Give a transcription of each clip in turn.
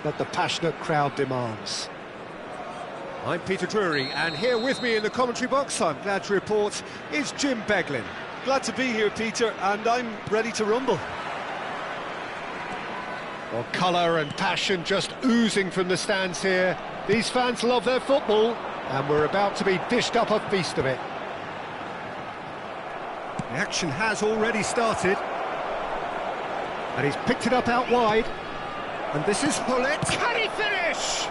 that the passionate crowd demands. I'm Peter Drury, and here with me in the commentary box, I'm glad to report, is Jim Beglin. Glad to be here, Peter, and I'm ready to rumble. Well, colour and passion just oozing from the stands here. These fans love their football, and we're about to be dished up a feast of it. The action has already started. And he's picked it up out wide. And this is Hullet. Can he finish?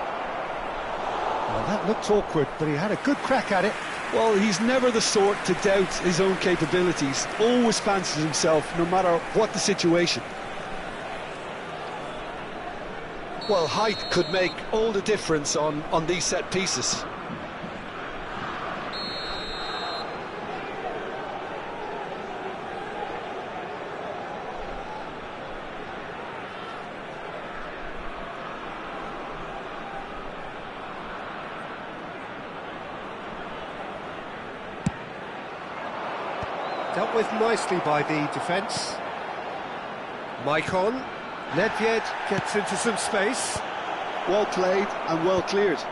Well, that looked awkward, but he had a good crack at it. Well, he's never the sort to doubt his own capabilities. Always fancies himself, no matter what the situation. Well, height could make all the difference on these set pieces. Dealt with nicely by the defence. Maicon. Nedved gets into some space. Well played and well cleared.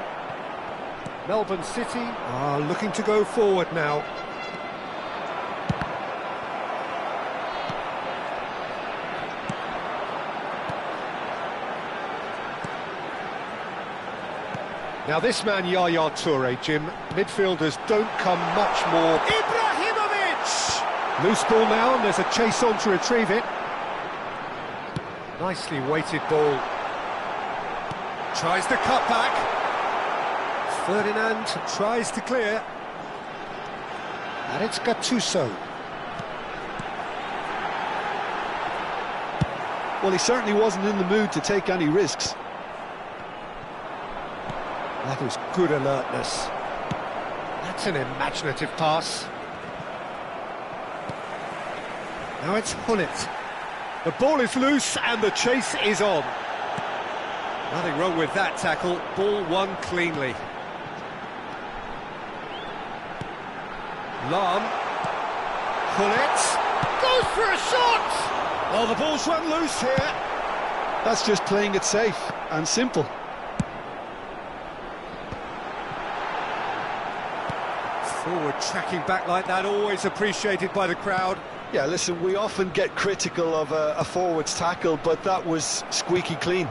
Melbourne City are looking to go forward now. Now this man, Yaya Toure, Jim, midfielders don't come much more. Ibrahimovic! Loose ball now, and there's a chase on to retrieve it. Nicely weighted ball. Tries to cut back. Ferdinand tries to clear. And it's Gattuso. Well, he certainly wasn't in the mood to take any risks. That is good alertness. That's an imaginative pass. Now it's Hullet. The ball is loose and the chase is on. Nothing wrong with that tackle. Ball won cleanly. Lahm. Hullet. Goes for a shot! Oh, the ball's run loose here. That's just playing it safe and simple. Forward tracking back like that, always appreciated by the crowd. Yeah, listen, we often get critical of a forward's tackle, but that was squeaky clean.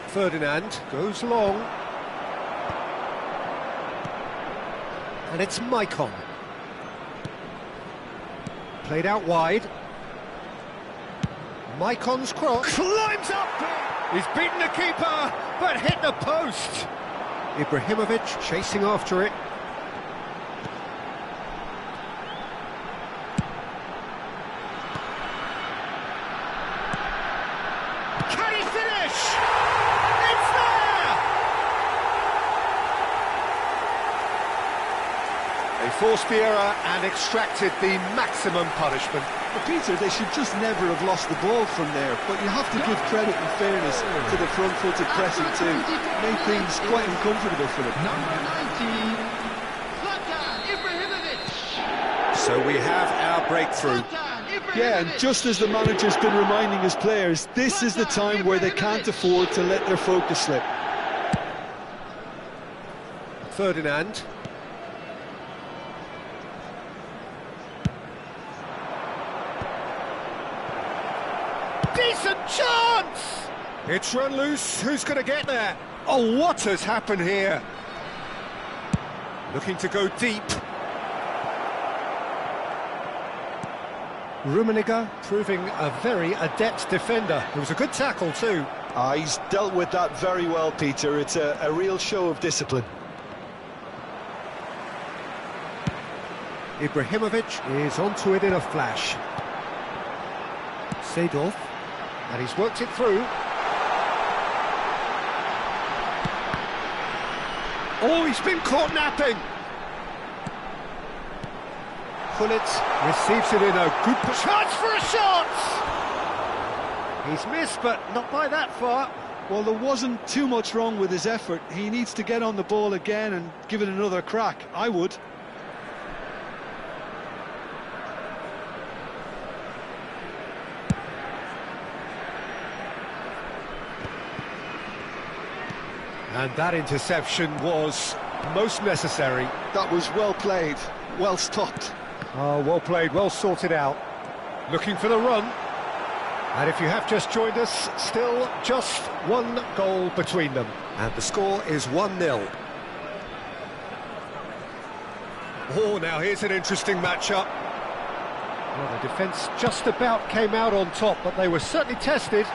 Ferdinand goes long. And it's Maicon. Played out wide. Maicon's cross. Climbs up! He's beaten the keeper, but hit the post. Ibrahimovic chasing after it. Can he finish? It's there! They forced the error and extracted the maximum punishment. But Peter, they should just never have lost the ball from there, but you have to give credit and fairness to the front-footed pressing too. Made things quite uncomfortable for them. Number 19, Ibrahimovic. So we have our breakthrough. Yeah, and just as the manager's been reminding his players, this is the time where they can't afford to let their focus slip. Ferdinand. Decent chance! It's run loose, who's going to get there? Oh, what has happened here? Looking to go deep. Rummenigge proving a very adept defender. It was a good tackle too. He's dealt with that very well, Peter. It's a real show of discipline. Ibrahimovic is onto it in a flash. Seedorf, and he's worked it through. Oh, he's been caught napping. Hullet receives it in a good Chance for a shot! He's missed, but not by that far. Well, there wasn't too much wrong with his effort. He needs to get on the ball again and give it another crack. I would. And that interception was most necessary. That was well played, well stopped. Oh, well played, well sorted out. Looking for the run. And if you have just joined us, still just one goal between them. And the score is 1-0. Oh, now here's an interesting matchup. Well, the defence just about came out on top, but they were certainly tested.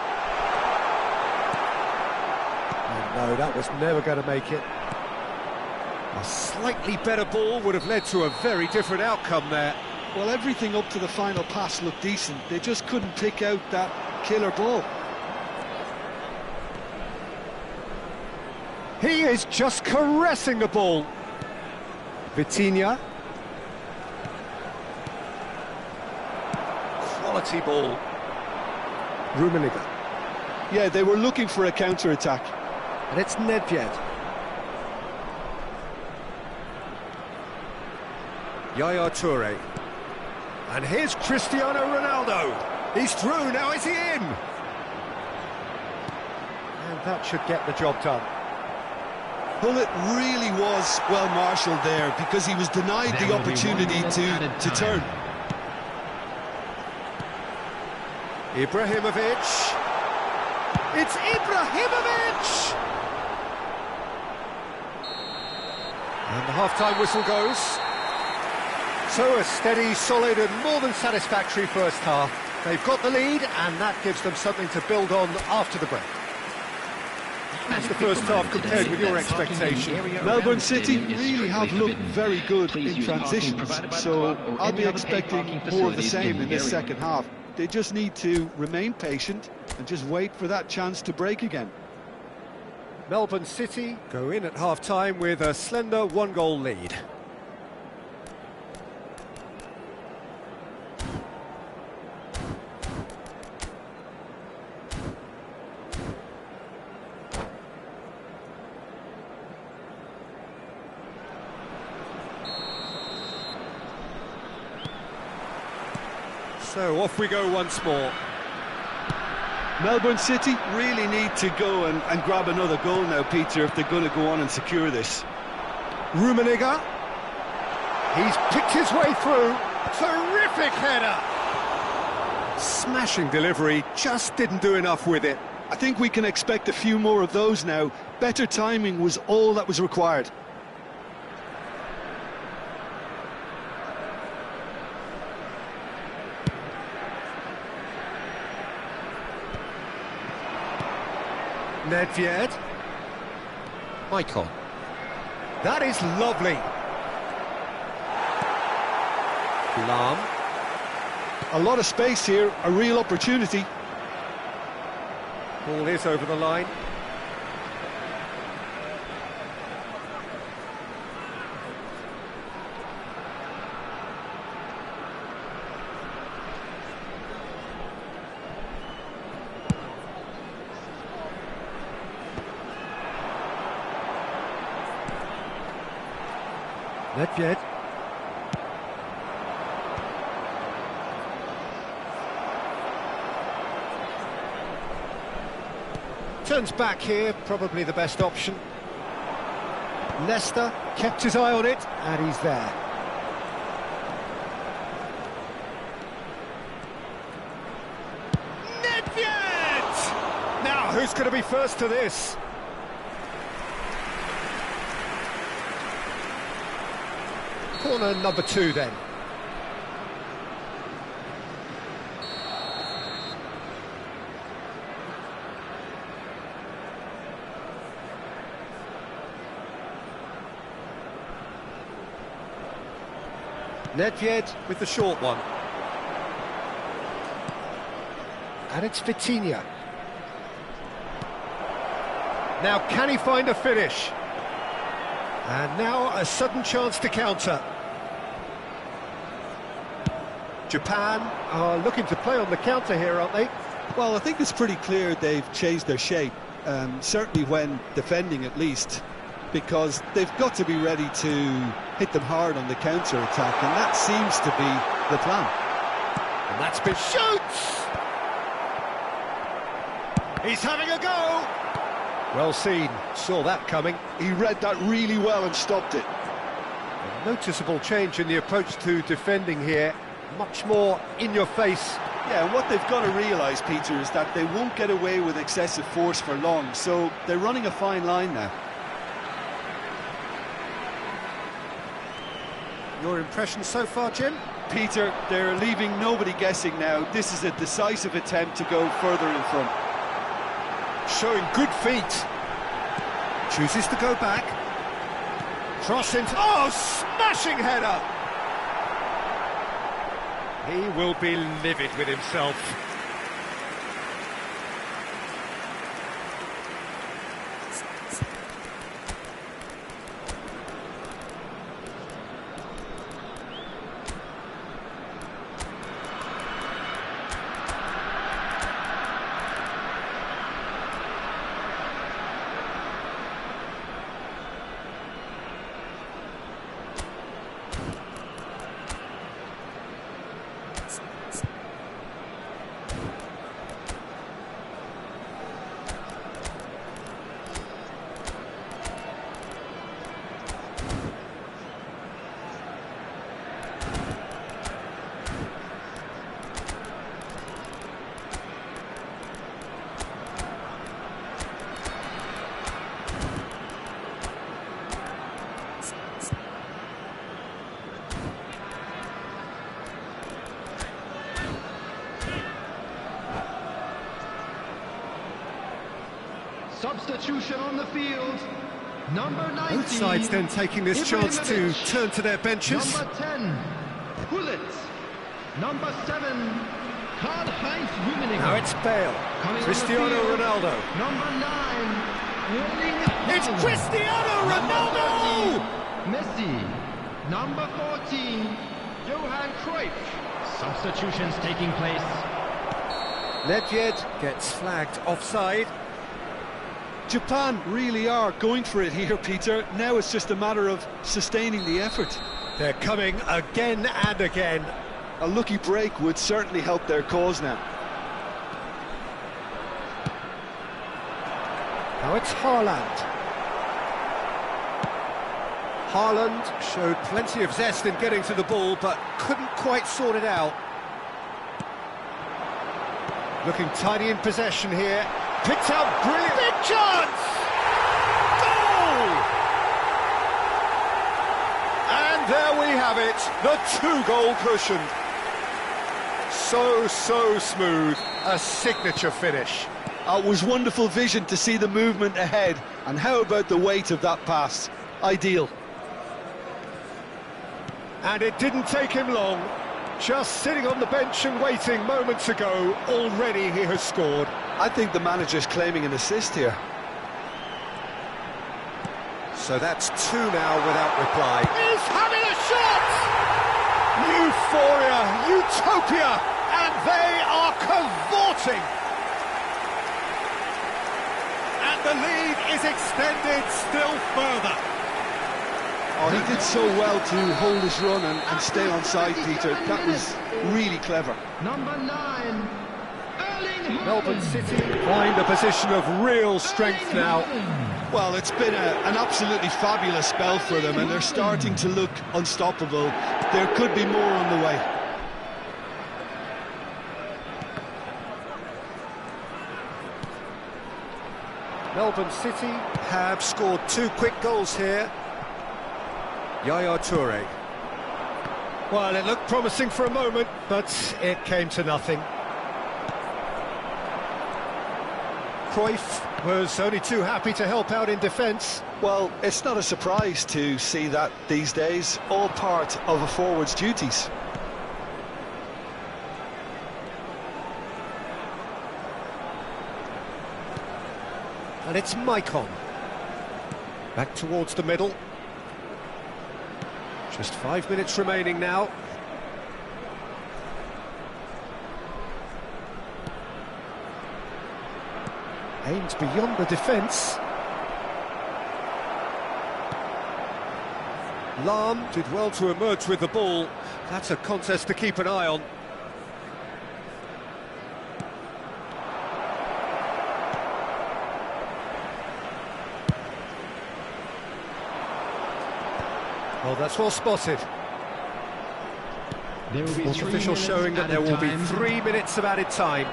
And no, that was never going to make it. A slightly better ball would have led to a very different outcome there. Well, everything up to the final pass looked decent. They just couldn't pick out that killer ball. He is just caressing the ball. Vitinha. Quality ball. Rummenigge. Yeah, they were looking for a counter-attack. And it's Nedved. Yaya Toure. And here's Cristiano Ronaldo. He's through, now is he in? And that should get the job done. Well, it really was well marshalled there because he was denied the opportunity to turn. Ibrahimovic. It's Ibrahimovic! And the half-time whistle goes. So a steady, solid and more than satisfactory first half. They've got the lead and that gives them something to build on after the break. How's the first half compared with your expectation? Melbourne City really have looked very good in transitions, so I'll be expecting more of the same in this second half. They just need to remain patient and just wait for that chance to break again. Melbourne City Go in at half-time with a slender one-goal lead. So off we go once more. Melbourne City really need to go and grab another goal now, Peter, if they're going to go on and secure this. Rummenigge. He's picked his way through. Terrific header. Smashing delivery, just didn't do enough with it. I think we can expect a few more of those now. Better timing was all that was required. Nedved. Icon. That is lovely. Lam. A lot of space here, a real opportunity. Ball is over the line. Nedved. Turns back here, probably the best option. Leicester kept his eye on it, and he's there. Nedved! Now, who's going to be first to this? Corner number 2 then. Nedved with the short one. And it's Vitinha. Now can he find a finish? And now a sudden chance to counter. Japan are looking to play on the counter here, aren't they? Well, I think it's pretty clear they've changed their shape, certainly when defending at least, because they've got to be ready to hit them hard on the counter-attack, and that seems to be the plan. And that's been shoots! He's having a go! Well seen, saw that coming. He read that really well and stopped it. A noticeable change in the approach to defending here, much more in your face. Yeah, and what they've got to realise, Peter, is that they won't get away with excessive force for long, so they're running a fine line now. Your impression so far, Jim? Peter, they're leaving nobody guessing now. This is a decisive attempt to go further in front. Showing good feet. Chooses to go back. Cross into... Oh, smashing header! He will be livid with himself. Substitution on the field. Number 19. Both sides then taking this chance to turn to their benches. Number 10, Pullet. Number 7, Karl-Heinz Rummenigge. Now it's Bale. Coming Cristiano on the field, Ronaldo. Number 9, Erling It's Haaland. Cristiano Ronaldo! Messi. Number 14, Johan Cruyff. Substitutions taking place. Nedved gets flagged offside. Japan really are going for it here, Peter. Now it's just a matter of sustaining the effort. They're coming again and again. A lucky break would certainly help their cause now. Now it's Haaland. Haaland showed plenty of zest in getting to the ball, but couldn't quite sort it out. Looking tidy in possession here. Picked out brilliant. Big chance! Goal! And there we have it, the 2-goal cushion. So smooth, a signature finish. It was wonderful vision to see the movement ahead, and how about the weight of that pass? Ideal. And it didn't take him long. Just sitting on the bench and waiting moments ago, already he has scored. I think the manager's claiming an assist here. So that's 2 now without reply. He's having a shot! Euphoria, utopia, and they are cavorting. And the lead is extended still further. Oh, he did so well to hold his run and stay on side, Peter. That was really clever. Number 9, Erling Haaland. Melbourne City find a position of real strength now. Well, it's been an absolutely fabulous spell for them, and they're starting to look unstoppable. There could be more on the way. Melbourne City have scored 2 quick goals here. Yaya Toure. Well, it looked promising for a moment, but it came to nothing. Cruyff was only too happy to help out in defence. Well, it's not a surprise to see that these days, all part of a forward's duties. And it's Maicon. Back towards the middle. Just 5 minutes remaining now. Aimed beyond the defence. Lahm did well to emerge with the ball. That's a contest to keep an eye on. Oh, that's well spotted. There will be Fourth 3 official minutes showing that there added will be time. 3 minutes of added time.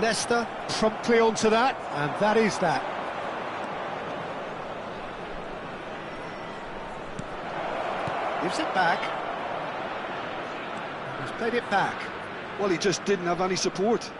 Nesta promptly onto that, and that is that. Gives it back. He's played it back. Well, he just didn't have any support.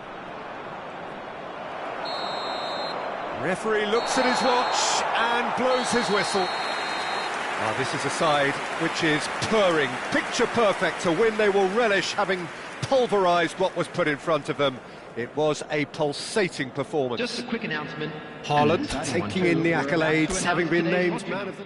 Referee looks at his watch and blows his whistle. Ah, this is a side which is purring, picture perfect, a win they will relish, having pulverised what was put in front of them. It was a pulsating performance. Just a quick announcement. Haaland An exciting one, taking too. in the We're about to accolades, announce having been today's named most man of the...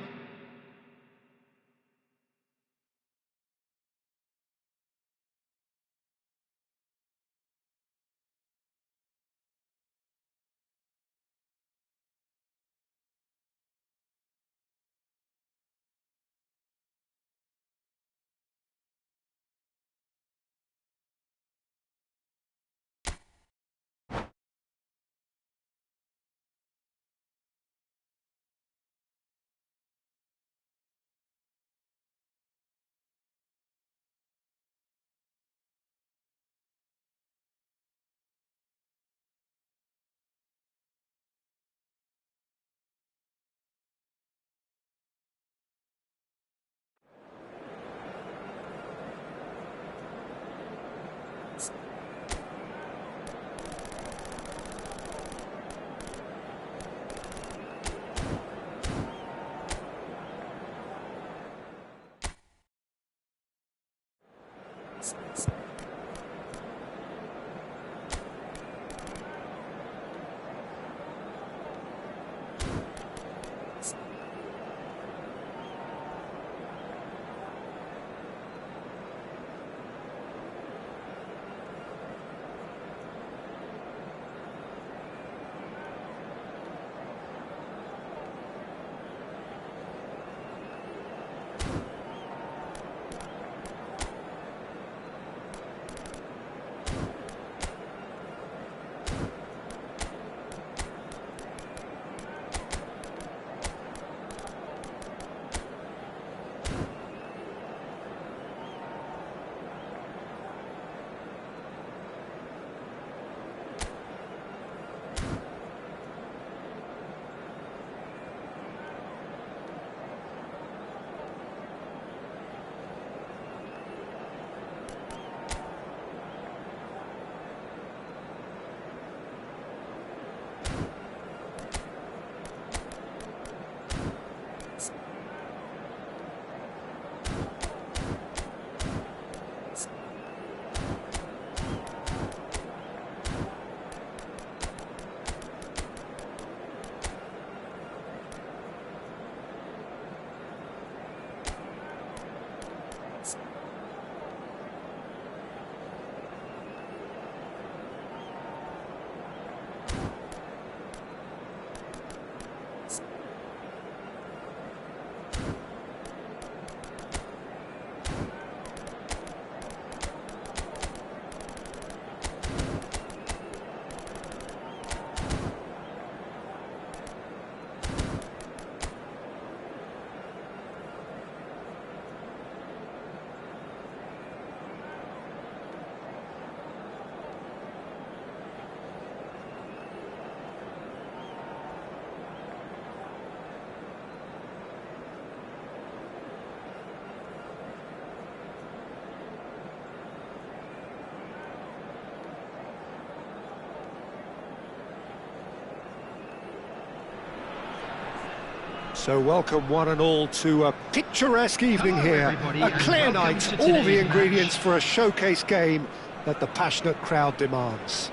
So welcome one and all to a picturesque evening Hello, here, everybody, a and clear welcome night, to all the today's ingredients match. for a showcase game that the passionate crowd demands.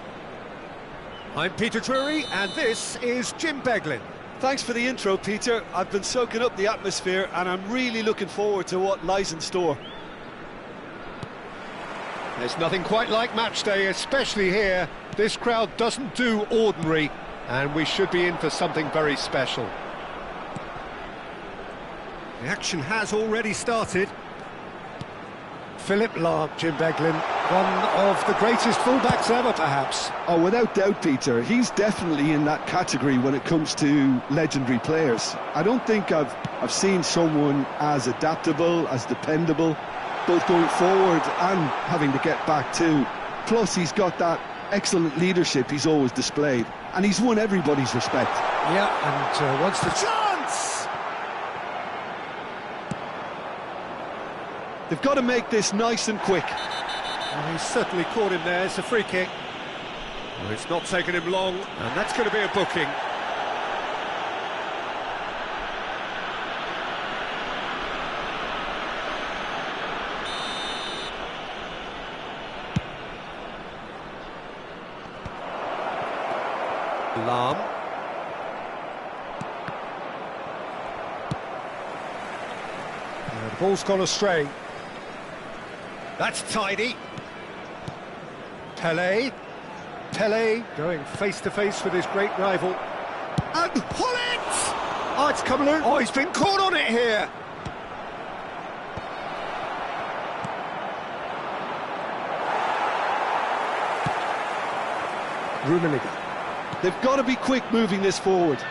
I'm Peter Drury and this is Jim Beglin. Thanks for the intro, Peter. I've been soaking up the atmosphere and I'm really looking forward to what lies in store. There's nothing quite like match day, especially here. This crowd doesn't do ordinary and we should be in for something very special. The action has already started. Philip Lahm, Jim Beglin. One of the greatest fullbacks ever, perhaps. Oh, without doubt, Peter. He's definitely in that category when it comes to legendary players. I don't think I've seen someone as adaptable, as dependable, both going forward and having to get back too. Plus, he's got that excellent leadership he's always displayed, and he's won everybody's respect. Yeah, and once the Chance! They've got to make this nice and quick. Well, he's certainly caught him there. It's a free kick. Well, it's not taken him long, and that's going to be a booking. Lam. The ball's gone astray. That's tidy. Pele going face to face with his great rival. And pull it! Oh, it's coming out. Oh, he's been caught on it here. Rummenigge. They've got to be quick moving this forward.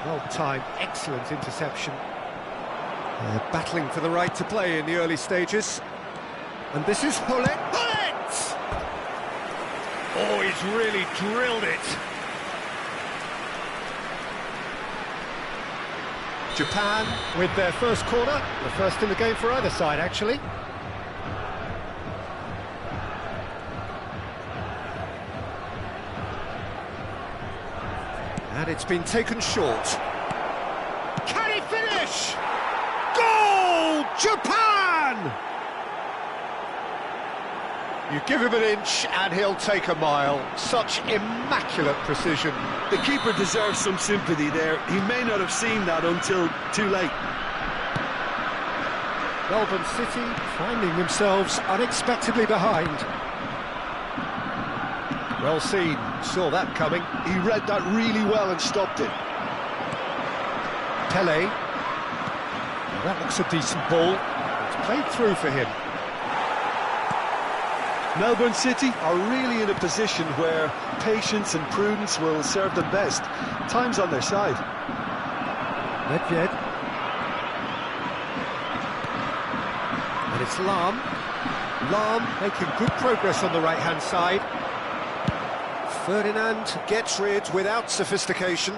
Well timed, excellent interception. They're battling for the right to play in the early stages. And this is Hullet. Oh, he's really drilled it. Japan with their first corner, the first in the game for either side, actually. And it's been taken short. Can he finish? Goal! Japan! You give him an inch and he'll take a mile. Such immaculate precision. The keeper deserves some sympathy there. He may not have seen that until too late. Melbourne City finding themselves unexpectedly behind. Well seen, saw that coming. He read that really well and stopped it. Pele. Well, that looks a decent ball. It's played through for him. Melbourne City are really in a position where patience and prudence will serve them best. Time's on their side. Nedved. And it's Lam. Lam making good progress on the right-hand side. Ferdinand gets rid without sophistication.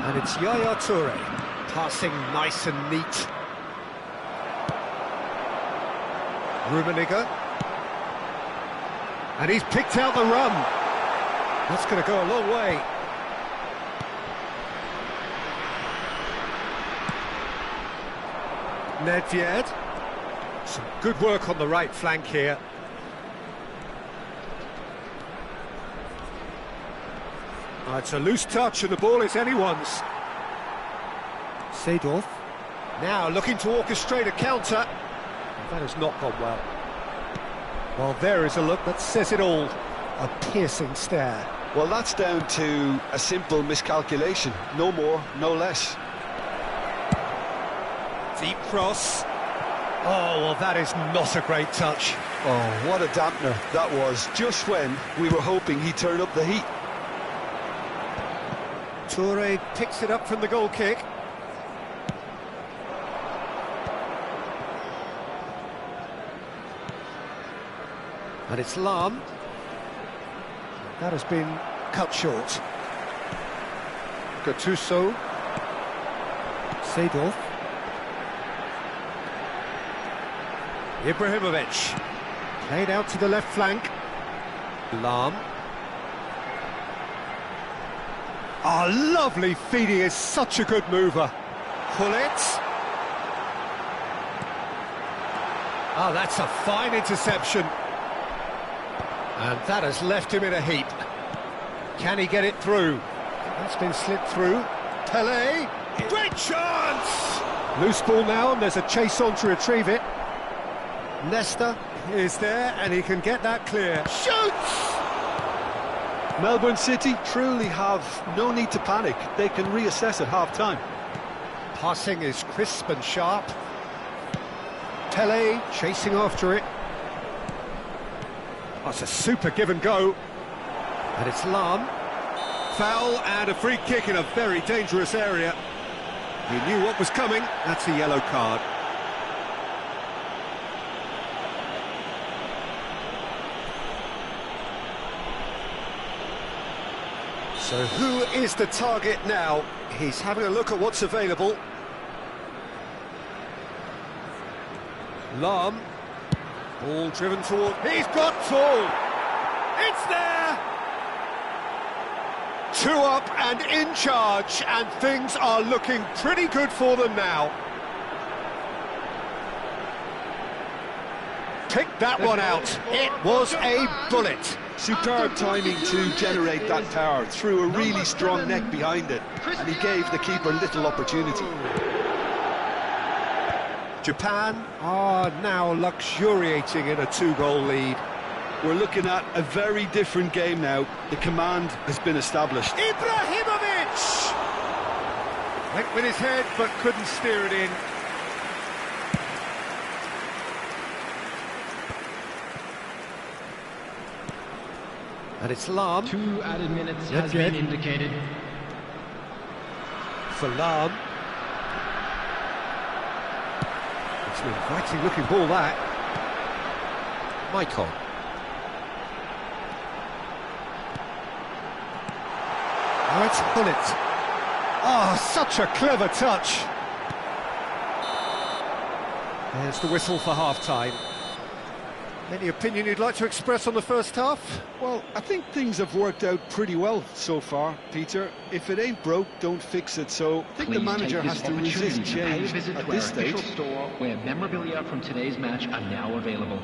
And it's Yaya Toure. Passing nice and neat. Rummenigge. And he's picked out the run. That's going to go a long way. Nedved. Some good work on the right flank here. Oh, it's a loose touch and the ball is anyone's. Seedorf. Now looking to orchestrate a counter. That has not gone well. Well, there is a look that says it all. A piercing stare. Well, that's down to a simple miscalculation. No more, no less. Deep cross. Oh, well, that is not a great touch. Oh, what a dampener that was, just when we were hoping he'd turn up the heat. Toure picks it up from the goal kick. And it's Lam. That has been cut short. Gattuso. Seedorf. Ibrahimovic. Played out to the left flank. Lam. Oh, lovely feed. He is such a good mover. Hullet. Oh, that's a fine interception. And that has left him in a heap. Can he get it through? That's been slipped through. Pele. Great chance! Loose ball now, and there's a chase on to retrieve it. Nesta is there, and he can get that clear. Shoots! Melbourne City truly have no need to panic. They can reassess at half-time. Passing is crisp and sharp. Pele chasing after it. That's a super give and go. And it's Lam. Foul and a free kick in a very dangerous area. He knew what was coming. That's a yellow card. So who is the target now? He's having a look at what's available. Lam. Ball driven toward... He's got two! It's there! 2 up and in charge, and things are looking pretty good for them now. Pick that one out. It was a bullet. Superb timing to generate that power, threw a really strong neck behind it, and he gave the keeper little opportunity. Japan are now luxuriating in a 2-goal lead. We're looking at a very different game now. The command has been established. Ibrahimovic! Went with his head, but couldn't steer it in. And it's Lam. 2 added minutes has been indicated. For Lam. It's an inviting looking ball, that. Michael. Now it's Hullet. Oh, such a clever touch. There's the whistle for half-time. Any opinion you'd like to express on the first half? Well, I think things have worked out pretty well so far, Peter. If it ain't broke, don't fix it. So I think the manager has to resist change at this stage. Store where memorabilia from today's match are now available.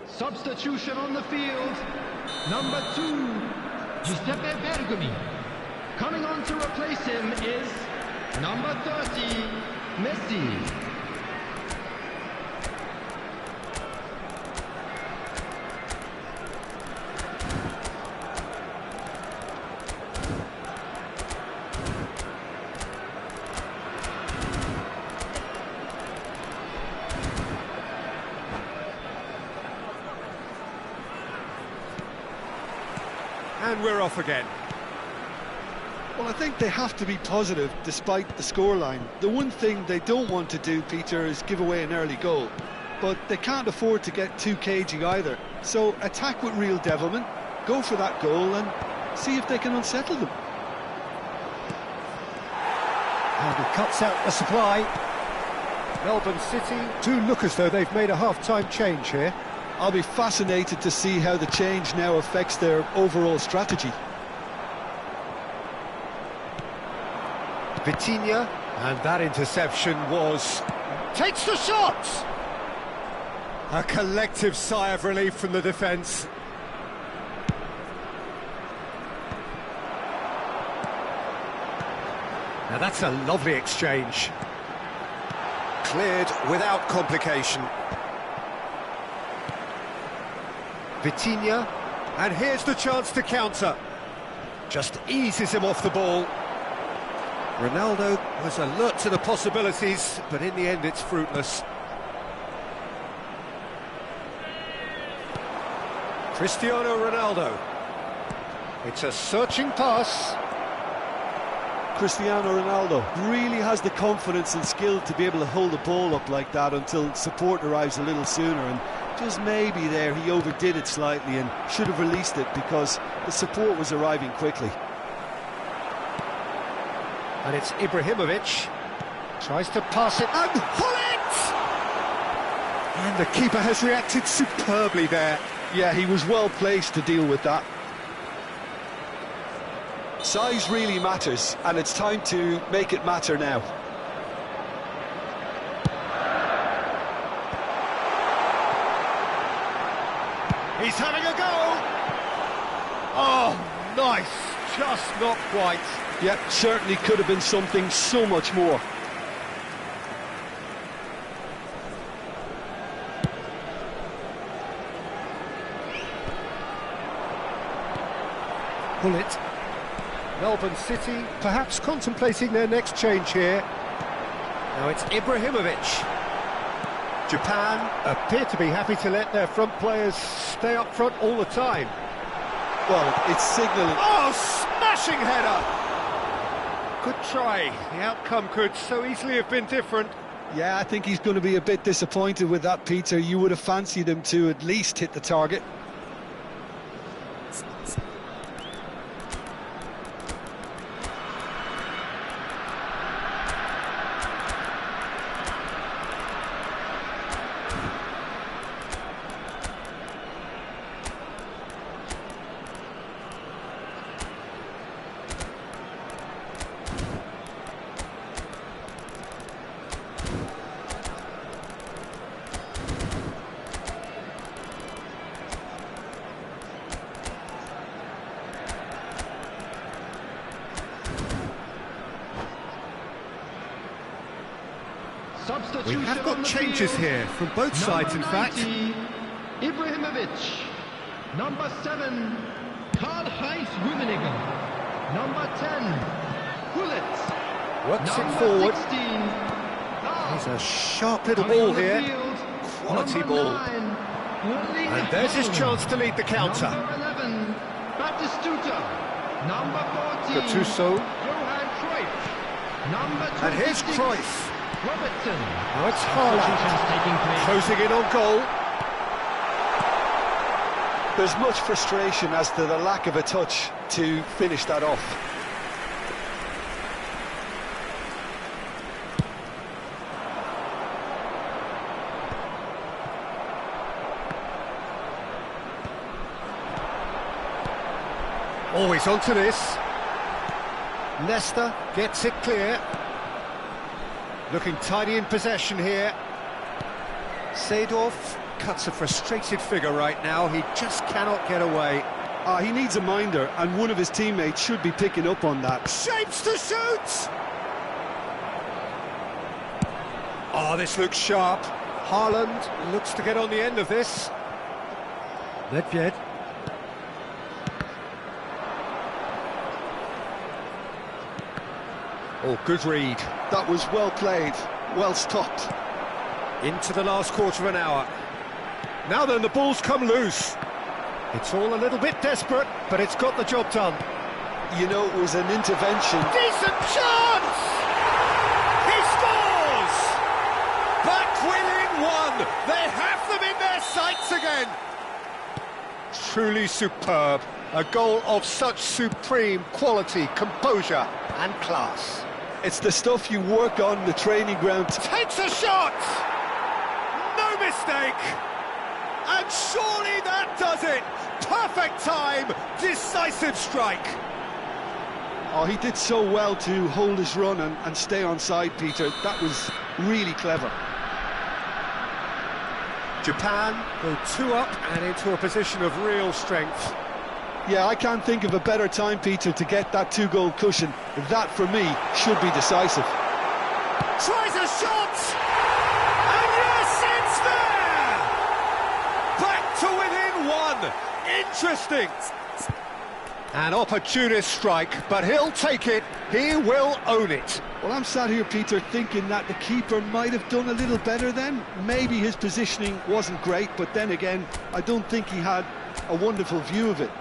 Substitution on the field. Number 2, Giuseppe Bergomi. Coming on to replace him is number 30, Messi. And we're off again. Well, I think they have to be positive despite the scoreline. The one thing they don't want to do, Peter, is give away an early goal. But they can't afford to get too cagey either. So attack with real devilment, go for that goal and see if they can unsettle them. And he cuts out the supply. Melbourne City do look as though they've made a half-time change here. I'll be fascinated to see how the change now affects their overall strategy. Vitinha, and that interception was... takes the shot! A collective sigh of relief from the defence. Now that's a lovely exchange. Cleared without complication. Vitinha, and here's the chance to counter. Just eases him off the ball. Ronaldo was alert to the possibilities, but in the end it's fruitless. Cristiano Ronaldo. It's a searching pass. Cristiano Ronaldo really has the confidence and skill to be able to hold the ball up like that until support arrives a little sooner, and just maybe there he overdid it slightly and should have released it because the support was arriving quickly. And it's Ibrahimovic. Tries to pass it and Hullet! And the keeper has reacted superbly there. Yeah, he was well placed to deal with that. Size really matters, and it's time to make it matter now. He's having a go! Oh, nice! Just not quite. Yep, certainly could have been something so much more. Hullet. Melbourne City perhaps contemplating their next change here. Now it's Ibrahimovic. Japan appear to be happy to let their front players stay up front all the time. Well, it's signalling... Oh, smashing header! Good try. The outcome could so easily have been different. Yeah, I think he's going to be a bit disappointed with that, Peter. You would have fancied him to at least hit the target. We have got changes here from both sides, in fact. Ibrahimovic. Number 7, Karl-Heinz Rummenigge. Number 10, Hullet. Works it forward. 16, He's a sharp little ball here. Quality ball. And there's his chance to lead the counter. Number 11, Batistuta. Number 14, Gattuso. Johan Cruyff. Number 26, And here's Cruyff. Robertson. Now it's Haaland Taking place. closing in on goal. There's much frustration as to the lack of a touch to finish that off. Always onto this. Leicester gets it clear. Looking tidy in possession here. Seedorf cuts a frustrated figure right now. He just cannot get away. He needs a minder, and one of his teammates should be picking up on that. Shapes to shoot! Oh, this looks sharp. Haaland looks to get on the end of this. Nedved. Oh, good read. That was well played, well stopped. Into the last quarter of an hour. Now then, the ball's come loose. It's all a little bit desperate, but it's got the job done. You know, it was an intervention. Decent chance! He scores! Back within one! They have them in their sights again! Truly superb. A goal of such supreme quality, composure and class. It's the stuff you work on the training ground. Takes a shot! No mistake! And surely that does it! Perfect time, decisive strike! Oh, he did so well to hold his run and stay on side, Peter. That was really clever. Japan go 2 up and into a position of real strength. Yeah, I can't think of a better time, Peter, to get that 2-goal cushion. That, for me, should be decisive. Tries a shot! And yes, it's there! Back to within one! Interesting! An opportunist strike, but he'll take it. He will own it. Well, I'm sat here, Peter, thinking that the keeper might have done a little better then. Maybe his positioning wasn't great, but then again, I don't think he had a wonderful view of it.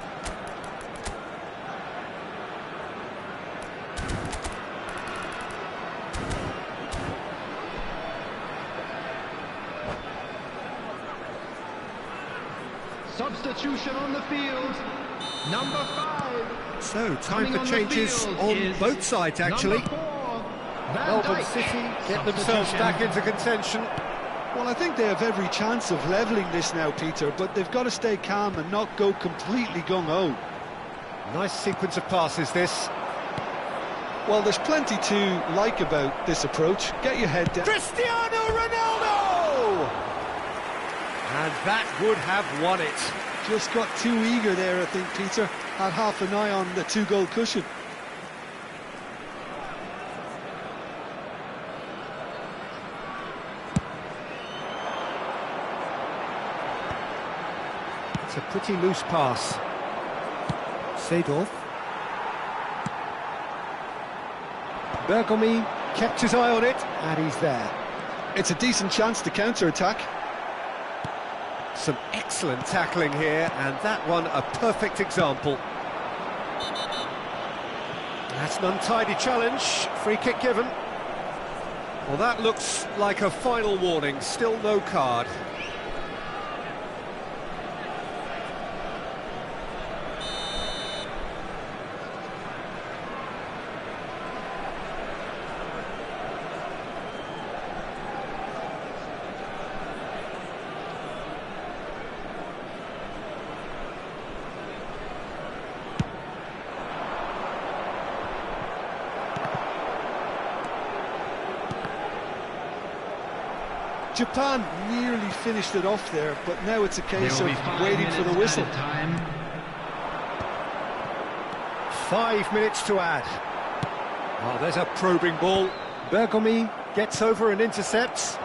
Substitution on the field. Number 5, So, time Coming for on the changes field on is both sides, actually. Number 4, Van Melbourne Dijk. City get themselves back into contention. Well, I think they have every chance of levelling this now, Peter, but they've got to stay calm and not go completely gung-ho. Nice sequence of passes, this. Well, there's plenty to like about this approach. Get your head down. Cristiano Ronaldo! And that would have won it. Just got too eager there, I think, Peter. Had half an eye on the two-goal cushion. It's a pretty loose pass. Seedorf. Bergomi kept his eye on it, and he's there. It's a decent chance to counter-attack. Some excellent tackling here, and that one a perfect example. That's an untidy challenge, free kick given. Well, that looks like a final warning, still no card. Japan nearly finished it off there, but now it's a case There of will be 5 waiting for the minutes whistle. added time. 5 minutes to add. Oh, there's a probing ball. Bergomi gets over and intercepts.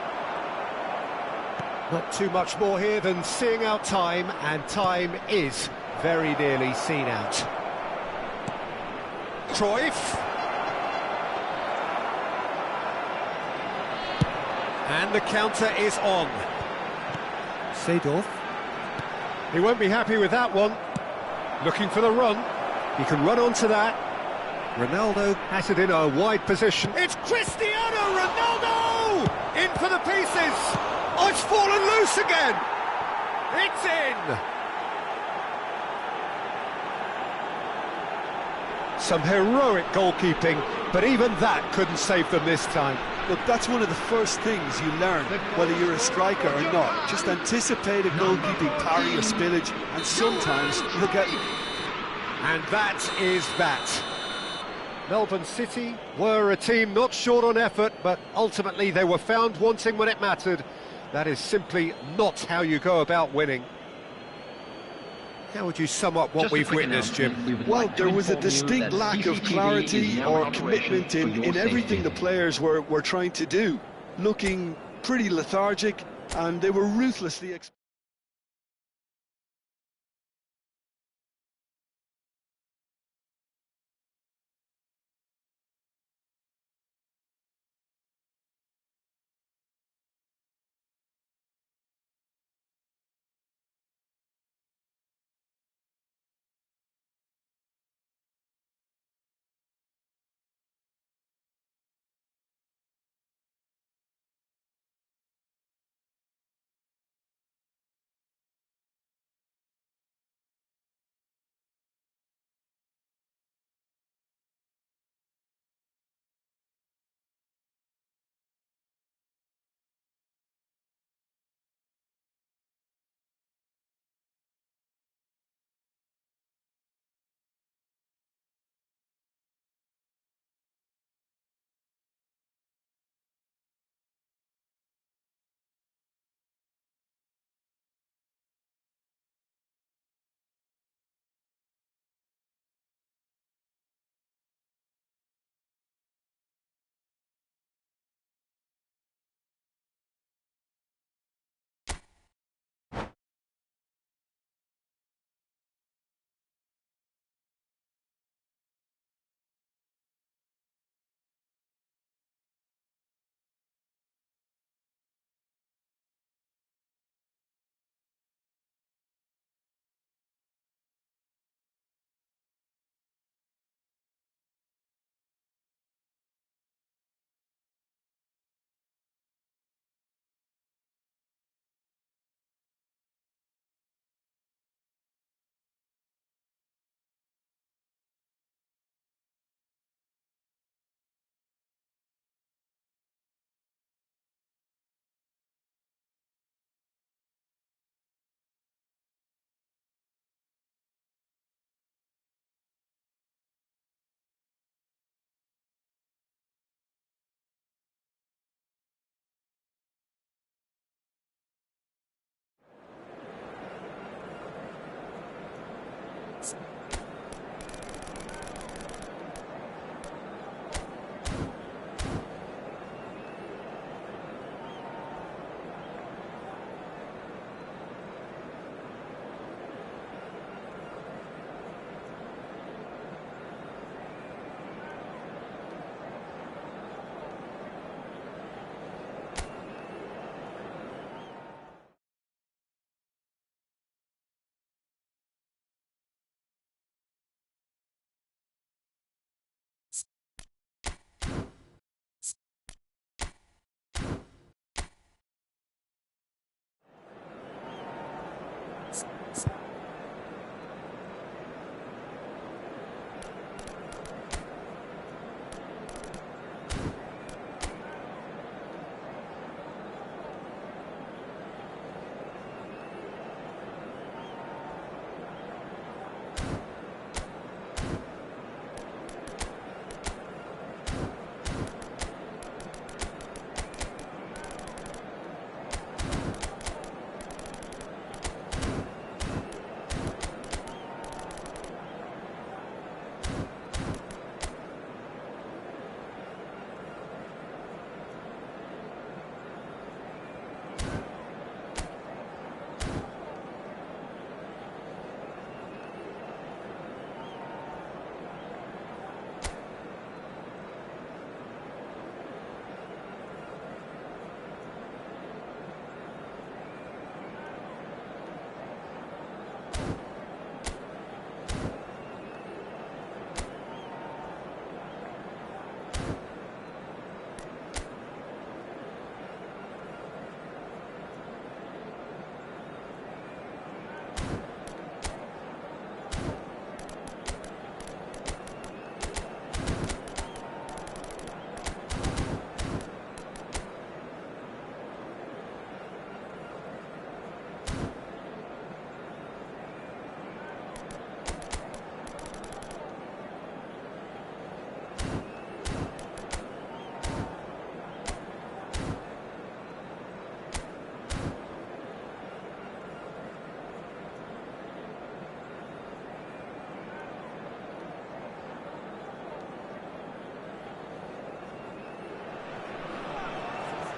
Not too much more here than seeing out time, and time is very nearly seen out. Cruyff. And the counter is on. Seedorf. He won't be happy with that one. Looking for the run. He can run onto that. Ronaldo has it in a wide position. It's Cristiano Ronaldo! In for the pieces! Oh, it's fallen loose again! It's in! Some heroic goalkeeping, but even that couldn't save them this time. Look, that's one of the first things you learn, whether you're a striker or not. Just anticipate a goalkeeping parry or spillage, and sometimes you'll get... And that is that. Melbourne City were a team not short on effort, but ultimately they were found wanting when it mattered. That is simply not how you go about winning. How would you sum up what Just a we've quick witnessed, Jim? announcement. We would Well, like to there was a inform you distinct that lack of CCTV is clarity now or in operation commitment for your in everything safety. the players were trying to do. Looking pretty lethargic, and they were ruthlessly...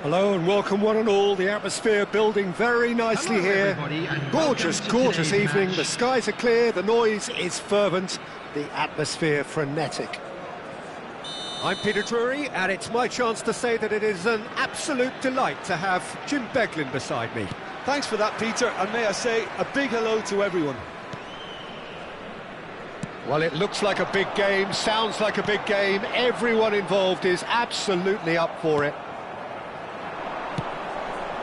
Hello and welcome one and all. The atmosphere building very nicely Hello, here. everybody, and Gorgeous, welcome to gorgeous today's evening. match. The skies are clear, the noise is fervent, the atmosphere frenetic. I'm Peter Drury, and it's my chance to say that it is an absolute delight to have Jim Beglin beside me. Thanks for that, Peter, and may I say a big hello to everyone. Well, it looks like a big game, sounds like a big game. Everyone involved is absolutely up for it.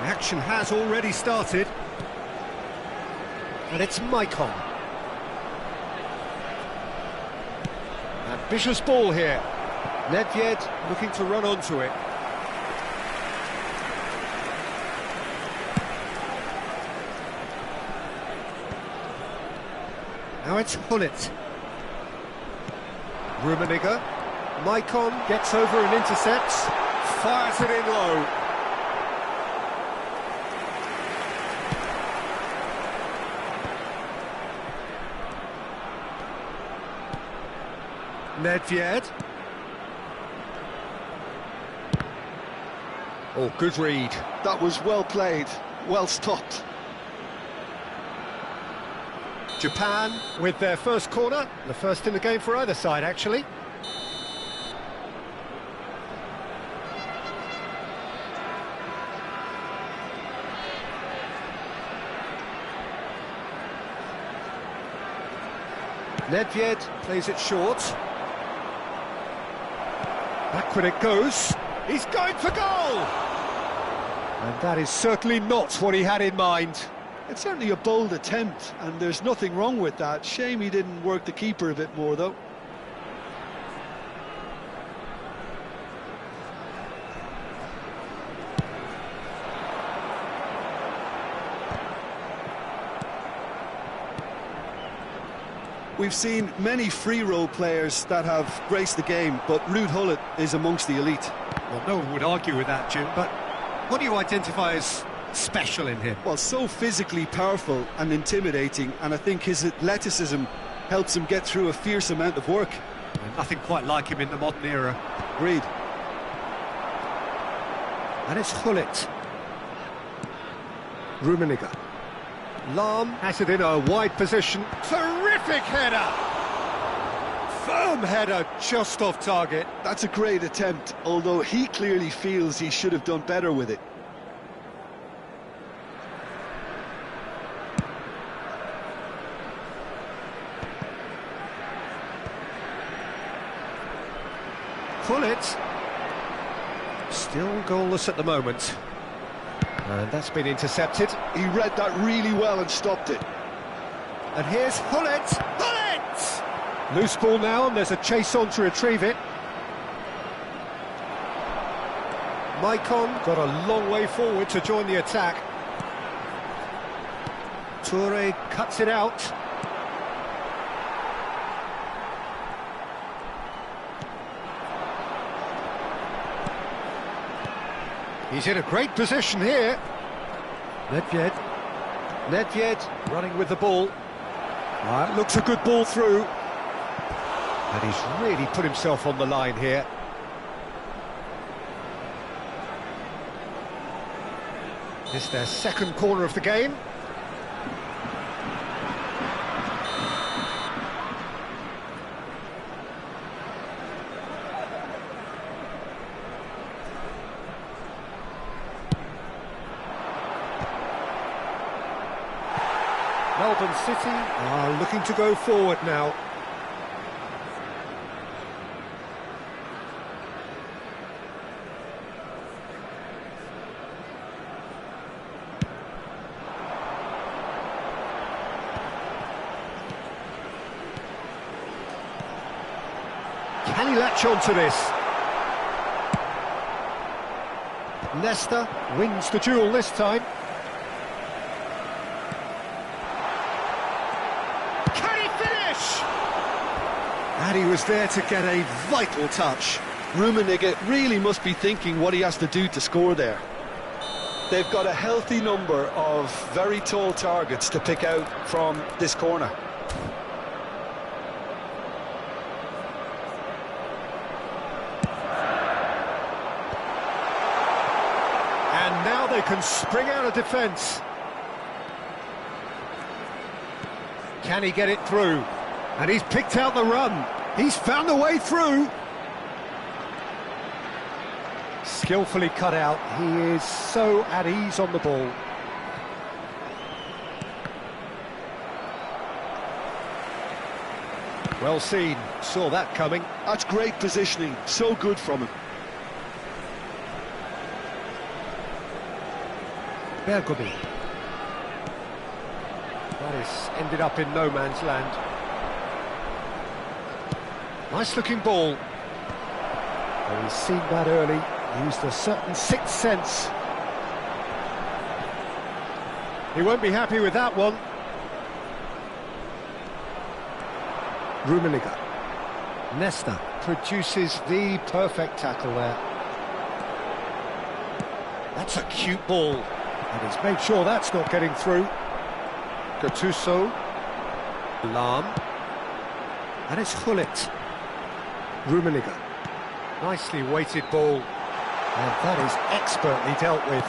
The action has already started. And it's Maicon. Ambitious ball here. Nedved looking to run onto it. Now it's Hullet. Rummenigge. Maicon gets over and intercepts. Fires it in low. Nedved. Oh, good read. That was well played, well stopped. Japan with their first corner, the first in the game for either side, actually. Nedved plays it short. Backward it goes. He's going for goal! And that is certainly not what he had in mind. It's certainly a bold attempt, and there's nothing wrong with that. Shame he didn't work the keeper a bit more, though. We've seen many free role players that have graced the game, but Ruud Gullit is amongst the elite. Well, no one would argue with that, Jim, but what do you identify as special in him? Well, so physically powerful and intimidating, and I think his athleticism helps him get through a fierce amount of work. Well, nothing quite like him in the modern era. Agreed. And it's Hullet. Rummenigge. Lahm has it in a wide position. Terrific header! Firm header, just off target. That's a great attempt, although he clearly feels he should have done better with it. Hullet. Still goalless at the moment. And that's been intercepted. He read that really well and stopped it. And here's Hullet. Hullet! Loose ball now, and there's a chase on to retrieve it. Maicon got a long way forward to join the attack. Toure cuts it out. He's in a great position here. Nedved running with the ball. Looks a good ball through. And he's really put himself on the line here. This is their second corner of the game. Melbourne City are looking to go forward now. Can he latch on to this? Nesta wins the duel this time. And he was there to get a vital touch. Rummenigge really must be thinking what he has to do to score there. They've got a healthy number of very tall targets to pick out from this corner. now they can spring out of defence. Can he get it through? And he's picked out the run. He's found a way through. Skillfully cut out. He is so at ease on the ball. Well seen. Saw that coming. That's great positioning. So good from him. Bergomi. That is ended up in no man's land. Nice looking ball. Well, he's seen that early, used a certain sixth sense. He won't be happy with that one. Rummenigge. Nesta produces the perfect tackle there. That's a cute ball. And he's made sure that's not getting through. Gattuso. Lahm. And it's Hullet. Rummenigge. Nicely weighted ball. And that is expertly dealt with.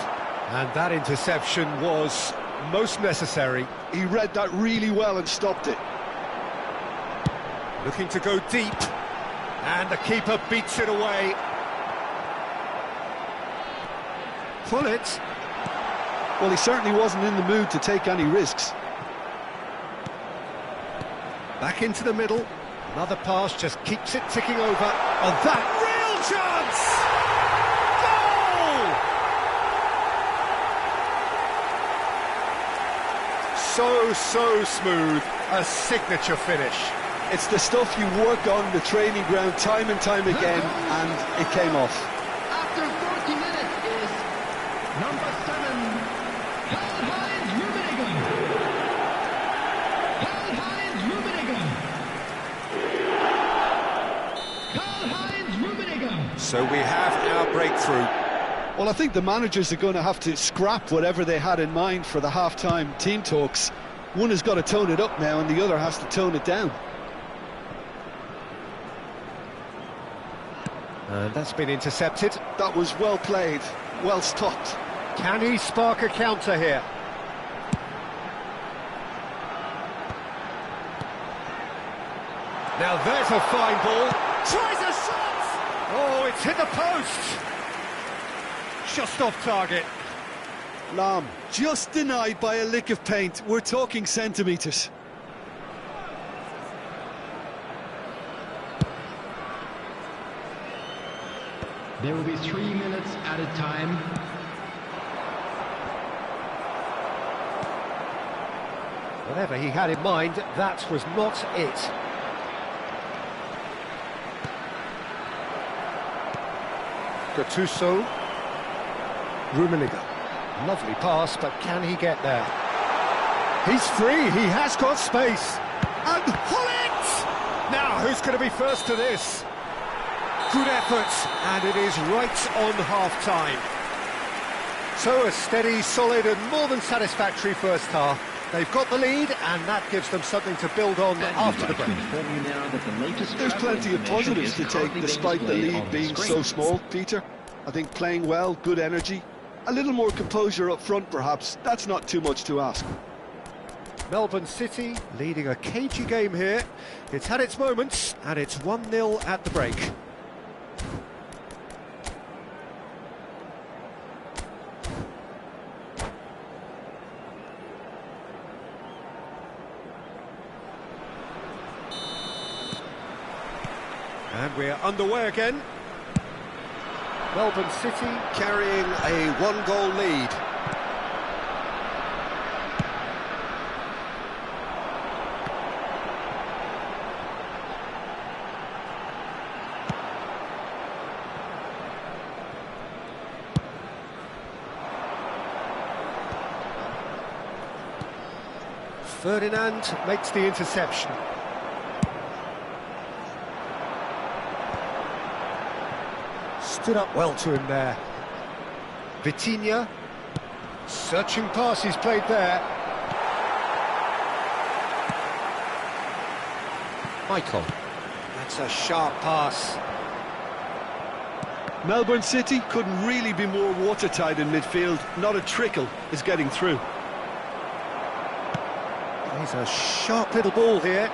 And that interception was most necessary. He read that really well and stopped it. Looking to go deep. And the keeper beats it away. Hullet. Well, he certainly wasn't in the mood to take any risks. Back into the middle. Another pass just keeps it ticking over. And that real chance! Goal! So smooth. A signature finish. It's the stuff you work on the training ground time and time again, and it came off. After 40 minutes is number 7, Karl-Heinz Rummenigge. Karl-Heinz Rummenigge. Karl-Heinz Rummenigge. So we have our breakthrough. Well, I think the managers are going to have to scrap whatever they had in mind for the half-time team talks. One has got to tone it up now, and the other has to tone it down. And that's been intercepted. That was well played, well stopped. Can he spark a counter here? Now there's a fine ball. Tries a shot! Oh, it's hit the post! Just off target. Lahm, just denied by a lick of paint. We're talking centimetres. There will be 3 minutes at a time. Whatever he had in mind, that was not it. Gattuso. Rummenigge. Lovely pass, but can he get there? He's free, he has got space. And Hullet! Now, who's going to be first to this? Good effort, and it is right on half-time. So a steady, solid and more than satisfactory first half. They've got the lead, and that gives them something to build on after the break. There's plenty of positives to take despite the lead being so small, Peter. I think playing well, good energy. A little more composure up front, perhaps. That's not too much to ask. Melbourne City leading a cagey game here. It's had its moments, and it's 1-0 at the break. And we're underway again. Melbourne City carrying a one-goal lead. Ferdinand makes the interception. Stood up well to him there. Vitinha. Searching pass he's played there. Michael. That's a sharp pass. Melbourne City couldn't really be more watertight in midfield. Not a trickle is getting through. He's a sharp little ball here.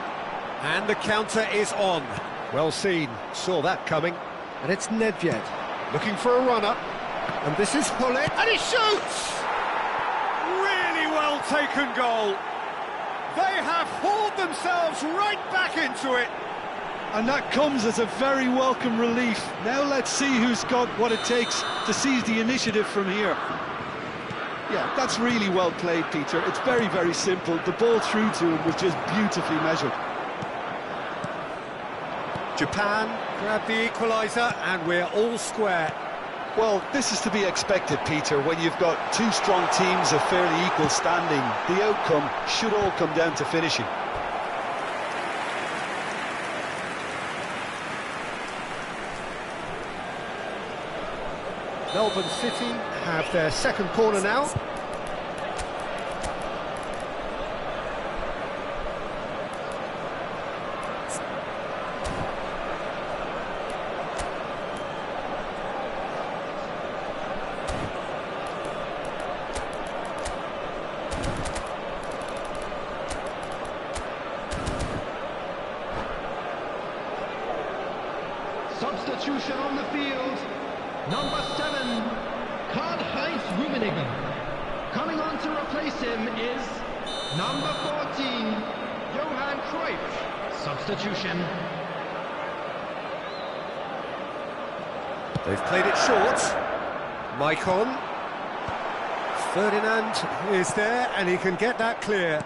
And the counter is on. Well seen, saw that coming. And it's Nedved, looking for a runner. And this is Hullet, and he shoots! Really well taken goal. They have hauled themselves right back into it. And that comes as a very welcome relief. Now let's see who's got what it takes to seize the initiative from here. Yeah, that's really well played, Peter. It's very, very simple. The ball through to him was just beautifully measured. Japan grab the equaliser, and we're all square. Well, this is to be expected, Peter. When you've got two strong teams of fairly equal standing, the outcome should all come down to finishing. Melbourne City have their second corner now. Substitution on the field. Number 7, Karl-Heinz Rummenigge. Coming on to replace him is number 14, Johan Cruyff. Substitution. They've played it short. Maicon. Ferdinand is there, and he can get that clear.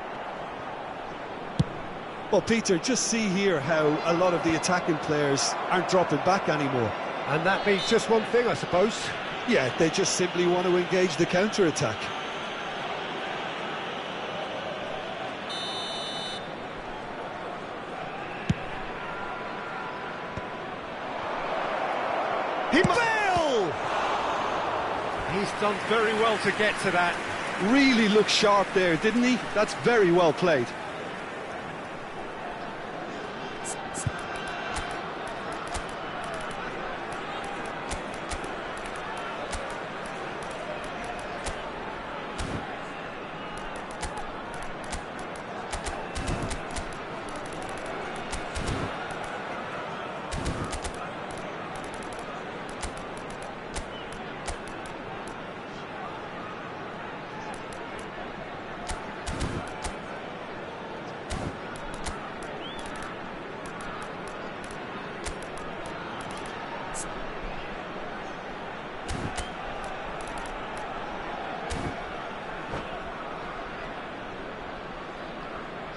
Well, Peter, just see here how a lot of the attacking players aren't dropping back anymore. And that means just one thing, I suppose. Yeah, they just simply want to engage the counter-attack. He's done very well to get to that. Really looked sharp there, didn't he? That's very well played.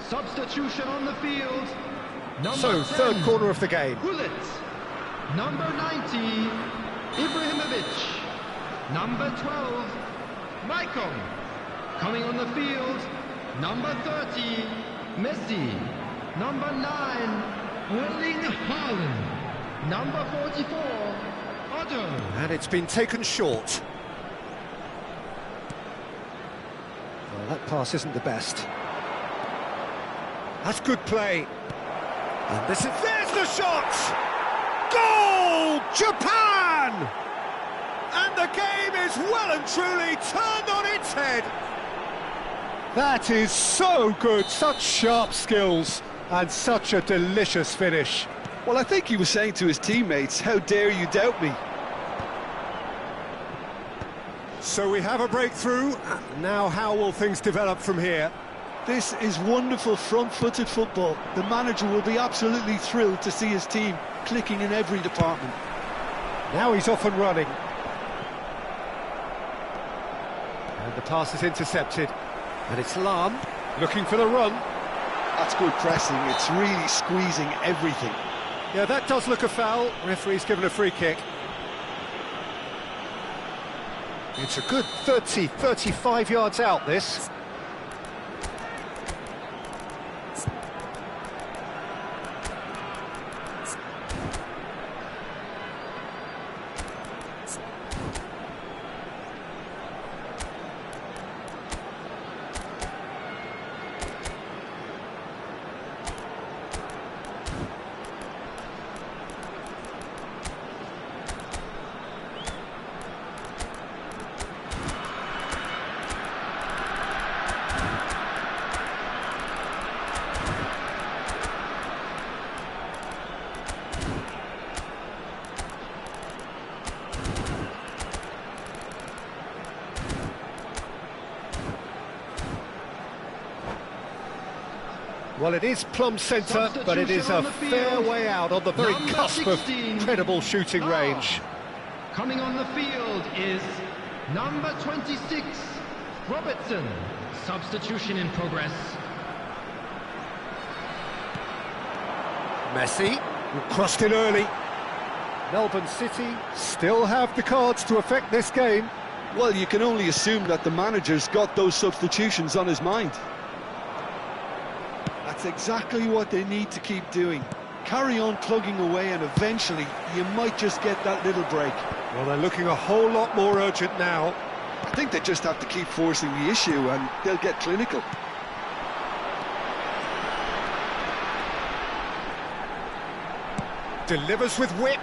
Substitution on the field. So, third corner of the game. Hullet. Number 90, Ibrahimovic. Number 12, Maicon. Coming on the field, number 30, Messi. Number 9, Erling Haaland. Number 44, Otto. And it's been taken short. Well, that pass isn't the best. That's good play. And there's the shot! Goal! Japan! And the game is well and truly turned on its head. That is so good, such sharp skills, and such a delicious finish. Well, I think he was saying to his teammates, how dare you doubt me? So we have a breakthrough. Now how will things develop from here? This is wonderful front-footed football. The manager will be absolutely thrilled to see his team clicking in every department. Now he's off and running. And the pass is intercepted. And it's Lahm looking for the run. That's good pressing. It's really squeezing everything. Yeah, that does look a foul. Referee's given a free kick. It's a good 30, 35 yards out, this. Well, it is plumb centre, but it is a fair way out on the very cusp of credible shooting range. Coming on the field is number 26, Robertson. Substitution in progress. Messi, who crossed in early. Melbourne City still have the cards to affect this game. Well, you can only assume that the manager's got those substitutions on his mind. That's exactly what they need to keep doing. Carry on plugging away and eventually you might just get that little break. Well, they're looking a whole lot more urgent now. I think they just have to keep forcing the issue and they'll get clinical. Delivers with whip.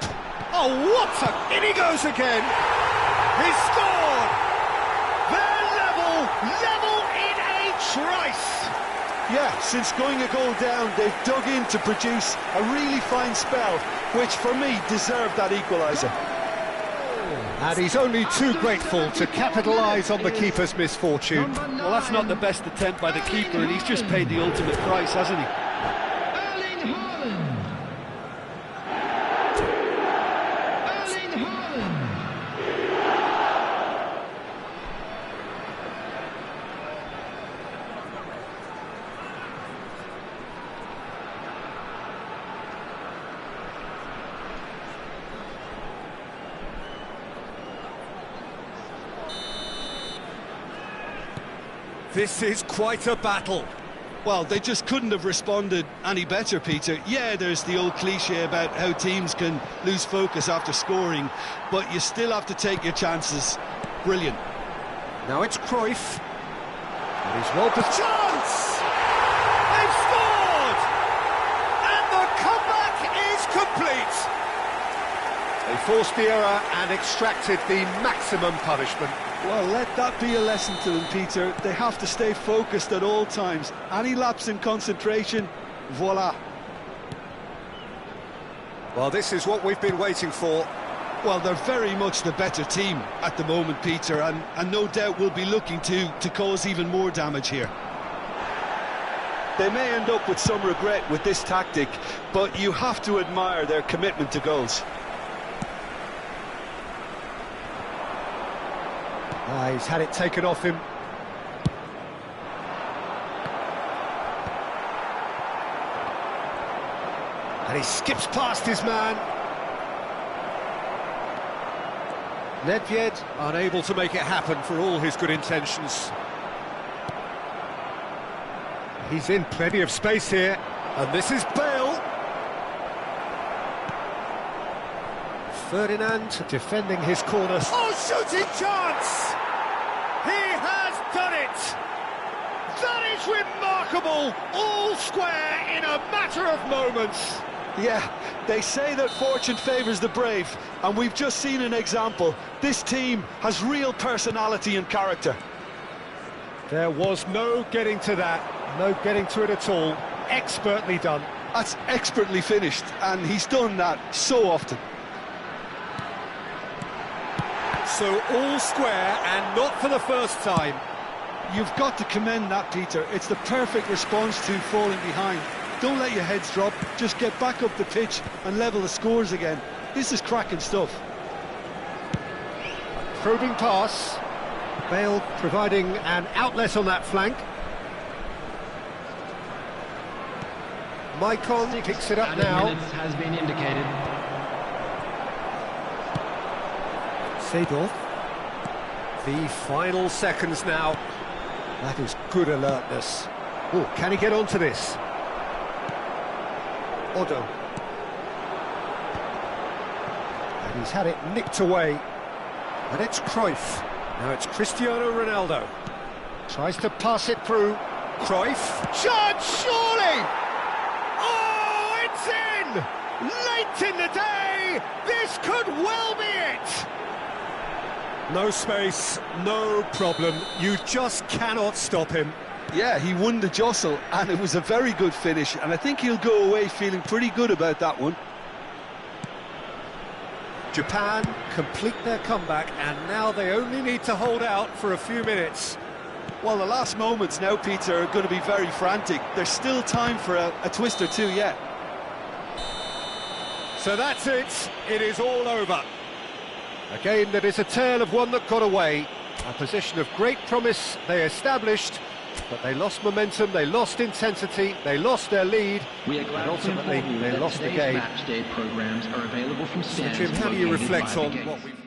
Oh, what a... In he goes again! He's scored! They're level in a trice! Yeah, since going a goal down, they've dug in to produce a really fine spell, which for me deserved that equaliser. And he's only too grateful to capitalise on the keeper's misfortune. Well, that's not the best attempt by the keeper, and he's just paid the ultimate price, hasn't he? This is quite a battle. Well, they just couldn't have responded any better, Peter. Yeah, there's the old cliche about how teams can lose focus after scoring, but you still have to take your chances. Brilliant. Now it's Cruyff. And he's well positioned. Chance! They've scored! And the comeback is complete. They forced the error and extracted the maximum punishment. Well, let that be a lesson to them, Peter. They have to stay focused at all times. Any lapse in concentration, voila. Well, this is what we've been waiting for. Well, they're very much the better team at the moment, Peter, and no doubt will be looking to cause even more damage here. They may end up with some regret with this tactic, but you have to admire their commitment to goals. He's had it taken off him. And he skips past his man. Nedved unable to make it happen for all his good intentions. He's in plenty of space here. And this is Bale. Ferdinand defending his corner. Oh, shooting chance! He has done it! That is remarkable! All square in a matter of moments. Yeah, they say that fortune favours the brave, and we've just seen an example. This team has real personality and character. There was no getting to that, no getting to it at all. Expertly done. That's expertly finished, and he's done that so often. So all square, and not for the first time. You've got to commend that, Peter. It's the perfect response to falling behind. Don't let your heads drop, just get back up the pitch and level the scores again. This is cracking stuff. Probing pass. Bale providing an outlet on that flank. Maicon picks it up now. Minutes has been indicated. Seedorf. The final seconds now. That is good alertness. Oh, can he get onto this? Odo. And he's had it nicked away. And it's Cruyff. Now it's Cristiano Ronaldo. Tries to pass it through. Cruyff. Chance, surely! Oh, it's in! Late in the day! This could well be it! No space, no problem. You just cannot stop him. Yeah, he won the jostle, and it was a very good finish, and I think he'll go away feeling pretty good about that one. Japan complete their comeback, and now they only need to hold out for a few minutes. Well, the last moments now, Peter, are going to be very frantic. There's still time for a twist or two yet. So that's it. It is all over. A game that is a tale of one that got away. A position of great promise they established, but they lost momentum, they lost intensity, they lost their lead, We are and glad to ultimately inform you they that lost the today's game. match day programs are available from So stands Jim, how do you located reflect by the on gates. what we've...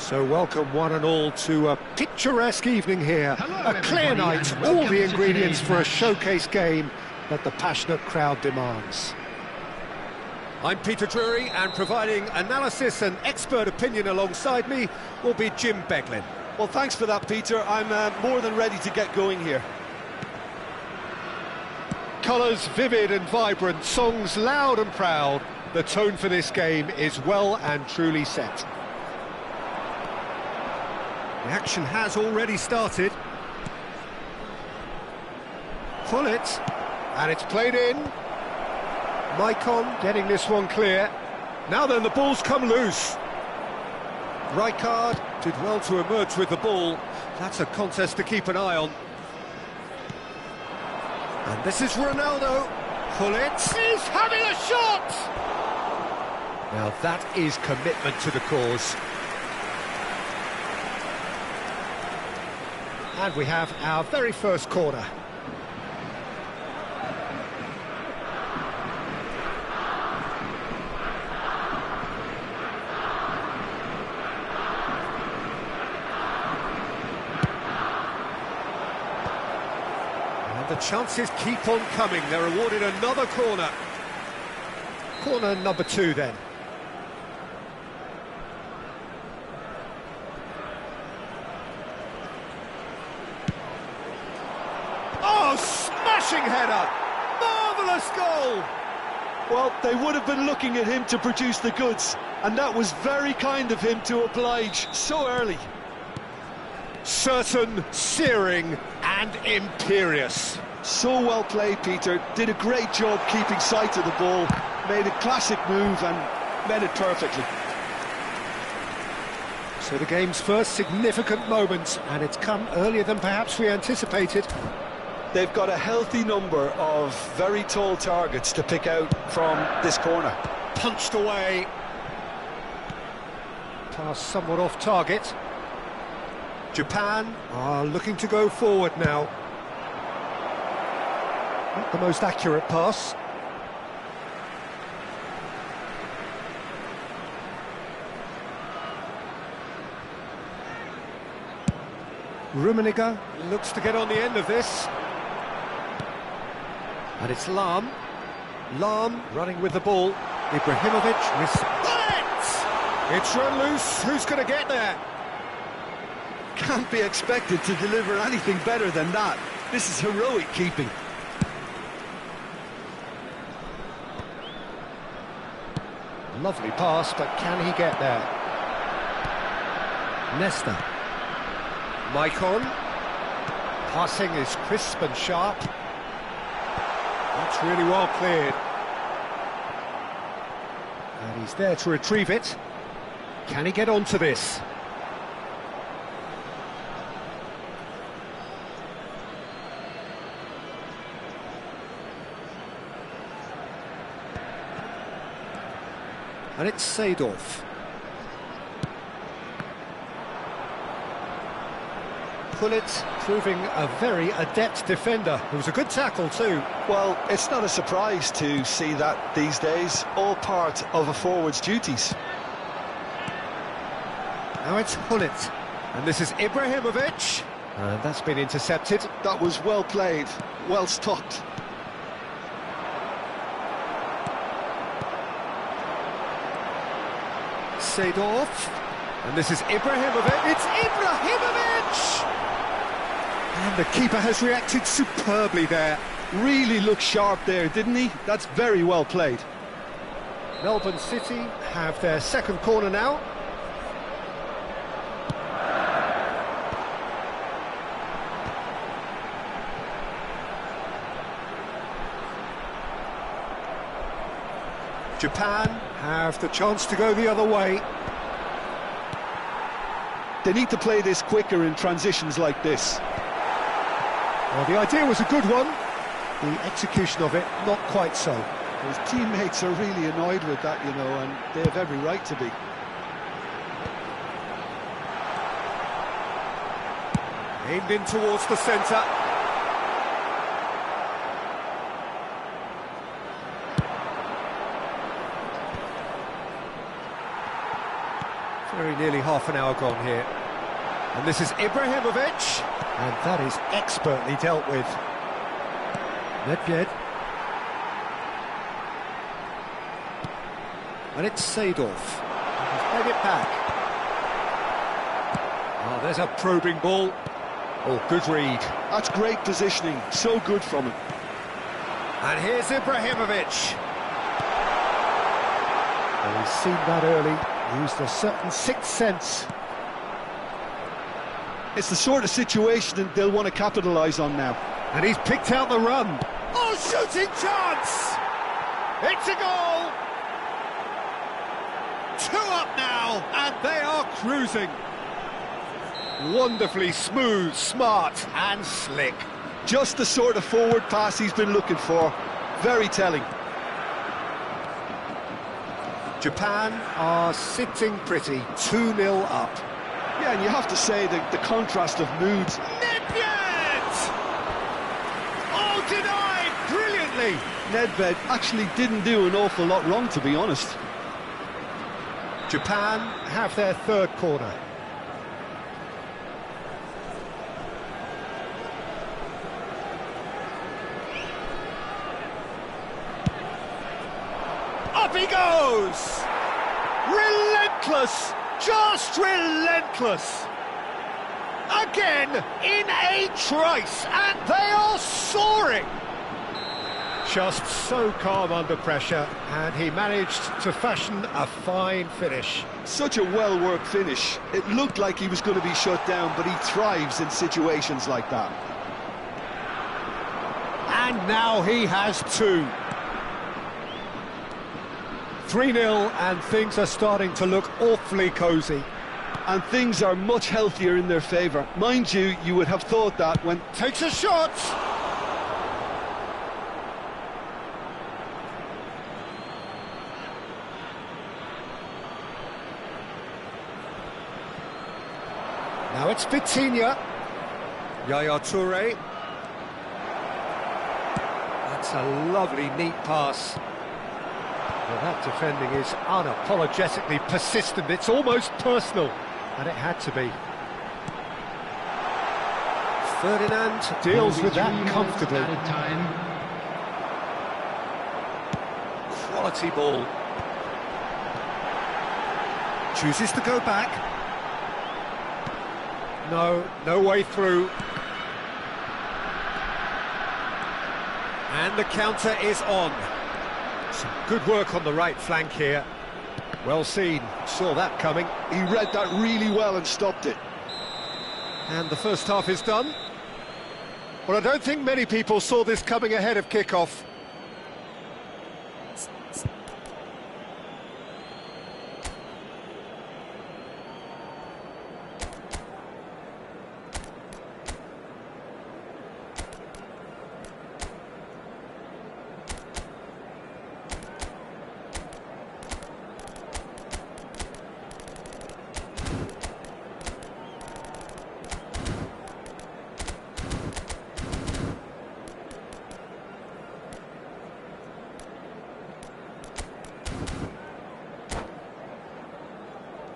So welcome one and all to a picturesque evening here. Hello, A clear everybody, night, and all welcome the to ingredients today's for a match. showcase game that the passionate crowd demands. I'm Peter Drury, and providing analysis and expert opinion alongside me will be Jim Beglin. Well, thanks for that, Peter. I'm more than ready to get going here. Colours vivid and vibrant, songs loud and proud. The tone for this game is well and truly set. The action has already started. Pull it. And it's played in. Maicon getting this one clear. Now then, the ball's come loose. Rijkaard did well to emerge with the ball. That's a contest to keep an eye on. And this is Ronaldo. Gullit is having a shot! Now that is commitment to the cause. And we have our very first corner. And the chances keep on coming. They're awarded another corner. Corner number 2 then. Oh, smashing header! Marvellous goal! Well, they would have been looking at him to produce the goods, and that was very kind of him to oblige so early. Certain, searing and imperious. So well played, Peter. Did a great job keeping sight of the ball, made a classic move and met it perfectly. So the game's first significant moment, and it's come earlier than perhaps we anticipated. They've got a healthy number of very tall targets to pick out from this corner. Punched away. Pass somewhat off target. Japan are looking to go forward now. Not the most accurate pass. Rummenigge looks to get on the end of this. And it's Lahm. Lahm running with the ball. Ibrahimovic misses. It's run loose. Who's going to get there? Can't be expected to deliver anything better than that. This is heroic keeping. Lovely pass, but can he get there? Nesta. Maicon. Passing is crisp and sharp. That's really well cleared. And he's there to retrieve it. Can he get onto this? And it's Seedorf. Gullit proving a very adept defender. It was a good tackle too. Well, it's not a surprise to see that these days, all part of a forward's duties. Now it's Gullit. And this is Ibrahimovic. And that's been intercepted. That was well played, well stopped. Seedorf. And this is Ibrahimovic. It's Ibrahimovic! And the keeper has reacted superbly there. Really looked sharp there, didn't he? That's very well played. Melbourne City have their second corner now. Japan have the chance to go the other way. They need to play this quicker in transitions like this. Well, the idea was a good one. The execution of it, not quite so. His teammates are really annoyed with that, you know, and they have every right to be. Aimed in towards the centre. Very nearly half an hour gone here. And this is Ibrahimovic. And that is expertly dealt with. Nedved. And it's Seedorf. He's played it back. Oh, there's a probing ball. Oh, good read. That's great positioning. So good from him. And here's Ibrahimovic. Well, he's seen that early. Used a certain sixth sense. It's the sort of situation that they'll want to capitalise on now. And he's picked out the run. Oh, shooting chance! It's a goal! 2 up now, and they are cruising. Wonderfully smooth, smart and slick. Just the sort of forward pass he's been looking for. Very telling. Japan are sitting pretty, 2-0 up. Yeah, and you have to say the contrast of moods. Nedved! Oh, denied brilliantly! Nedved actually didn't do an awful lot wrong, to be honest. Japan have their third corner. Up he goes! Relentless! Just relentless! Again, in a trice, and they are soaring! Just so calm under pressure, and he managed to fashion a fine finish. Such a well-worked finish. It looked like he was going to be shut down, but he thrives in situations like that. And now he has 2. 3-0, and things are starting to look awfully cosy. And things are much healthier in their favour. Mind you, you would have thought that when... Takes a shot! Now it's Vitinha. Yaya Toure. That's a lovely, neat pass. Well, that defending is unapologetically persistent. It's almost personal, and it had to be. Ferdinand deals with that comfortably. Quality ball. Chooses to go back. No way through. And the counter is on. Some good work on the right flank here. Well seen, saw that coming. He read that really well and stopped it. And the first half is done. Well, I don't think many people saw this coming ahead of kick-off.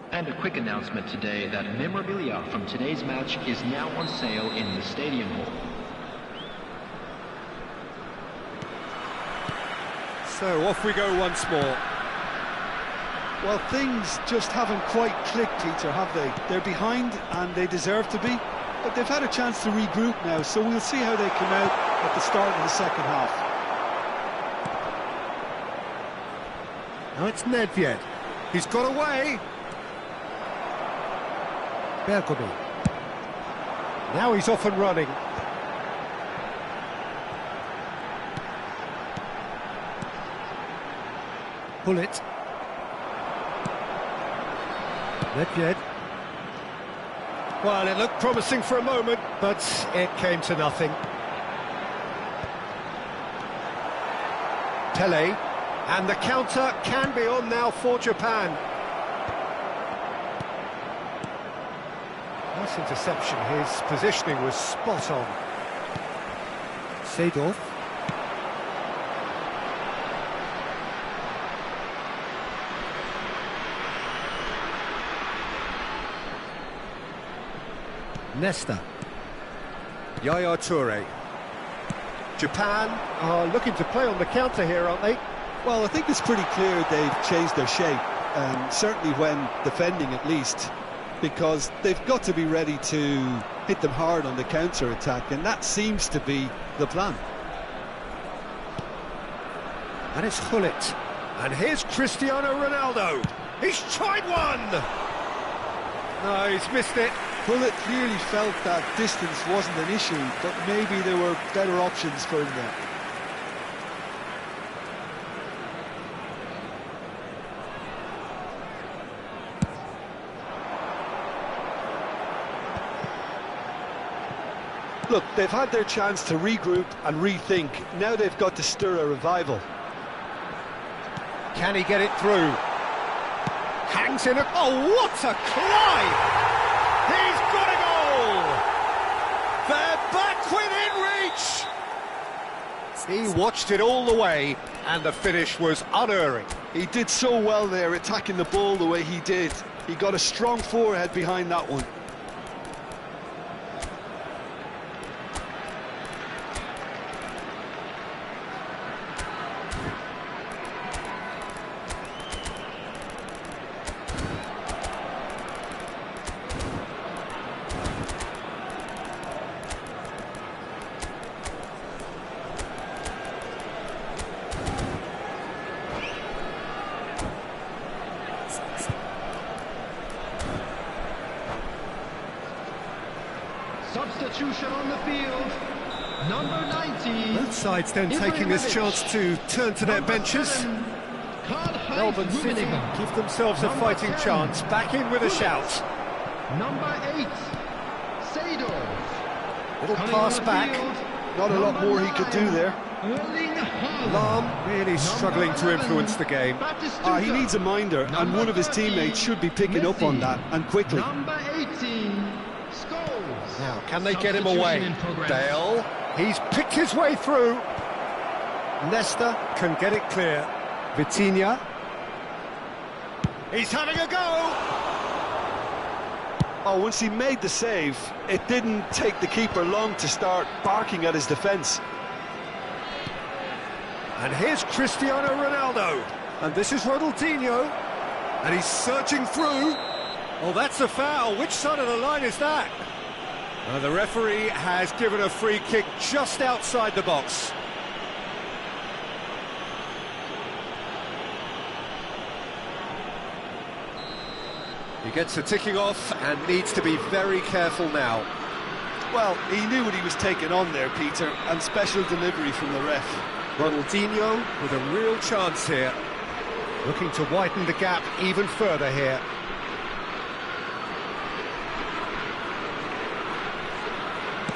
And a quick announcement today that memorabilia from today's match is now on sale in the Stadium Hall. So off we go once more. Well, things just haven't quite clicked, Peter, have they? They're behind and they deserve to be, but they've had a chance to regroup now, so we'll see how they come out at the start of the second half. Now it's Nedved. He's got away. Bergomi. Now he's off and running. Bullet. Nedved. Well, it looked promising for a moment, but it came to nothing. Pele. And the counter can be on now for Japan. Nice interception, his positioning was spot on. Seedorf. Nesta. Yaya Toure. Japan are looking to play on the counter here, aren't they? Well, I think it's pretty clear they've changed their shape, certainly when defending at least, because they've got to be ready to hit them hard on the counter-attack, and that seems to be the plan. And it's Hullet. And here's Cristiano Ronaldo. He's tried one! No, he's missed it. Hullet clearly felt that distance wasn't an issue, but maybe there were better options for him there. Look, they've had their chance to regroup and rethink. Now they've got to stir a revival. Can he get it through? Hangs in a... Oh, what a climb! He's got a goal! They're back within reach! He watched it all the way, and the finish was unerring. He did so well there, attacking the ball the way he did. He got a strong forehead behind that one. Substitution on the field. Number 90. Both sides then taking this chance to turn to their benches. Melbourne City give themselves a fighting chance. Back in with a shout. Number 8. Seedorf. Little pass back. Not a lot more he could do there. Lahm really struggling to influence the game. He needs a minder, and one of his teammates should be picking up on that, and quickly. Number 18. Now, can they get him away? Dale, he's picked his way through. Nesta can get it clear. Vitinha. He's having a go! Oh, once he made the save, it didn't take the keeper long to start barking at his defence. And here's Cristiano Ronaldo. And this is Ronaldinho. And he's searching through. Oh, that's a foul. Which side of the line is that? The referee has given a free kick just outside the box. He gets the ticking off and needs to be very careful now. Well, he knew what he was taking on there, Peter, and special delivery from the ref. Ronaldinho with a real chance here. Looking to widen the gap even further here.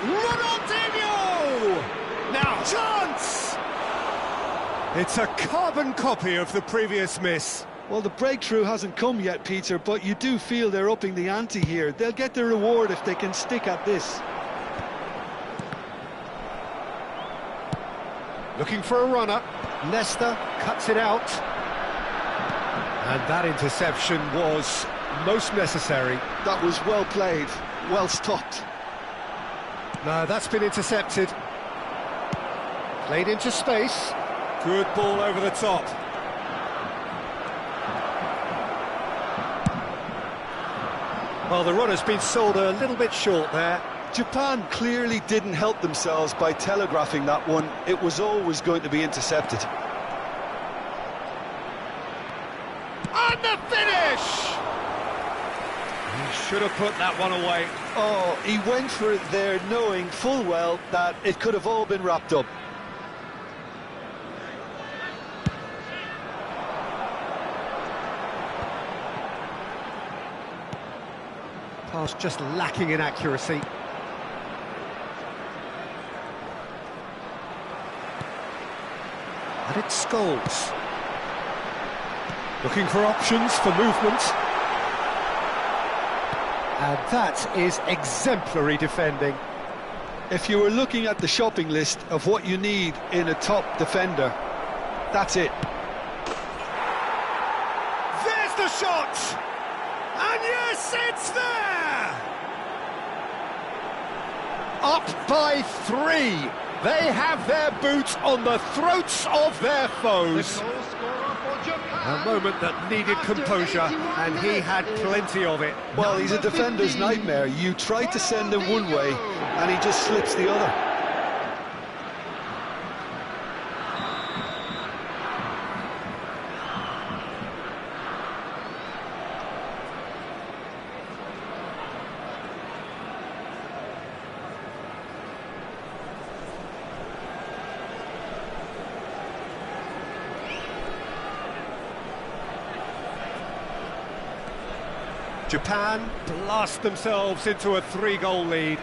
Ronaldinho! Now, chance! It's a carbon copy of the previous miss. Well, the breakthrough hasn't come yet, Peter, but you do feel they're upping the ante here. They'll get their reward if they can stick at this. Looking for a runner. Nesta cuts it out. And that interception was most necessary. That was well played, well stopped. No, that's been intercepted. Played into space. Good ball over the top. Well, the runner's been sold a little bit short there. Japan clearly didn't help themselves by telegraphing that one. It was always going to be intercepted. And the finish! He should have put that one away. Oh, he went for it there, knowing full well that it could have all been wrapped up. Pass just lacking in accuracy. And it's Scholes. Looking for options for movement. And that is exemplary defending. If you were looking at the shopping list of what you need in a top defender, that's it. There's the shot! And yes, it's there! Up by 3. They have their boots on the throats of their foes. A moment that needed composure, and he had plenty of it. Well, he's a defender's nightmare. You try to send him one way, and he just slips the other. Japan blast themselves into a 3-goal lead.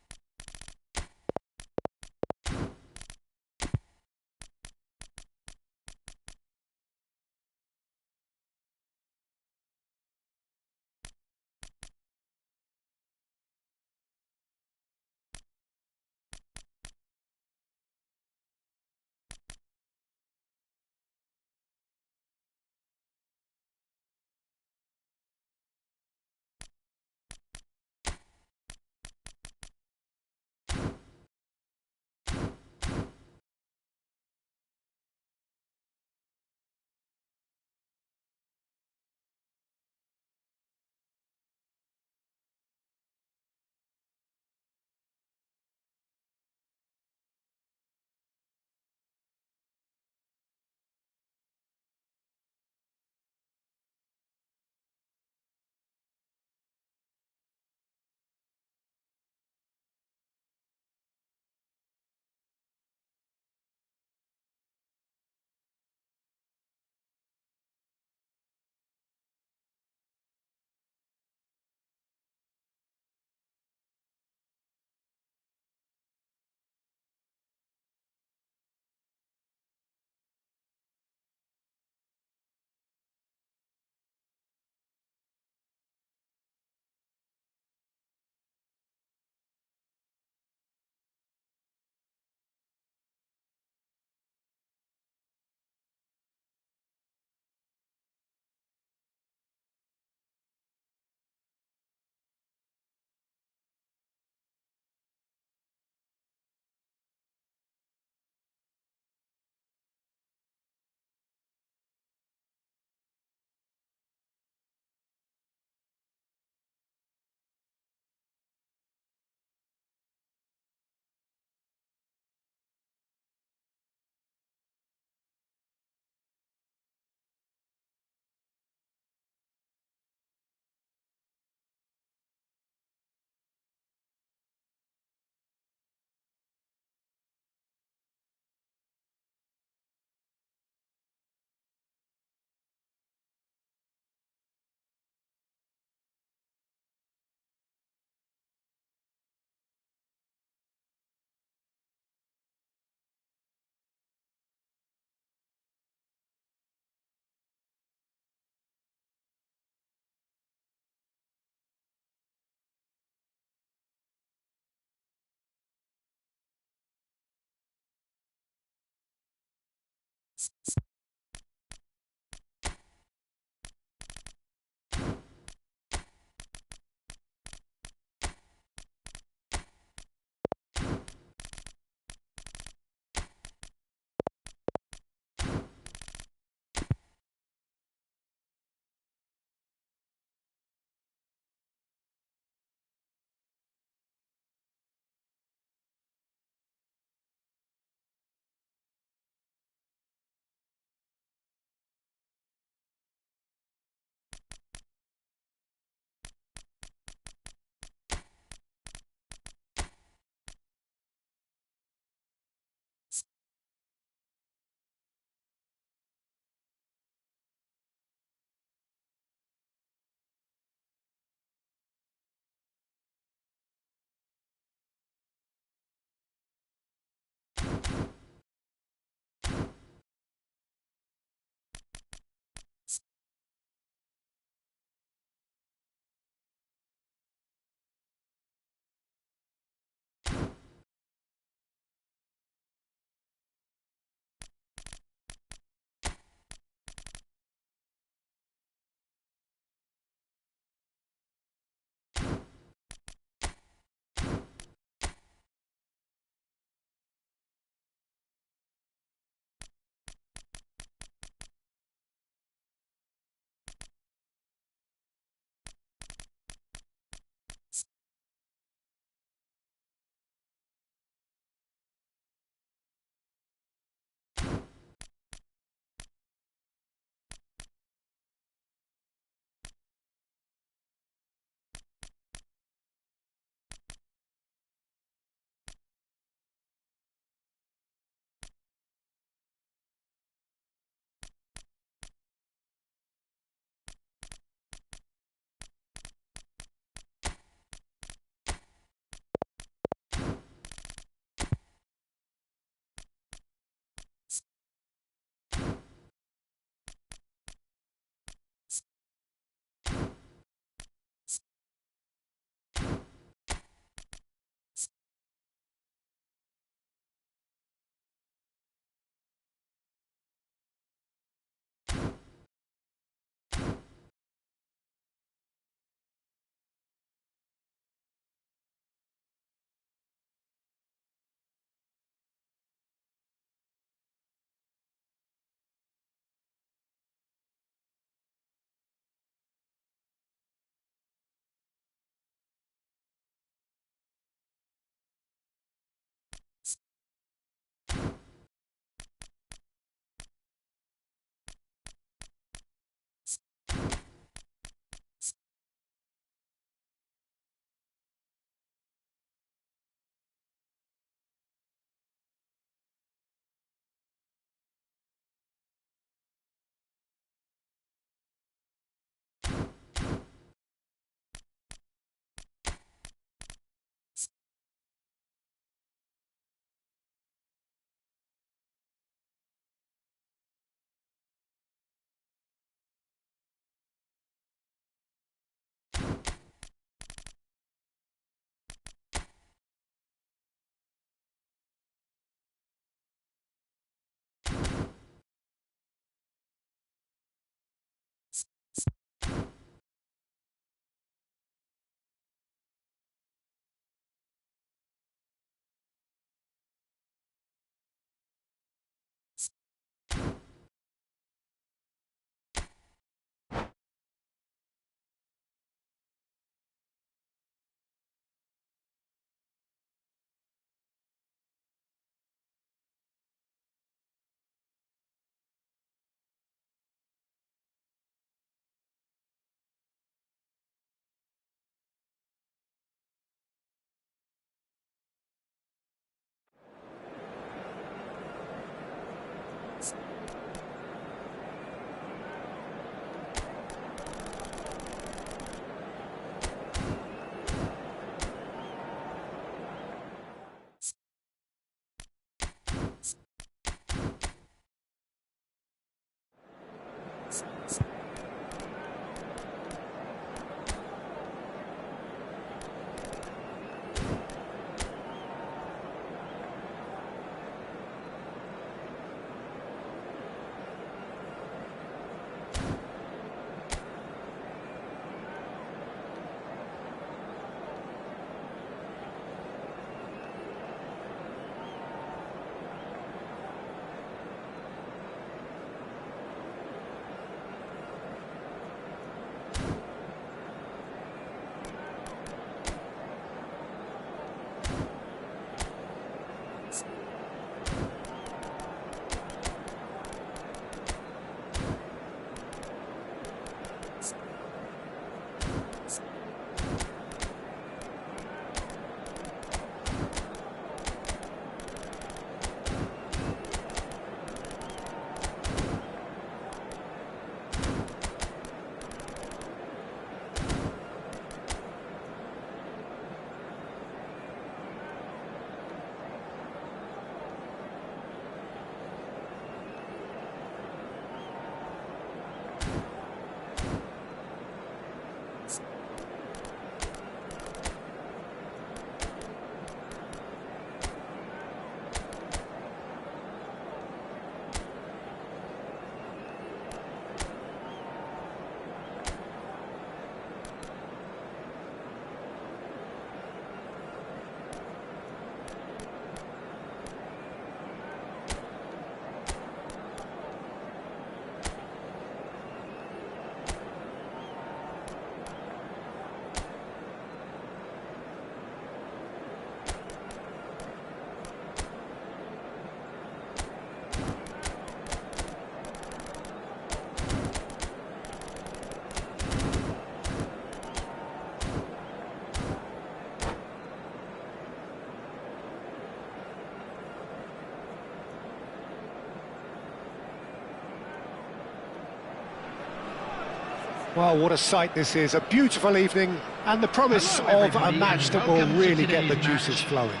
Well, what a sight this is, a beautiful evening, and the promise Hello, of a everybody, match and that will welcome to really get the today's juices match. flowing.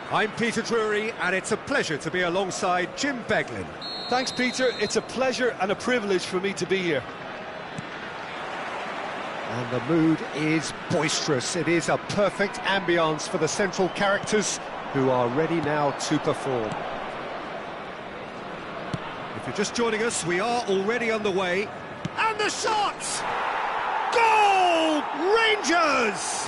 I'm Peter Drury, and it's a pleasure to be alongside Jim Beglin. Thanks, Peter. It's a pleasure and a privilege for me to be here. And the mood is boisterous. It is a perfect ambience for the central characters who are ready now to perform. If you're just joining us, we are already underway. And the shot! Goal! Rangers!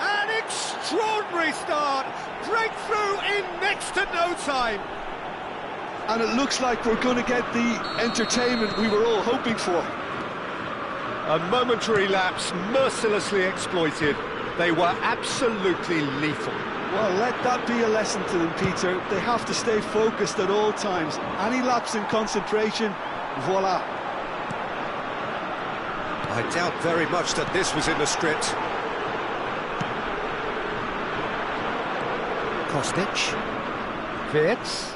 An extraordinary start. Breakthrough in next to no time. And it looks like we're going to get the entertainment we were all hoping for. A momentary lapse mercilessly exploited. They were absolutely lethal. Well, let that be a lesson to them, Peter. They have to stay focused at all times. Any lapse in concentration, voila. I doubt very much that this was in the script. Kostic. Wirtz.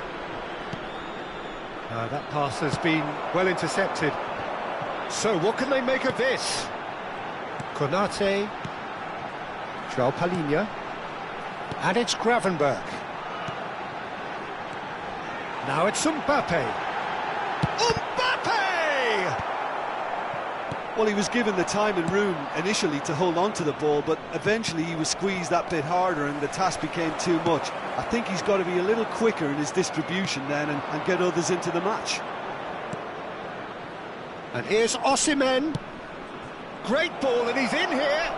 That pass has been well intercepted. So what can they make of this? Konate. João Palhinha. And it's Gravenberch. Now it's Mbappe. Mbappe! Well, he was given the time and room initially to hold on to the ball, but eventually he was squeezed that bit harder and the task became too much. I think he's got to be a little quicker in his distribution then and get others into the match. And here's Osimhen. Great ball, and he's in here.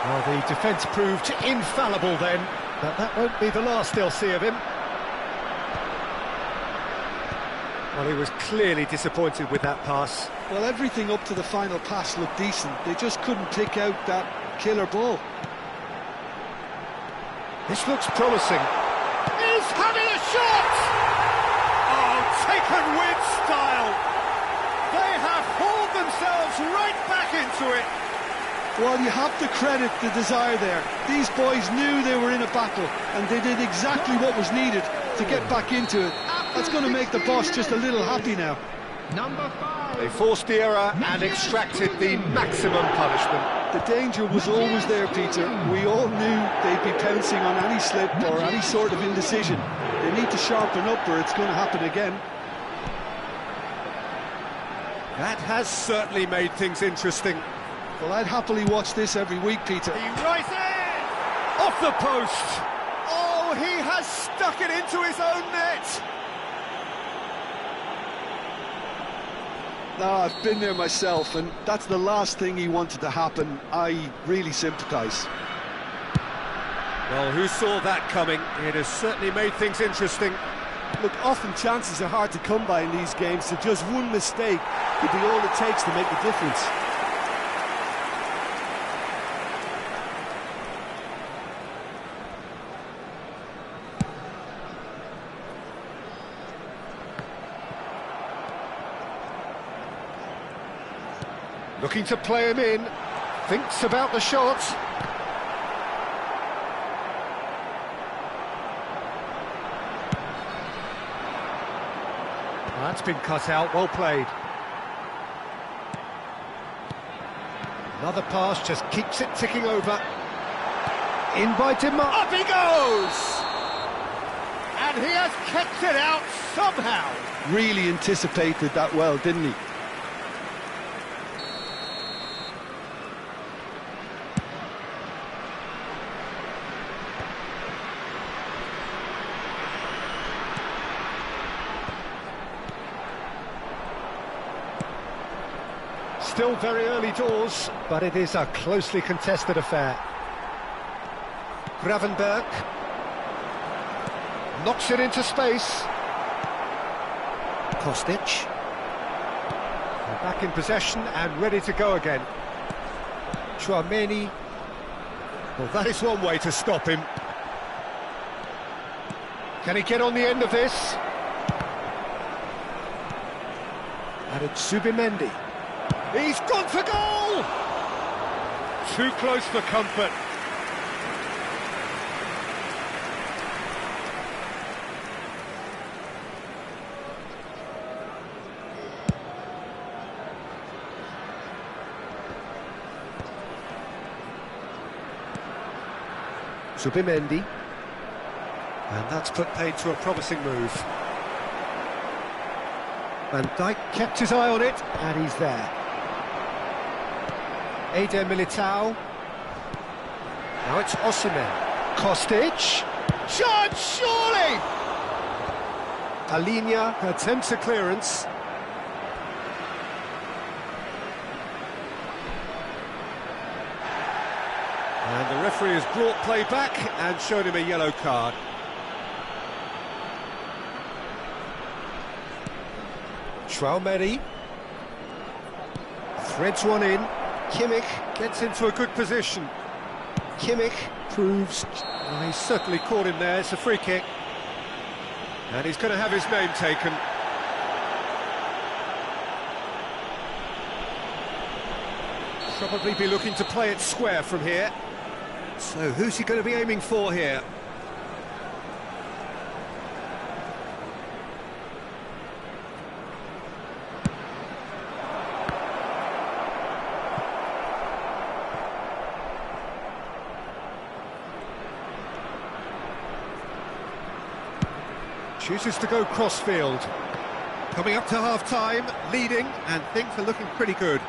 Well, the defence proved infallible then, but that won't be the last they'll see of him. Well, he was clearly disappointed with that pass. Well, everything up to the final pass looked decent. They just couldn't pick out that killer ball. This looks promising. He's having a shot! Oh, taken with style! They have hauled themselves right back into it! Well, you have to credit the desire there. These boys knew they were in a battle, and they did exactly what was needed to get back into it. That's going to make the boss just a little happy now. Number 5. They forced the error and extracted the maximum punishment. The danger was always there, Peter. We all knew they'd be pouncing on any slip or any sort of indecision. They need to sharpen up or it's going to happen again. That has certainly made things interesting. Well, I'd happily watch this every week, Peter. He right in! Off the post! Oh, he has stuck it into his own net! No, I've been there myself, and that's the last thing he wanted to happen. I really sympathise. Well, who saw that coming? It has certainly made things interesting. Look, often chances are hard to come by in these games, so just one mistake could be all it takes to make the difference. Looking to play him in. Thinks about the shot. That's been cut out, well played. Another pass just keeps it ticking over. In by Demar. Up he goes! And he has kept it out somehow. Really anticipated that well, didn't he? Still very early doors, but it is a closely contested affair. Gravenberch knocks it into space. Kostic. They're back in possession and ready to go again. Chouameni. Well, that is one way to stop him. Can he get on the end of this? And it's Zubimendi. He's gone for goal! Too close for comfort. Zubimendi. And that's put paid to a promising move. Van Dijk kept his eye on it, and he's there. Eder Militao. Now it's Osimhen. Kostic. Chance, surely! Alinia attempts a clearance. And the referee has brought play back and shown him a yellow card. Traumeri threads one in. Kimmich gets into a good position. Kimmich proves... he's certainly caught him there. It's a free kick. And he's going to have his name taken. Probably be looking to play it square from here. So who's he going to be aiming for here? Chooses to go crossfield. Coming up to half-time, leading, and things are looking pretty good.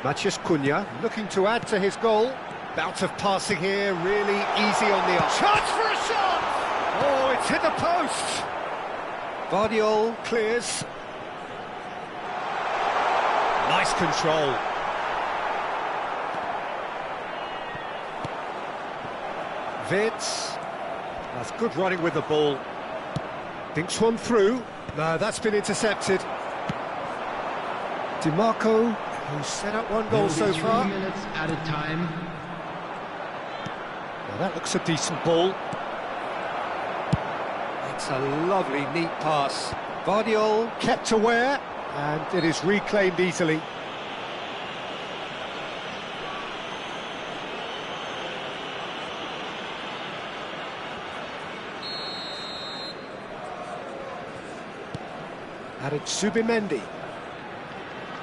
Matheus Cunha looking to add to his goal. Bout of passing here, really easy on the off. Chance for a shot! Oh, it's hit the post! Vardiol clears. Nice control. Vitz. That's good running with the ball. Dinks one through. No, that's been intercepted. DiMarco, who's set up one goal so far. 3 minutes added time. Now that looks a decent ball. It's a lovely, neat pass. Vardiol kept aware, and it is reclaimed easily. And it's Zubimendi.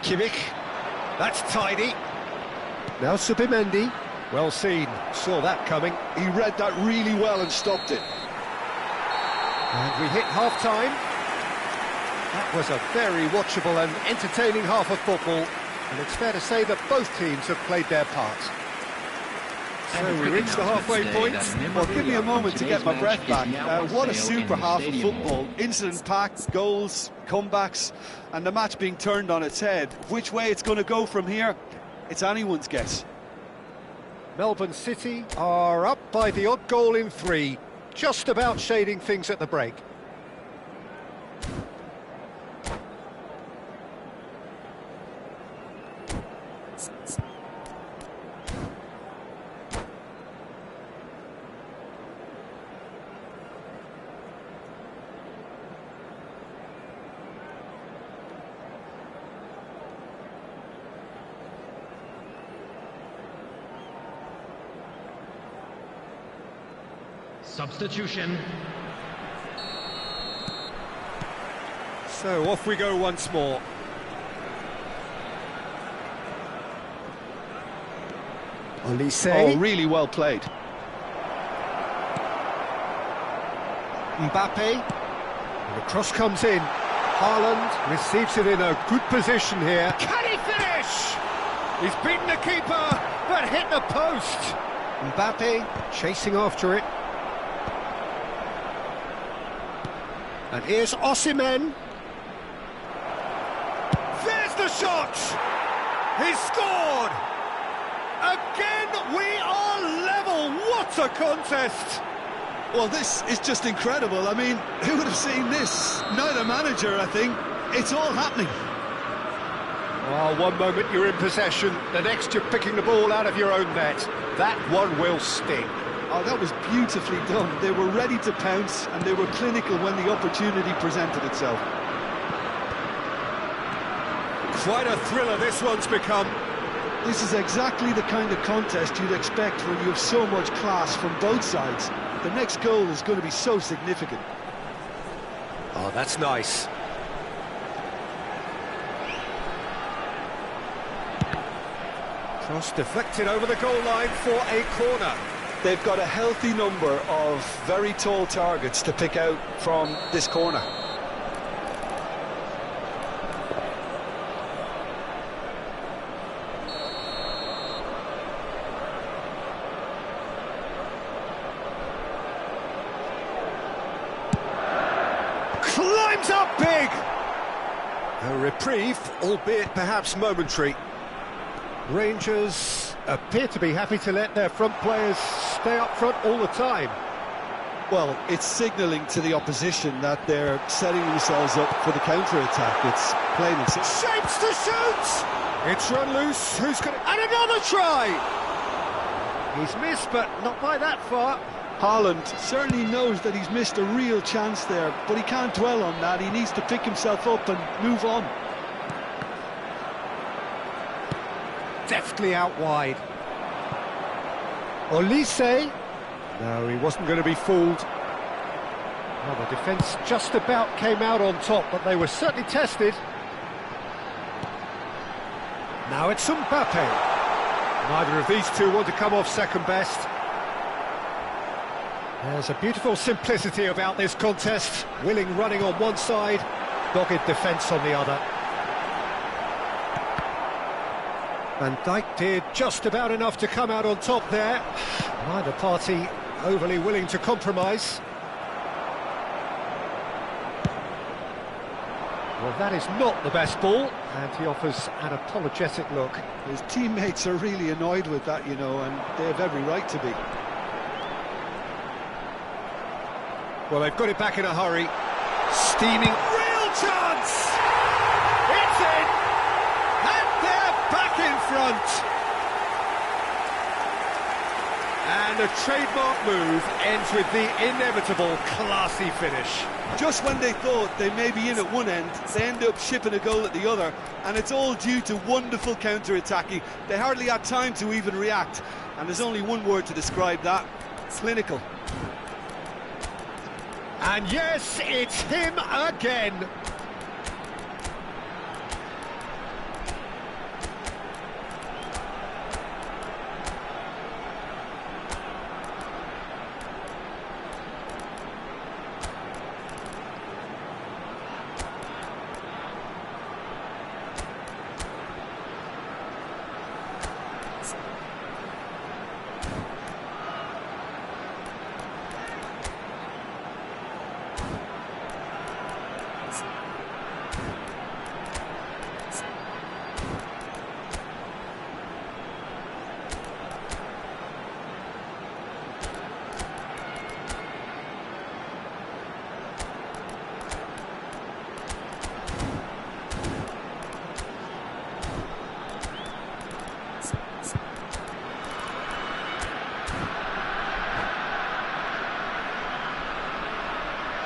Kimmich. That's tidy. Now Zubimendi. Well seen. Saw that coming. He read that really well and stopped it. And we hit half-time. That was a very watchable and entertaining half of football. And it's fair to say that both teams have played their part. So we reached the halfway point. Well, give me a moment to get my breath back. What a super half of football. Incident-packed, goals, comebacks, and the match being turned on its head. Which way it's going to go from here, it's anyone's guess. Melbourne City are up by the odd goal in 3, just about shading things at the break. Substitution. So off we go once more. Olise. Oh, really well played. Mbappe. And the cross comes in. Haaland receives it in a good position here. Can he finish? He's beaten the keeper, but hit the post. Mbappe chasing after it. And here's Osimhen. There's the shot! He's scored! Again, we are level. What a contest! Well, this is just incredible. I mean, who would have seen this? Neither manager, I think. It's all happening. Oh, one moment you're in possession, the next you're picking the ball out of your own net. That one will sting. Oh, that was beautifully done. They were ready to pounce, and they were clinical when the opportunity presented itself. Quite a thriller this one's become. This is exactly the kind of contest you'd expect when you have so much class from both sides. The next goal is going to be so significant. Oh, that's nice. Cross deflected over the goal line for a corner. they've got a healthy number of very tall targets to pick out from this corner. Climbs up big! A reprieve, albeit perhaps momentary. Rangers appear to be happy to let their front players stay up front all the time. Well, it's signalling to the opposition that they're setting themselves up for the counter-attack. It's plain and simple. Shapes to shoot! It's run loose, who's going to... And another try! He's missed, but not by that far. Haaland certainly knows that he's missed a real chance there, but he can't dwell on that. He needs to pick himself up and move on. Deftly out wide. Olise. No, he wasn't going to be fooled. Well, the defence just about came out on top, but they were certainly tested. Now it's Mbappe. Neither of these two want to come off second best. There's a beautiful simplicity about this contest. Willing running on one side, dogged defence on the other. Van Dijk did just about enough to come out on top there. Neither party overly willing to compromise. Well, that is not the best ball, and he offers an apologetic look. His teammates are really annoyed with that, you know, and they have every right to be. Well, they've got it back in a hurry. Steaming. Real chance! It's in! And they're back in front! And a trademark move ends with the inevitable classy finish. Just when they thought they may be in at one end, they end up shipping a goal at the other, and it's all due to wonderful counter-attacking. They hardly had time to even react, and there's only one word to describe that: clinical. And yes, it's him again.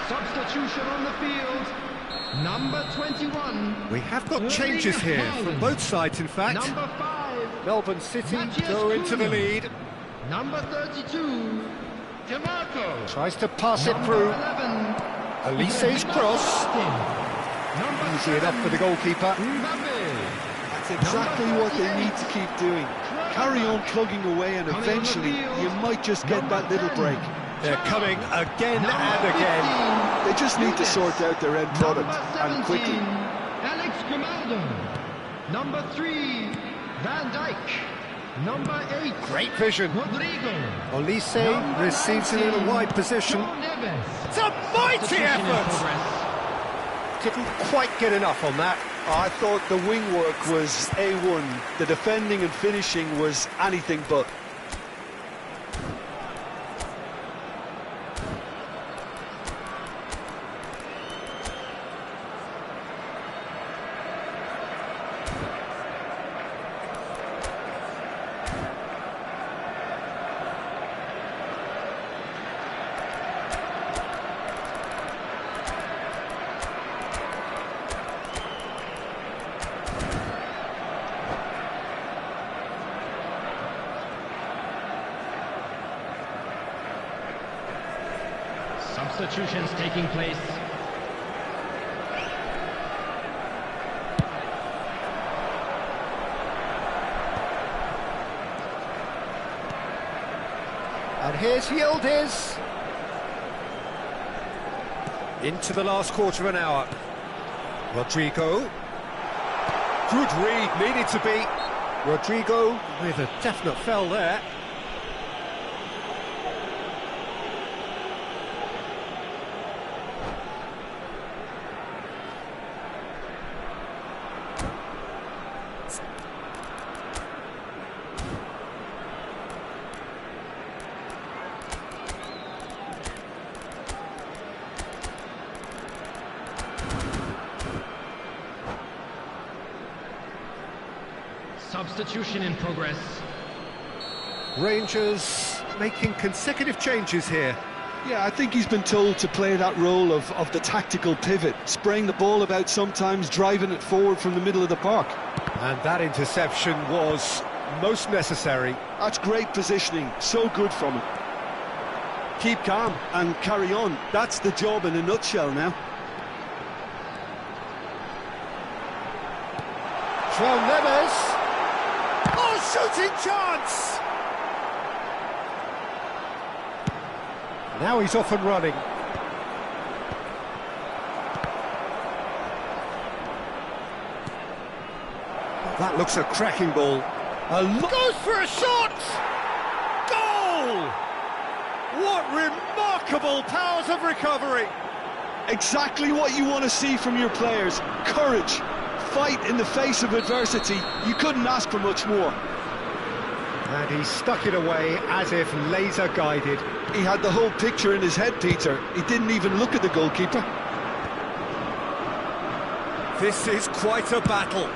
Substitution on the field, number 21. We have got changes here from both sides, in fact. Number 5. Melbourne City go into the lead. Number 32, DeMarco. Tries to pass it through. 11, Olise's cross. Number Easy enough for the goalkeeper. That's exactly what they need to keep doing. Carry on plugging away, and eventually you might just get that little break. They're coming again and again. They just need to sort out their end product, and quickly. Alex Grimaldo. Number 3, Van Dijk. Number 8, Great vision. Rodrigo. Olise receives it in a wide position. It's a mighty effort! Didn't quite get enough on that. I thought the wing work was A1. The defending and finishing was anything but. Substitutions taking place. And here's Yildiz. Into the last quarter of an hour. Rodrigo. Good read, needed to be. Rodrigo with a definite foul there. Substitution in progress. Rangers making consecutive changes here. Yeah, I think he's been told to play that role of the tactical pivot, spraying the ball about sometimes, driving it forward from the middle of the park. And that interception was most necessary. That's great positioning, so good from him. Keep calm and carry on. That's the job in a nutshell now. João Neves. Oh, shooting chance! Now he's off and running. That looks a cracking ball. Goes for a shot! Goal! What remarkable powers of recovery! Exactly what you want to see from your players. Courage, fight in the face of adversity. You couldn't ask for much more. And he stuck it away as if laser guided. He had the whole picture in his head, Peter. He didn't even look at the goalkeeper. This is quite a battle.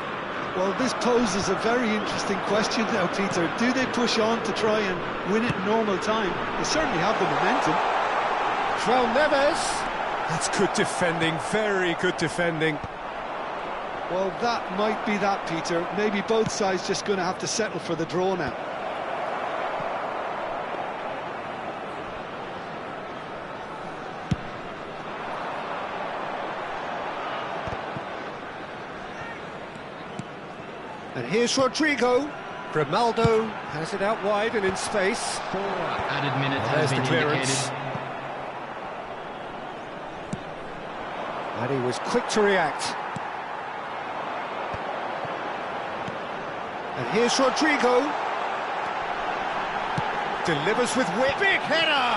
Well, this poses a very interesting question now, Peter. Do they push on to try and win it in normal time? They certainly have the momentum. João Neves. That's good defending, very good defending. Well, that might be that, Peter. Maybe both sides just going to have to settle for the draw now. And here's Rodrigo. Grimaldo has it out wide and in space. 4 added minutes There's has the been clearance. indicated. And he was quick to react. And here's Rodrigo. Delivers with wit. Big header!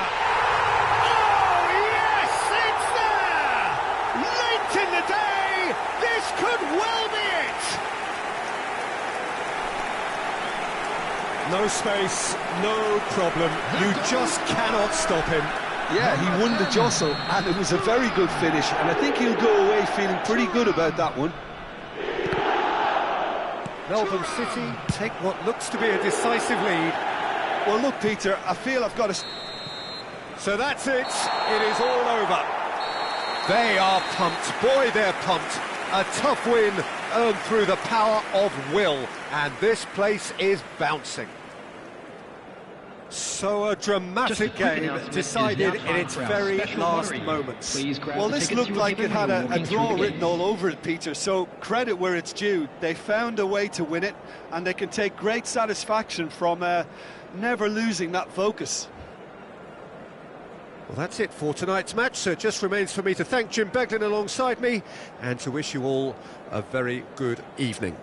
Oh, yes, it's there! Late in the day, this could well be it! No space, no problem. You just cannot stop him. Yeah, he won the jostle, and it was a very good finish, and I think he'll go away feeling pretty good about that one. Melbourne City take what looks to be a decisive lead. Well, look, Peter, I feel I've got to... So that's it. It is all over. They are pumped. Boy, they're pumped. A tough win earned through the power of will. And this place is bouncing. So a dramatic game decided in its very last moments. Well, this looked like it had a draw written all over it, Peter, so credit where it's due. They found a way to win it, and they can take great satisfaction from never losing that focus. Well, that's it for tonight's match, so it just remains for me to thank Jim Beglin alongside me and to wish you all a very good evening.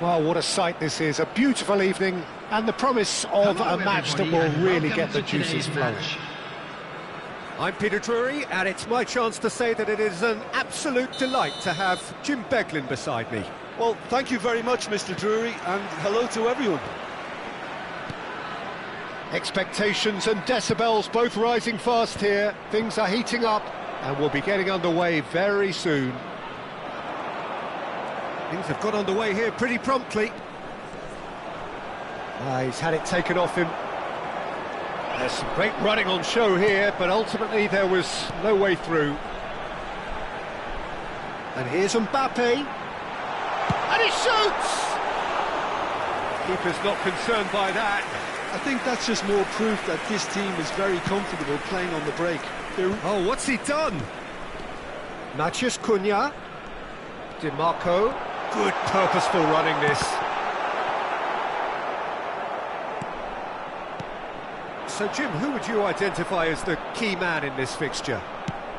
Well, what a sight this is, a beautiful evening, and the promise of Hello, a match that everybody, will and really welcome get the to juices today's flowing. match. I'm Peter Drury, and it's my chance to say that it is an absolute delight to have Jim Beglin beside me. Well, thank you very much, Mr. Drury, and hello to everyone. Expectations and decibels both rising fast here. Things are heating up, and we'll be getting underway very soon. Things have got underway here pretty promptly. He's had it taken off him. There's some great running on show here, but ultimately there was no way through. And here's Mbappe. And he shoots! Keeper's not concerned by that. I think that's just more proof that this team is very comfortable playing on the break. Oh, what's he done? Matheus Cunha. Di Marco. Good purposeful running this. So, Jim, who would you identify as the key man in this fixture?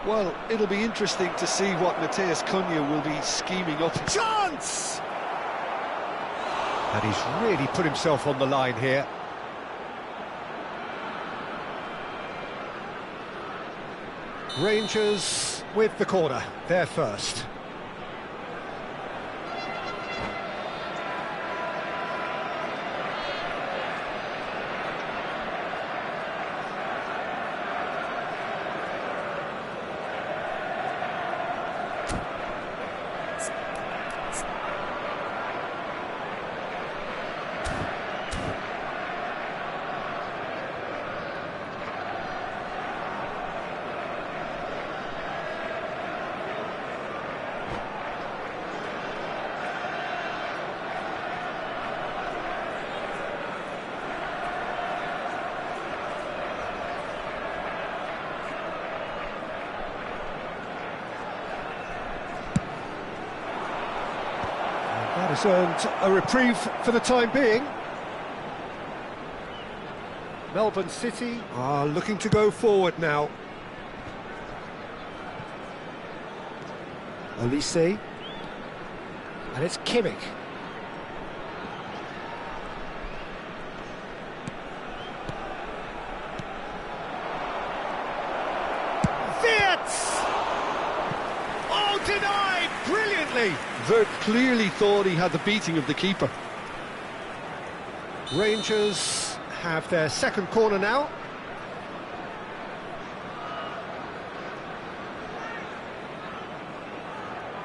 Well, it'll be interesting to see what Matheus Cunha will be scheming up. Chance! And he's really put himself on the line here. Rangers with the corner, they're first. That has earned a reprieve for the time being. Melbourne City are looking to go forward now. Elise. And it's Kimmich. Oh, denied brilliantly. Vert clearly thought he had the beating of the keeper. Rangers have their second corner now.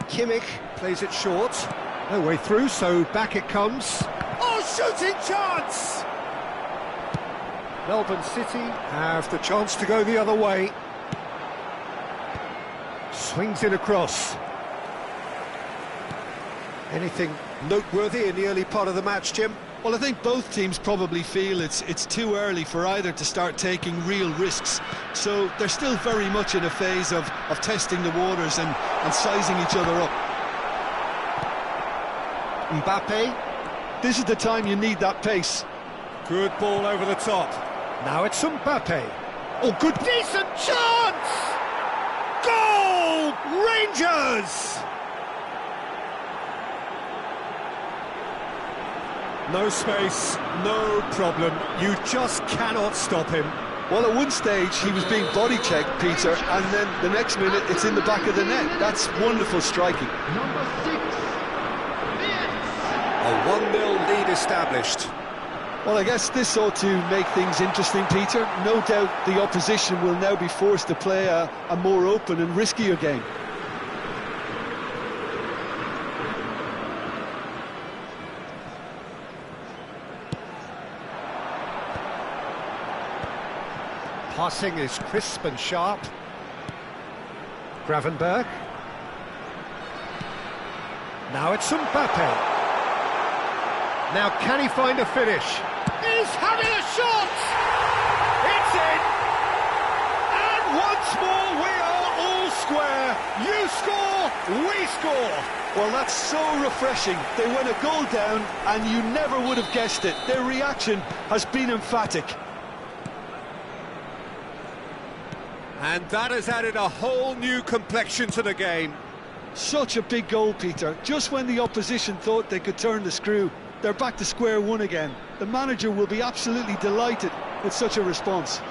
Kimmich plays it short. No way through, so back it comes. Oh, shooting chance! Melbourne City have the chance to go the other way. Swings it across. Anything noteworthy in the early part of the match, Jim? Well, I think both teams probably feel it's too early for either to start taking real risks. So they're still very much in a phase of testing the waters and sizing each other up. Mbappe. This is the time you need that pace. Good ball over the top. Now it's Mbappe. Oh, good, decent chance! Goal! Rangers! No space, no problem. You just cannot stop him. Well, at one stage he was being body checked, Peter, and then the next minute it's in the back of the net. That's wonderful striking. Number 6, A 1-0 lead established. Well, I guess this ought to make things interesting, Peter. No doubt the opposition will now be forced to play a more open and riskier game. Passing is crisp and sharp. Gravenberg. Now it's Mbappe. Now can he find a finish? He's having a shot! It's in! And once more we are all square. You score, we score. Well, that's so refreshing. They went a goal down and you never would have guessed it. Their reaction has been emphatic. And that has added a whole new complexion to the game. Such a big goal, Peter. Just when the opposition thought they could turn the screw, they're back to square one again. The manager will be absolutely delighted with such a response.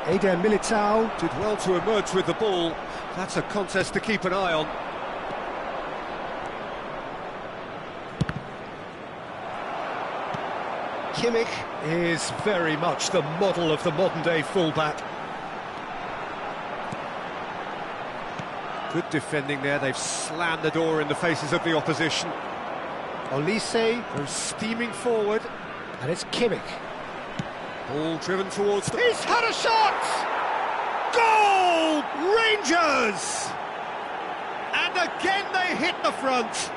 Eder Militao. Did well to emerge with the ball. That's a contest to keep an eye on. Kimmich is very much the model of the modern-day fullback. Good defending there. They've slammed the door in the faces of the opposition. Olise, Goes steaming forward. and it's Kimmich. Ball driven towards the... He's had a shot! Goal! Rangers! And again they hit the front.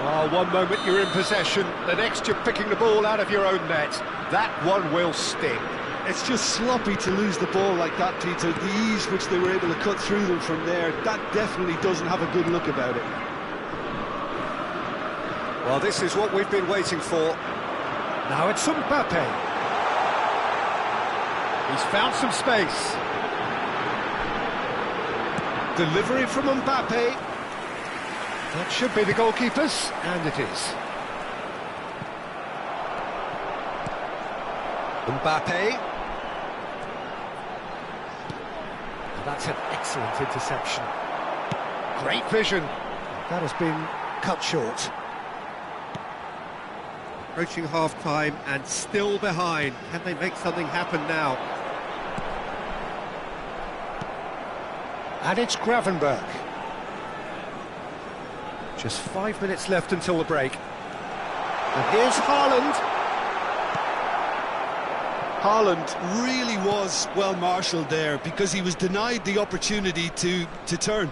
Oh, one moment you're in possession, the next you're picking the ball out of your own net. That one will sting. It's just sloppy to lose the ball like that, Peter. The ease which they were able to cut through them from there, that definitely doesn't have a good look about it. Well, this is what we've been waiting for. Now it's Mbappe. He's found some space. Delivery from Mbappe. That should be the goalkeeper's, and it is. Mbappe. That's an excellent interception. Great vision. That has been cut short. Approaching half-time and still behind. Can they make something happen now? And it's Gravenberch. Just 5 minutes left until the break. And here's Haaland. Haaland really was well marshalled there because he was denied the opportunity to turn.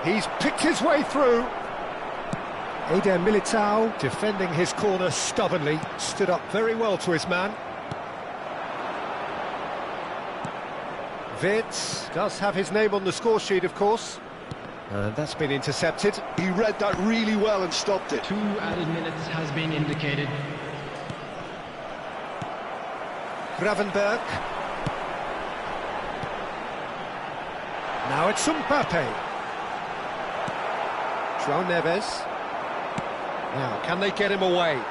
He's picked his way through. Eder Militao defending his corner stubbornly, stood up very well to his man. Wirtz does have his name on the score sheet, of course. And that's been intercepted. He read that really well and stopped it. 2 added minutes has been indicated. Gravenberch. Now it's Mbappe. João Neves. Now, can they get him away?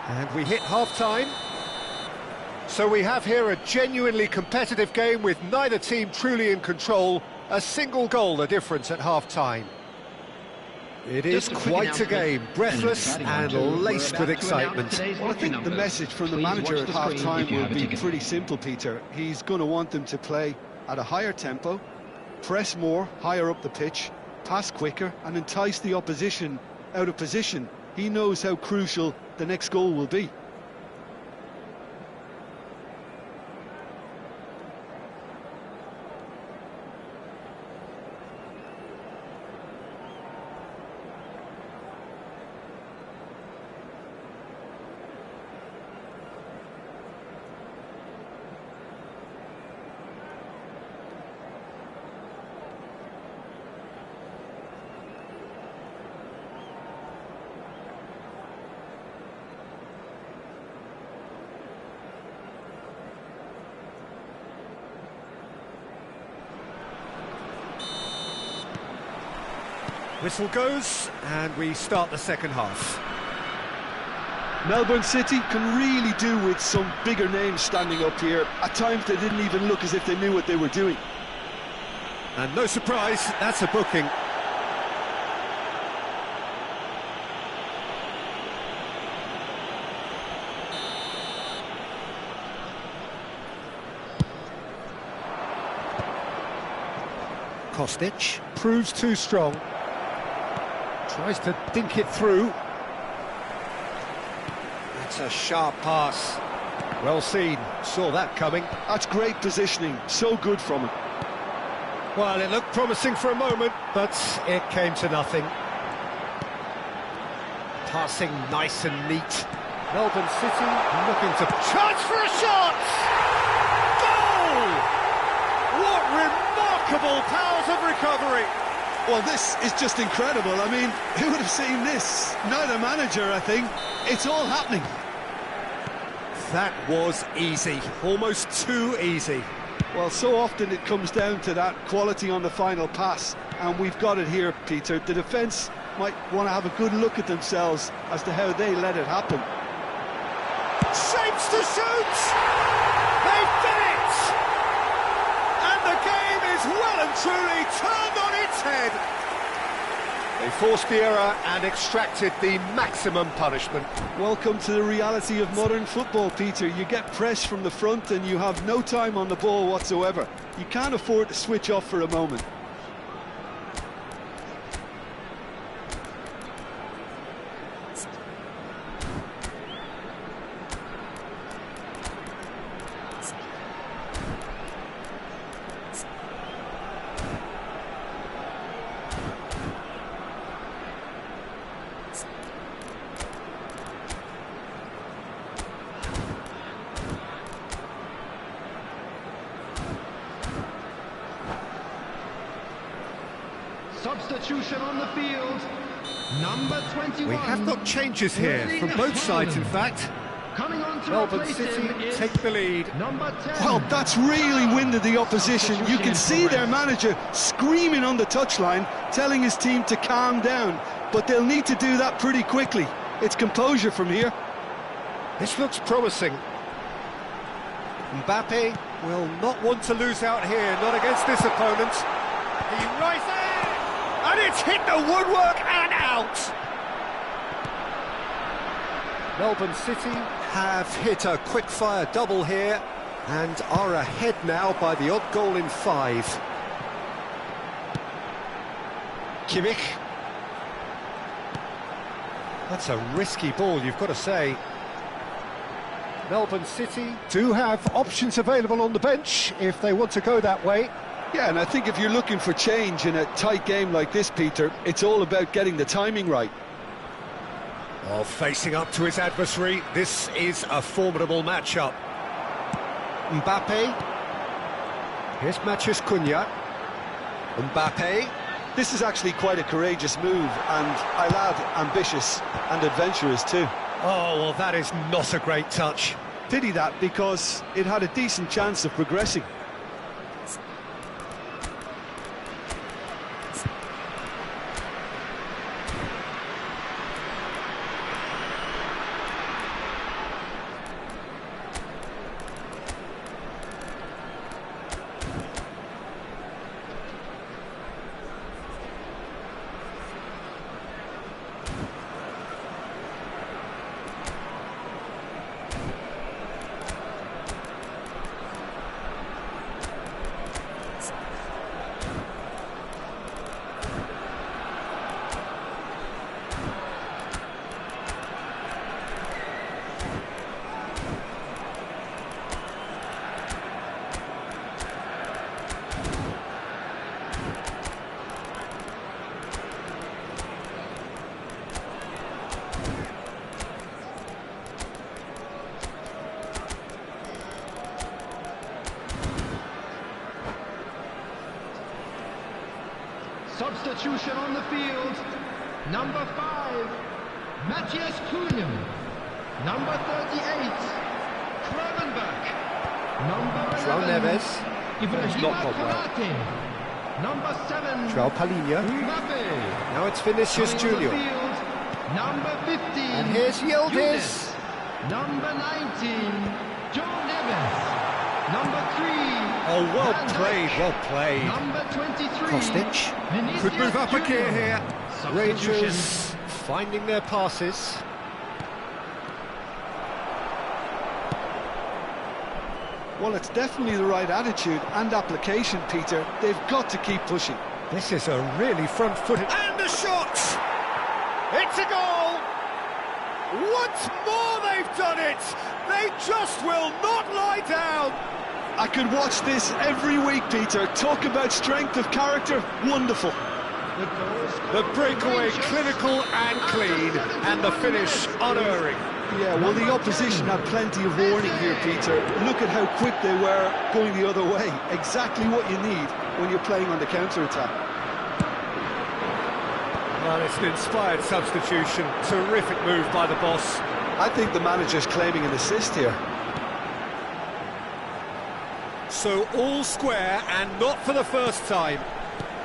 And we hit half-time. So we have here a genuinely competitive game with neither team truly in control. A single goal the difference at half-time. It is quite a game, breathless and laced with excitement. Well, I think the message from the manager at half-time will be pretty simple, Peter. He's going to want them to play at a higher tempo, press more, higher up the pitch, pass quicker and entice the opposition out of position. He knows how crucial the next goal will be. Whistle goes, and we start the second half. Melbourne City can really do with some bigger names standing up here. At times they didn't even look as if they knew what they were doing. And no surprise, that's a booking. Kostic proves too strong. Tries to dink it through. That's a sharp pass. Well seen, saw that coming. That's great positioning, so good from him. Well, it looked promising for a moment, but it came to nothing. Passing nice and neat. Melbourne City Looking to... chance for a shot! Goal! What remarkable powers of recovery! Well, this is just incredible. I mean, who would have seen this? Neither manager, I think. It's all happening. That was easy, almost too easy. Well, so often it comes down to that quality on the final pass, and we've got it here, Peter. The defence might want to have a good look at themselves as to how they let it happen. Shapes to shoot! They've done it! And the game is well and truly turned on its head. They forced the error and extracted the maximum punishment. Welcome to the reality of modern football, Peter. You get press from the front and you have no time on the ball whatsoever. You can't afford to switch off for a moment. Substitution on the field, number 21. We have got changes here from both sides, in fact. Coming on to Melbourne replace City him is take the lead. number 10. Well, that's really winded the opposition. You can see their manager screaming on the touchline, telling his team to calm down. But they'll need to do that pretty quickly. It's composure from here. This looks promising. Mbappe will not want to lose out here, not against this opponent. He rises, and it's hit the woodwork and out. Melbourne City have hit a quick-fire double here and are ahead now by the odd goal in 5. Kimmich. That's a risky ball, you've got to say. Melbourne City do have options available on the bench if they want to go that way. Yeah, and I think if you're looking for change in a tight game like this, Peter, it's all about getting the timing right. Oh, facing up to his adversary, this is a formidable matchup. Mbappe. Here's Matheus Cunha. Mbappe. This is actually quite a courageous move, and I'll add ambitious and adventurous too. Oh, well, that is not a great touch. Pity that, because it had a decent chance of progressing. Substitution on the field, number 5, Matheus Cunha. Number 38, Kravenberg. Number 11, João Neves. Ibrahima not gone well. Konate. Number 7, João Palhinha. Mbappe. Now it's Vinicius Coming on the Junior. field, number 15, And here's Yildiz. Yildiz. Number 19, João Neves. Number 3, Oh, well Van Dijk. played, well played. Number 23, Kostic Vinicius could move up a gear Junior. here. Substitution. Rangers finding their passes. Well, it's definitely the right attitude and application, Peter. They've got to keep pushing. This is a really front-footed... And a shot! It's a goal! Once more they've done it! They just will not lie down! I could watch this every week, Peter. Talk about strength of character. Wonderful. The breakaway clinical and clean, and the finish unerring. Yeah, well, the opposition had plenty of warning here, Peter. Look at how quick they were going the other way. Exactly what you need when you're playing on the counter-attack. Well, it's an inspired substitution. Terrific move by the boss. I think the manager's claiming an assist here. So all square, and not for the first time.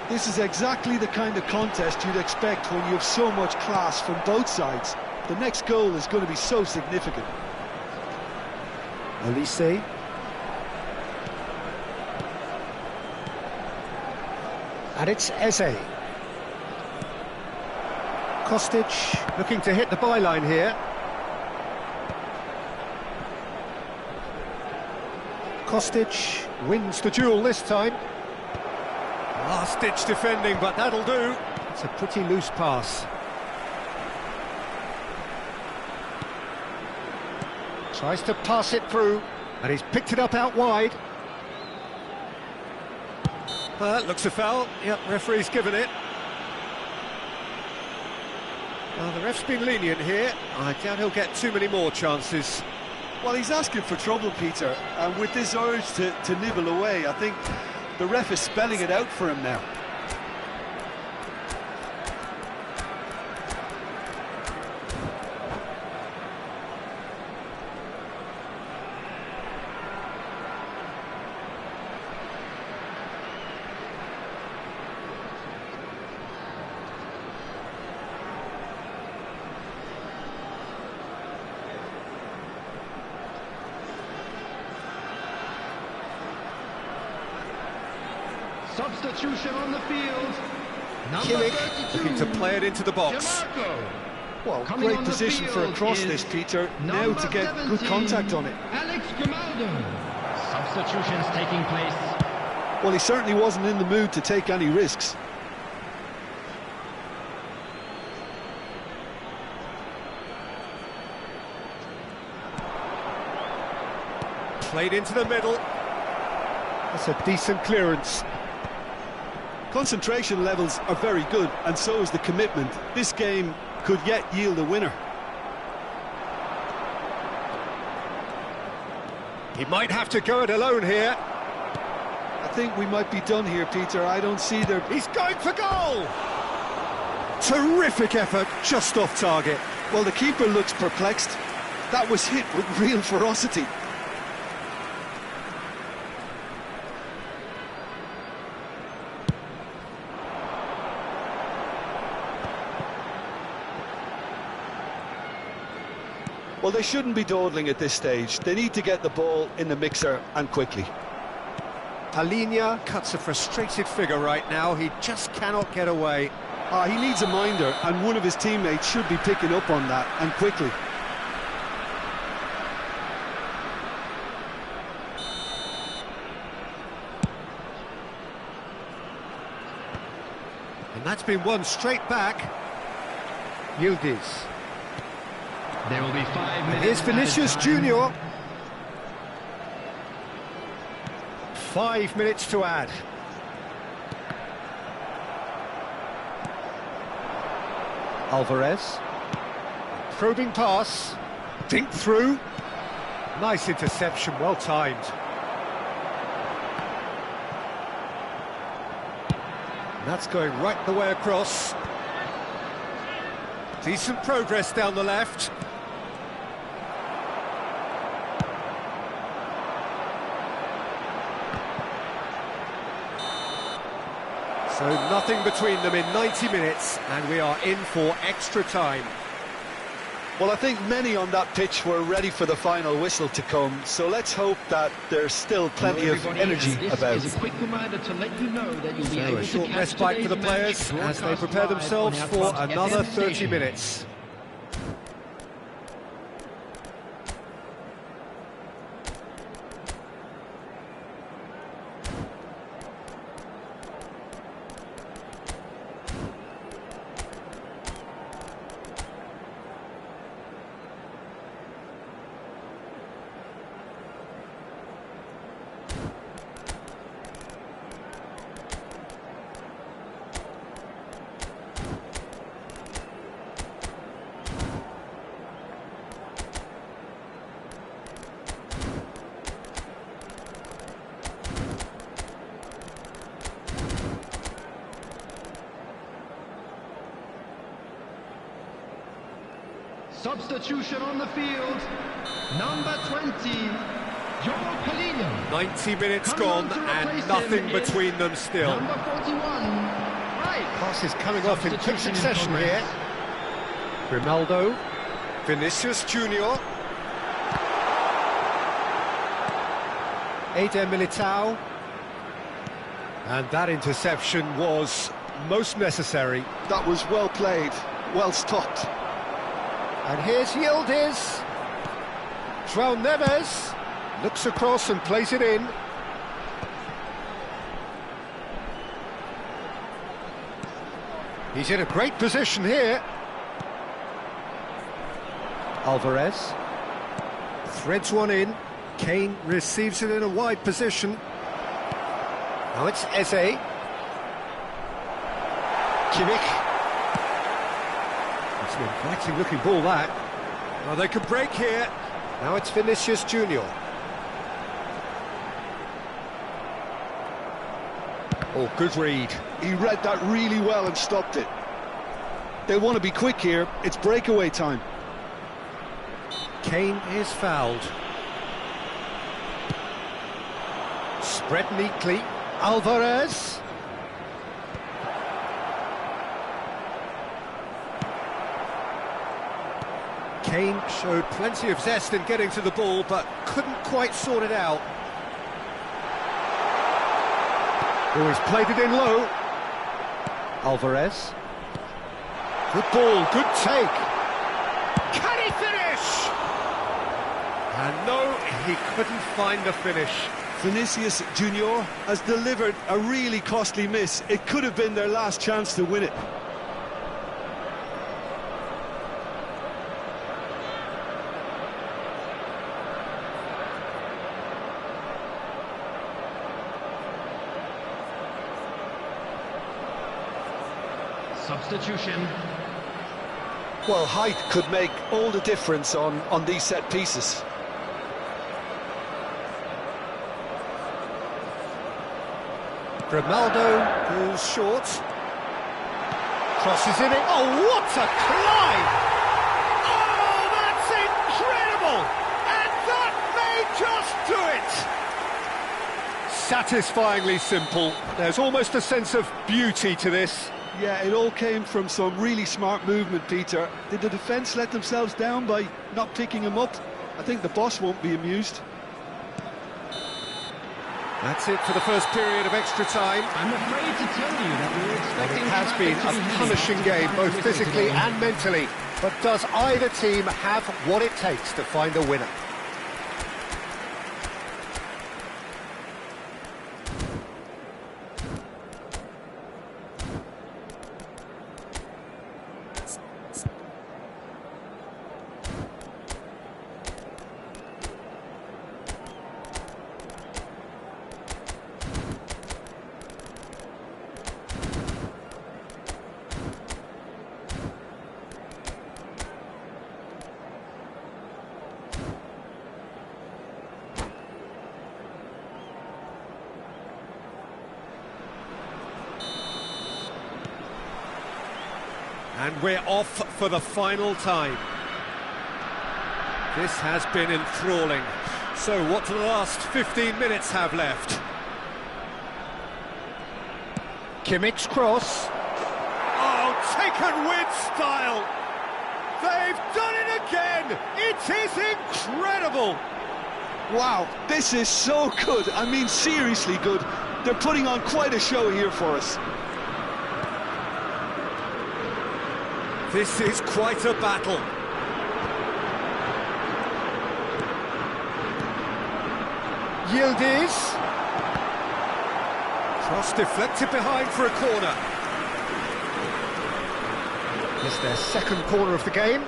This is exactly the kind of contest you'd expect when you have so much class from both sides. The next goal is going to be so significant. Elise. And it's Eze. Kostic looking to hit the byline here. Kostic wins the duel this time. Last-ditch defending, but that'll do. It's a pretty loose pass. Tries to pass it through, and he's picked it up out wide. Looks a foul. Yep, referee's given it. Well, the ref's been lenient here. I doubt he'll get too many more chances. Well, he's asking for trouble, Peter, and with this urge to nibble away, I think the ref is spelling it out for him now. Substitution on the field. Number Kimmich 32. looking to play it into the box. DeMarco. Well, Coming great on the position for a field cross is this, Peter. Now number to get good 17, contact on it. Alex Grimaldo. Substitutions taking place. Well, he certainly wasn't in the mood to take any risks. Played into the middle. That's a decent clearance. Concentration levels are very good, and so is the commitment. This game could yet yield a winner. He might have to go it alone here. I think we might be done here, Peter. I don't see there... He's going for goal! Terrific effort, just off target. Well, the keeper looks perplexed. That was hit with real ferocity. Well, they shouldn't be dawdling at this stage. They need to get the ball in the mixer, and quickly. Palhinha cuts a frustrated figure right now. He just cannot get away. He needs a minder, and one of his teammates should be picking up on that, and quickly. And that's been won straight back. Yildiz. There will be 5 minutes. Here's Vinicius Junior. 5 minutes to add. Alvarez. Probing pass. Dink through. Nice interception, well timed. And that's going right the way across. Decent progress down the left. So nothing between them in 90 minutes, and we are in for extra time. Well, I think many on that pitch were ready for the final whistle to come, so let's hope that there's still plenty of energy about. This is a quick reminder to let you know that you'll be So able a to short catch respite for the today's players match as they broadcast prepare live themselves on for our Club another FM 30 station. minutes. Substitution on the field. Number 20, Joel Pelino. 90 minutes gone and nothing between them still. Number 41, right. Passes coming off in quick succession here. Grimaldo. Vinicius Junior. Eder Militao. And that interception was most necessary. That was well played, well stopped. And here's Yildiz. João Neves looks across and plays it in. He's in a great position here. Alvarez threads one in. Kane receives it in a wide position. Now it's Eze. Kimmich. It's an inviting looking ball, that. Well, they could break here. Now it's Vinicius Junior. Oh, good read. He read that really well and stopped it. They want to be quick here. It's breakaway time. Kane is fouled. Spread neatly. Alvarez. Kane showed plenty of zest in getting to the ball, but couldn't quite sort it out. Oh, he's played it in low. Alvarez. Good ball, good take. Can he finish? And no, he couldn't find the finish. Vinicius Junior has delivered a really costly miss. It could have been their last chance to win it. Substitution. Well, height could make all the difference on these set pieces. Grimaldo goes short. Crosses in it. Oh, what a climb! Oh, that's incredible! And that may just do it! Satisfyingly simple. There's almost a sense of beauty to this. Yeah, it all came from some really smart movement, Peter. Did the defence let themselves down by not picking him up? I think the boss won't be amused. That's it for the first period of extra time. I'm afraid to tell you that we were expecting It has been a punishing game, both physically and mentally. But does either team have what it takes to find a winner? And we're off for the final time. This has been enthralling. So what do the last 15 minutes have left? Kimmich's cross. Oh, taken with style! They've done it again! It is incredible! Wow, this is so good. I mean, seriously good. They're putting on quite a show here for us. This is quite a battle. Yildiz. Cross deflected behind for a corner. It's their second corner of the game.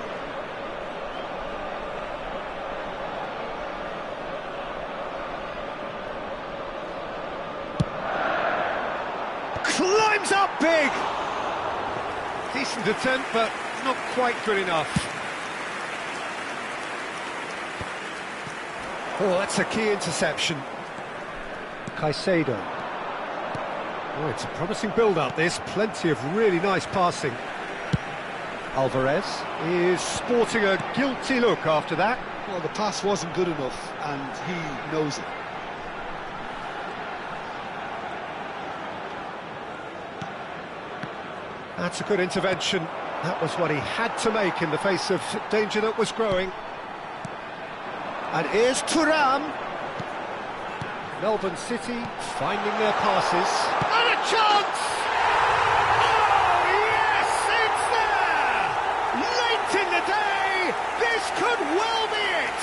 Climbs up big! Decent attempt, but not quite good enough. Oh, that's a key interception. Caicedo. Oh, it's a promising build-up, this. Plenty of really nice passing. Alvarez is sporting a guilty look after that. Well, the pass wasn't good enough, and he knows it. That's a good intervention. That was what he had to make in the face of danger that was growing. And here's Thuram. Melbourne City finding their passes. And a chance! Oh, yes, it's there! Late in the day, this could well be it!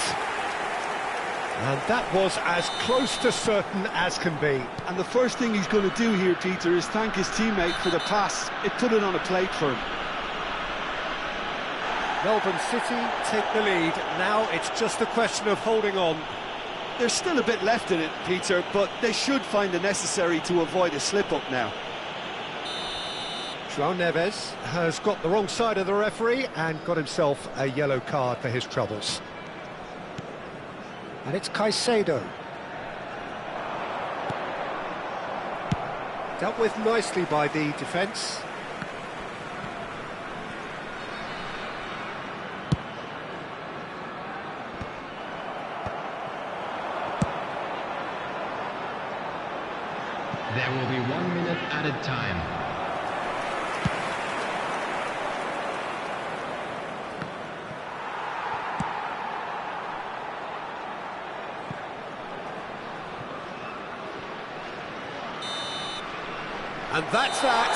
And that was as close to certain as can be. And the first thing he's going to do here, Peter, is thank his teammate for the pass. It put it on a plate for him. Melbourne City take the lead. Now it's just a question of holding on. There's still a bit left in it, Peter, but they should find the necessary to avoid a slip-up now. João Neves has got the wrong side of the referee and got himself a yellow card for his troubles. And it's Caicedo. Dealt with nicely by the defence. There will be 1 minute added time. And that's that.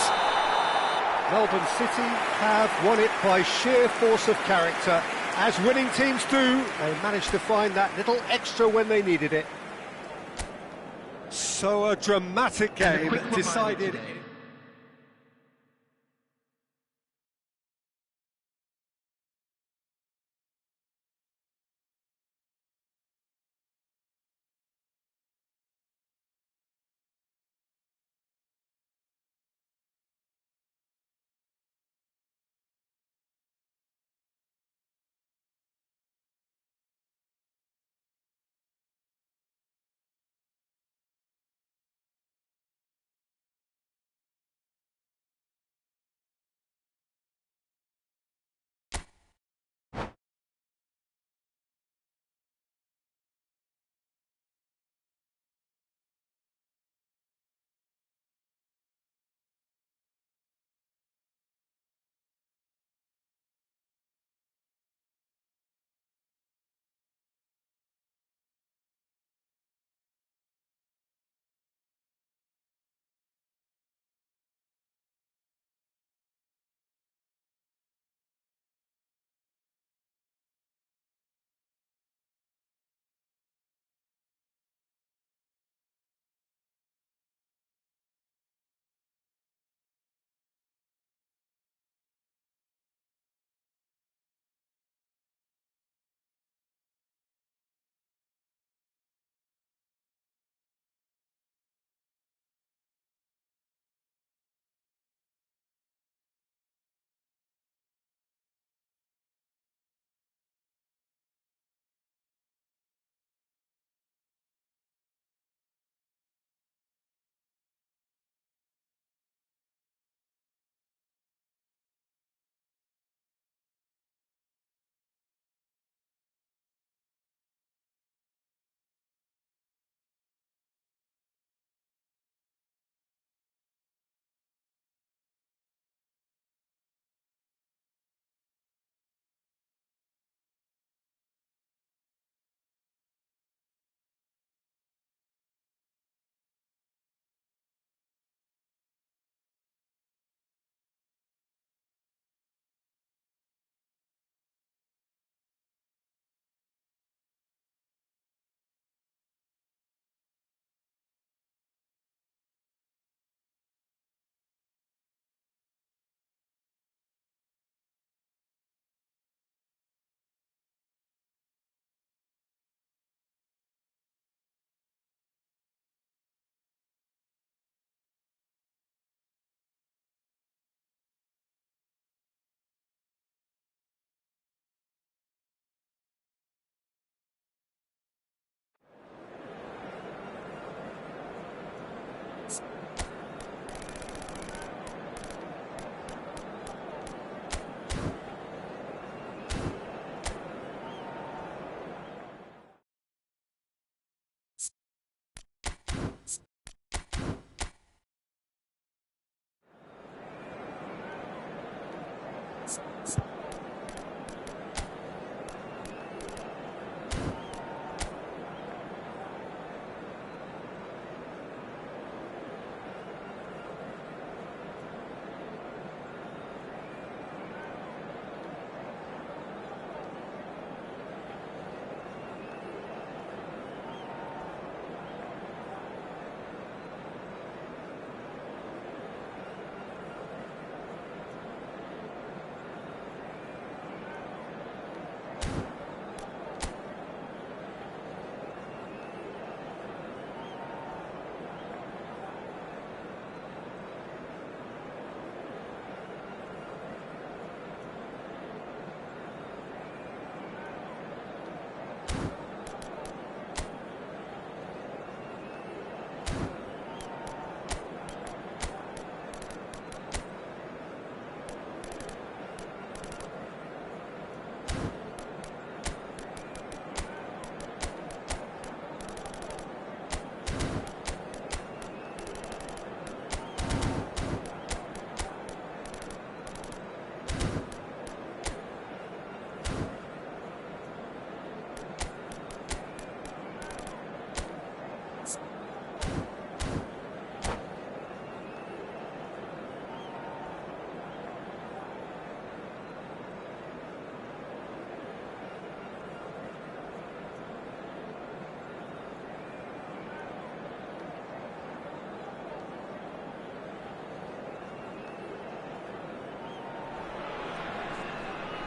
Melbourne City have won it by sheer force of character. As winning teams do, they managed to find that little extra when they needed it. So a dramatic game decided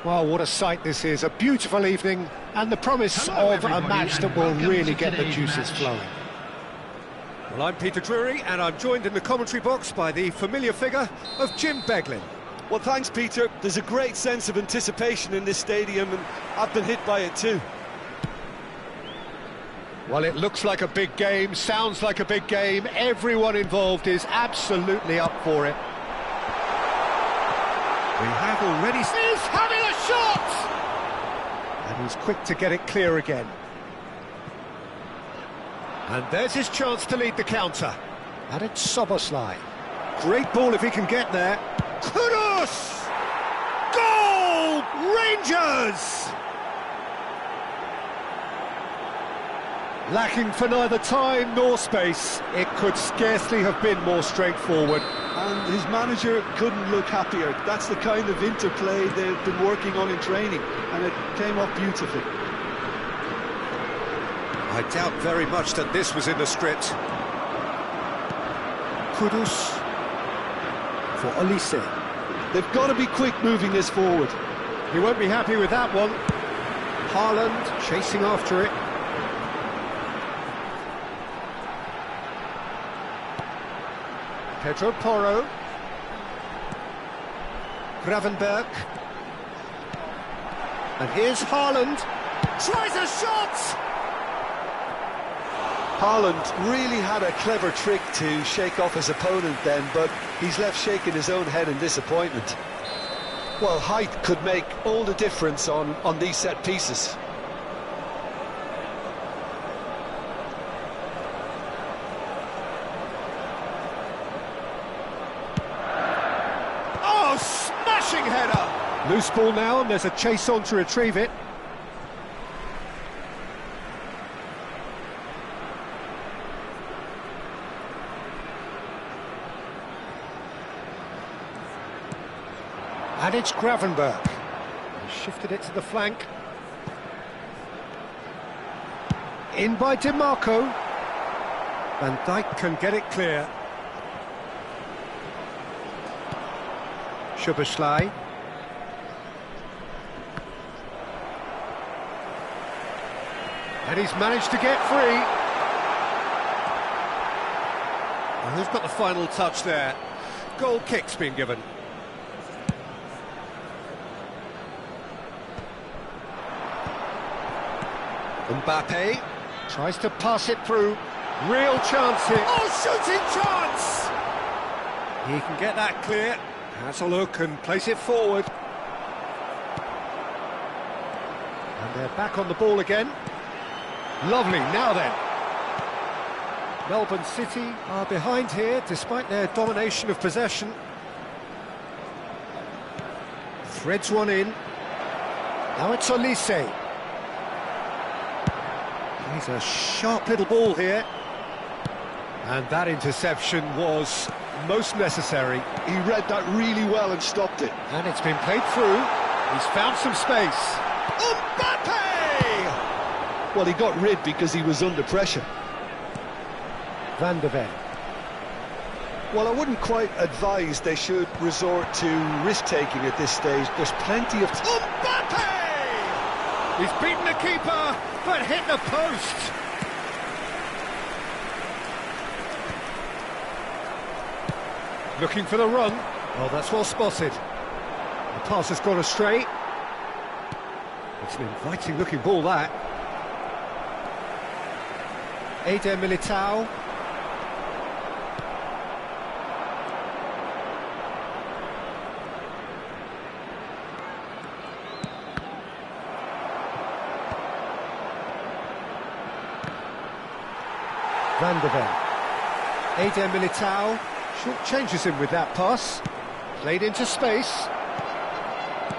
Well, what a sight this is, a beautiful evening, and the promise of a match that will really get the juices flowing. Well, I'm Peter Drury, and I'm joined in the commentary box by the familiar figure of Jim Beglin. Well, thanks, Peter. There's a great sense of anticipation in this stadium, and I've been hit by it too. Well, it looks like a big game, sounds like a big game. Everyone involved is absolutely up for it. We have already... He's having a shot! And he's quick to get it clear again. And there's his chance to lead the counter. And it's Soboslai. Great ball if he can get there. Kudus! Goal! Rangers! Lacking for neither time nor space, it could scarcely have been more straightforward. And his manager couldn't look happier. That's the kind of interplay they've been working on in training, and it came off beautifully. I doubt very much that this was in the script. Kudus for Olise. They've got to be quick moving this forward. He won't be happy with that one. Haaland chasing after it. Pedro Porro. Gravenberg. And here's Haaland. Tries a shot! Haaland really had a clever trick to shake off his opponent then, but he's left shaking his own head in disappointment. Well, height could make all the difference on these set pieces. Oh, smashing header! Loose ball now, and there's a chase on to retrieve it. And it's Gravenberg. He shifted it to the flank. In by DiMarco. Van Dijk can get it clear. Szoboszlai. And he's managed to get free. And they've got the final touch there. Goal kick's been given. Mbappe Tries to pass it through. Real chance here. Oh, shooting chance! He can get that clear. Has a look and place it forward. And they're back on the ball again. Lovely, now then. Melbourne City are behind here, despite their domination of possession. Threads one in. Now it's Olise. He's a sharp little ball here. And that interception was most necessary. He read that really well and stopped it. And it's been played through. He's found some space. Mbappe! Well, he got rid because he was under pressure. Van de Ven. Well, I wouldn't quite advise they should resort to risk-taking at this stage. There's plenty of... Mbappe! He's beaten the keeper, but hit the post. Looking for the run. Oh, that's well spotted. The pass has gone astray. It's an inviting-looking ball, that. Eder Militao. Van de Ven. Eder Militao short changes him with that pass. Played into space.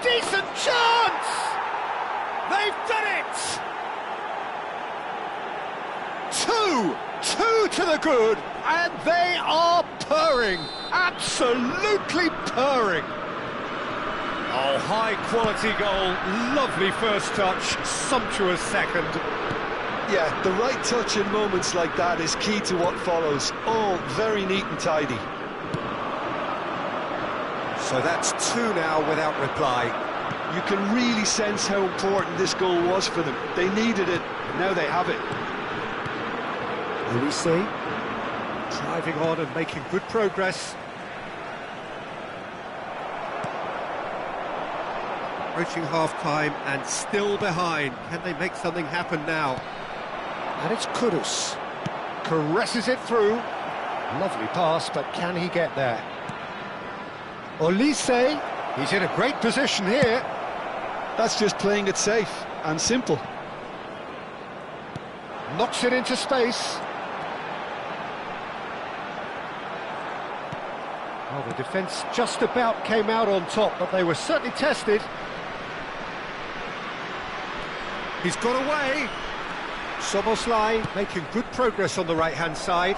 Decent chance! They've done it! Two to the good, and they are purring. Absolutely purring. Oh, high-quality goal. Lovely first touch. Sumptuous second. Yeah, the right touch in moments like that is key to what follows. All very neat and tidy. So that's two now without reply. You can really sense how important this goal was for them. They needed it, and now they have it. Olise, driving on and making good progress. Approaching half-time and still behind. Can they make something happen now? And it's Kudus. Caresses it through. Lovely pass, but can he get there? Olise, he's in a great position here. That's just playing it safe and simple. Knocks it into space. Well, the defence just about came out on top, but they were certainly tested. He's got away. Soboslai making good progress on the right-hand side.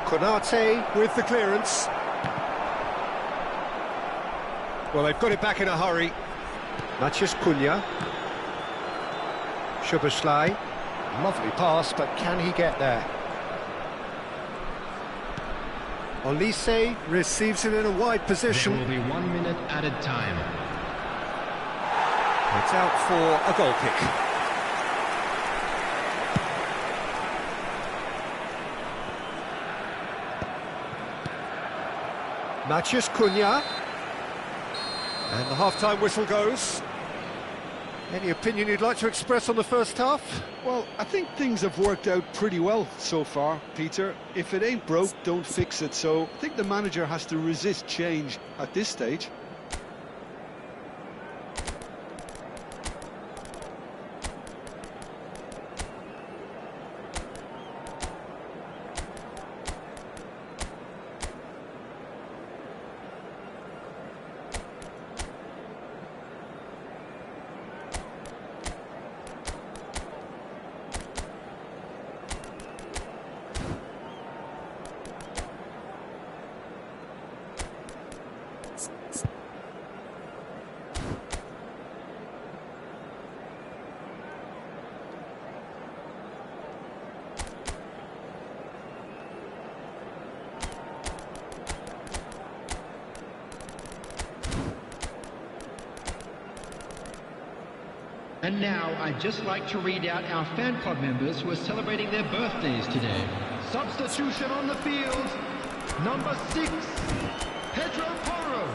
Konate with the clearance. Well, they've got it back in a hurry. Maciej Cunha. Soboslai. Lovely pass, but can he get there? Olise receives it in a wide position. There will be 1 minute added time. It's out for a goal kick. Maciej Cunha. And the half-time whistle goes. Any opinion you'd like to express on the first half? Well, I think things have worked out pretty well so far, Peter. If it ain't broke, don't fix it. So I think the manager has to resist change at this stage. And now, I'd just like to read out our fan club members who are celebrating their birthdays today. Substitution on the field, number 6, Pedro Porro.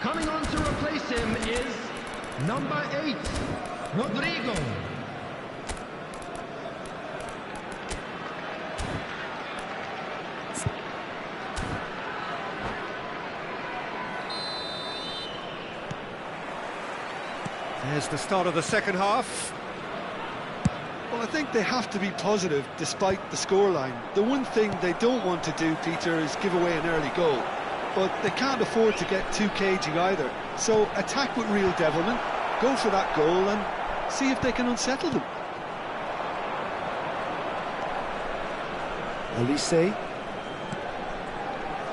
Coming on to replace him is number 8, Rodrigo. There's the start of the second half. Well, I think they have to be positive despite the scoreline. The one thing they don't want to do, Peter, is give away an early goal. But they can't afford to get too cagey either. So attack with real devilment, go for that goal and see if they can unsettle them. Olise.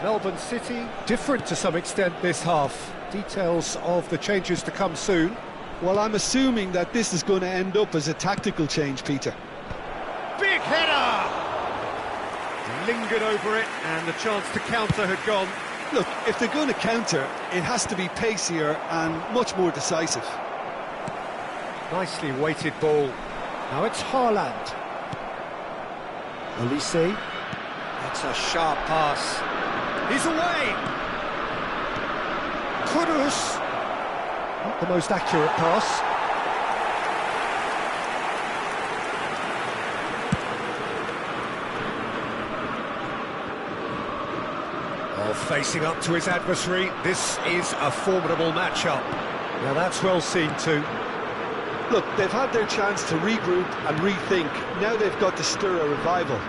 Melbourne City, different to some extent this half. Details of the changes to come soon. Well, I'm assuming that this is going to end up as a tactical change, Peter. Big header! Lingered over it, and the chance to counter had gone. Look, if they're going to counter, it has to be pacier and much more decisive. Nicely weighted ball. Now it's Haaland. Olise. That's a sharp pass. He's away! Kudus. Not the most accurate pass. Oh, facing up to his adversary, this is a formidable matchup. Now that's well seen too. Look, they've had their chance to regroup and rethink. Now they've got to stir a revival.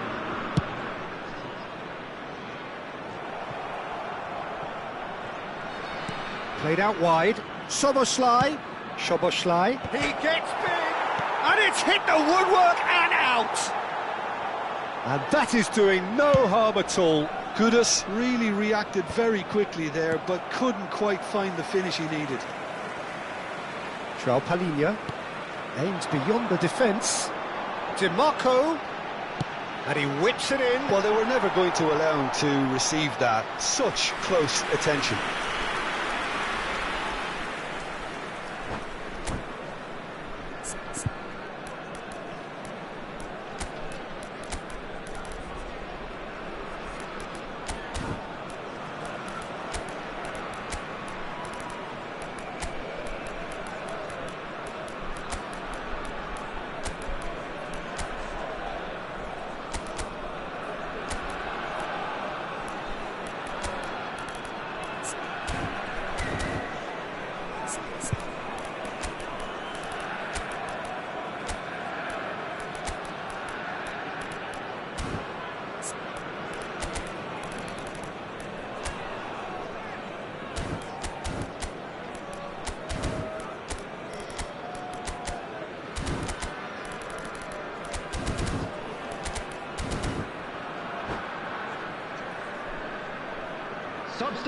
Played out wide. Soboslai. He gets big, and it's hit the woodwork and out. And that is doing no harm at all. Kudus really reacted very quickly there, but couldn't quite find the finish he needed. João Palhinha aims beyond the defence. DiMarco, and he whips it in. Well, they were never going to allow him to receive that. Such close attention.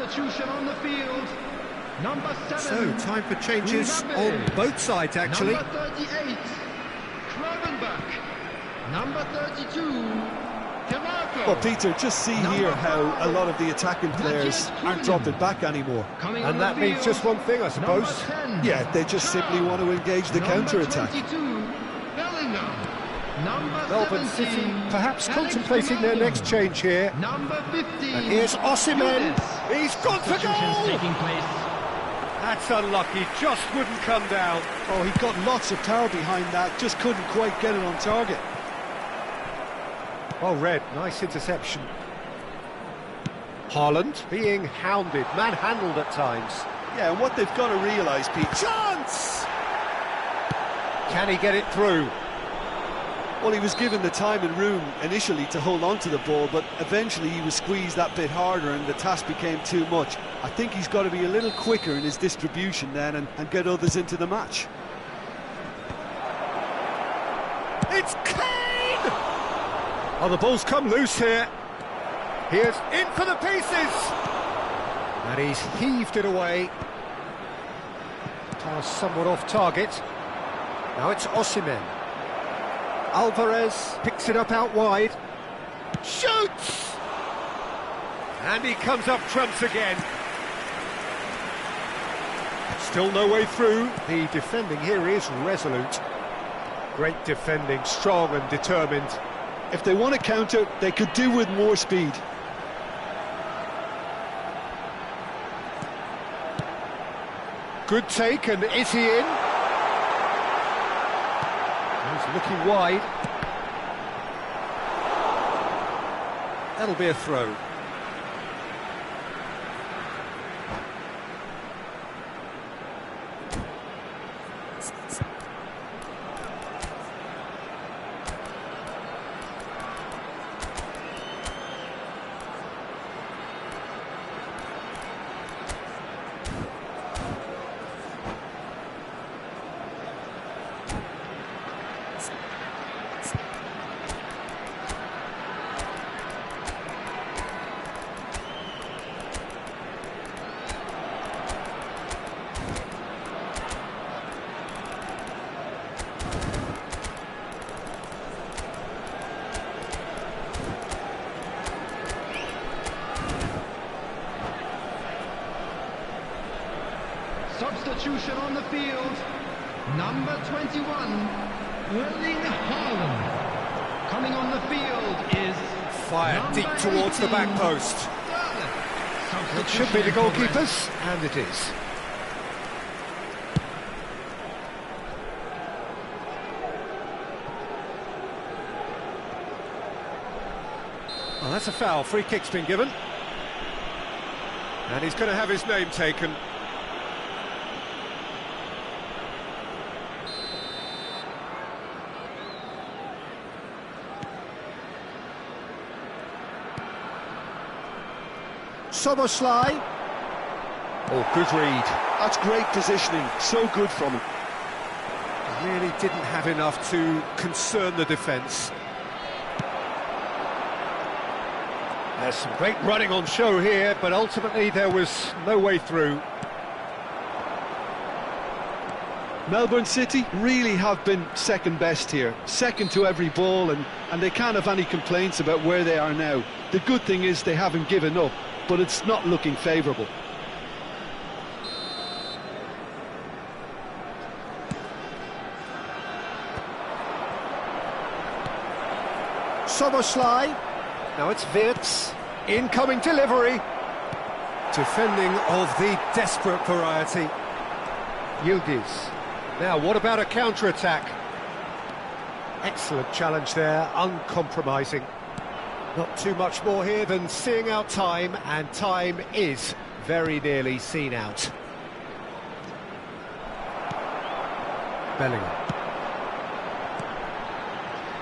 Substitution on the field. Number 7. So, time for changes on both sides, actually. Number 38, Krogenbach. Number 32, Camargo. Well, Peter, just see here how a lot of the attacking players aren't dropping back anymore. And that means just one thing, I suppose. Yeah, they just simply want to engage the counter-attack. Melbourne City perhaps contemplating their next change here. Number 15. And here's Osimhen. He's gone for goal! Taking place. That's unlucky, just wouldn't come down. Oh, he got lots of power behind that, just couldn't quite get it on target. Well read, nice interception. Haaland being hounded, manhandled at times. Yeah, and what they've got to realise, Pete... Chance! Can he get it through? Well, he was given the time and room initially to hold on to the ball, but eventually he was squeezed that bit harder and the task became too much. I think he's got to be a little quicker in his distribution then and get others into the match. It's Kane! Oh, the ball's come loose here. Here's in for the pieces! And he's heaved it away. Pass somewhat off target. Now it's Osimhen. Alvarez picks it up out wide. Shoots! And he comes up trumps again. Still no way through. The defending here is resolute. Great defending, strong and determined. If they want to counter, they could do with more speed. Good take, and is he in? He's looking wide. That'll be a throw. Substitution on the field. Number 21, Erling Haaland. Coming on the field is... Fire deep towards the back post. It should be the goalkeepers, and it is. Well, that's a foul. Free kick's been given. And he's going to have his name taken. Soboslai. Oh, good read. That's great positioning, so good from him. Really didn't have enough to concern the defence. There's some great running on show here, but ultimately there was no way through. Melbourne City really have been second best here, second to every ball, and they can't have any complaints about where they are now. The good thing is they haven't given up, but it's not looking favourable. Soboslai. Now it's Wirtz. Incoming delivery. Defending of the desperate variety. Yildiz. Now, what about a counter-attack? Excellent challenge there, uncompromising. Not too much more here than seeing out time, and time is very nearly seen out. Bellingham.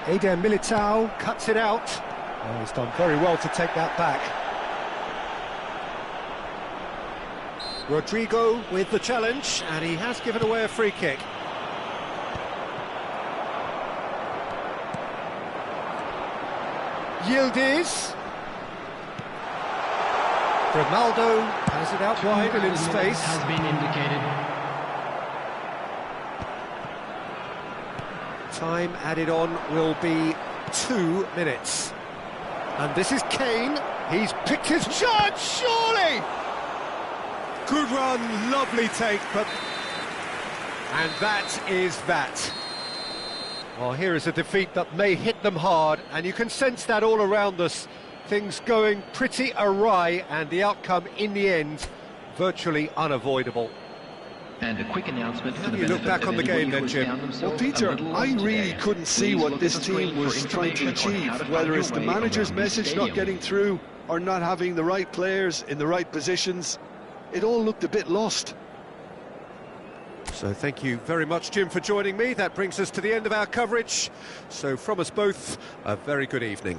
Eder Militao cuts it out. Oh, he's done very well to take that back. Rodrigo with the challenge, and he has given away a free kick. Yildiz. Grimaldo Has it out wide and in space. Has been indicated. Time added on will be 2 minutes. And this is Kane. He's picked his shot, surely! Good run, lovely take, but... And that is that. Well, here is a defeat that may hit them hard, and you can sense that all around us. Things going pretty awry, and the outcome, in the end, virtually unavoidable. And a quick announcement for the You look benefit back of on the game anybody then, who has Jim. found Well, themselves Peter, a little I lost really today. couldn't see Please what look this at the team screen was for trying to information on achieve, how to whether find it's the your way manager's around the message not stadium. getting through or not having the right players in the right positions. It all looked a bit lost. So thank you very much, Jim, for joining me. That brings us to the end of our coverage. So from us both, a very good evening.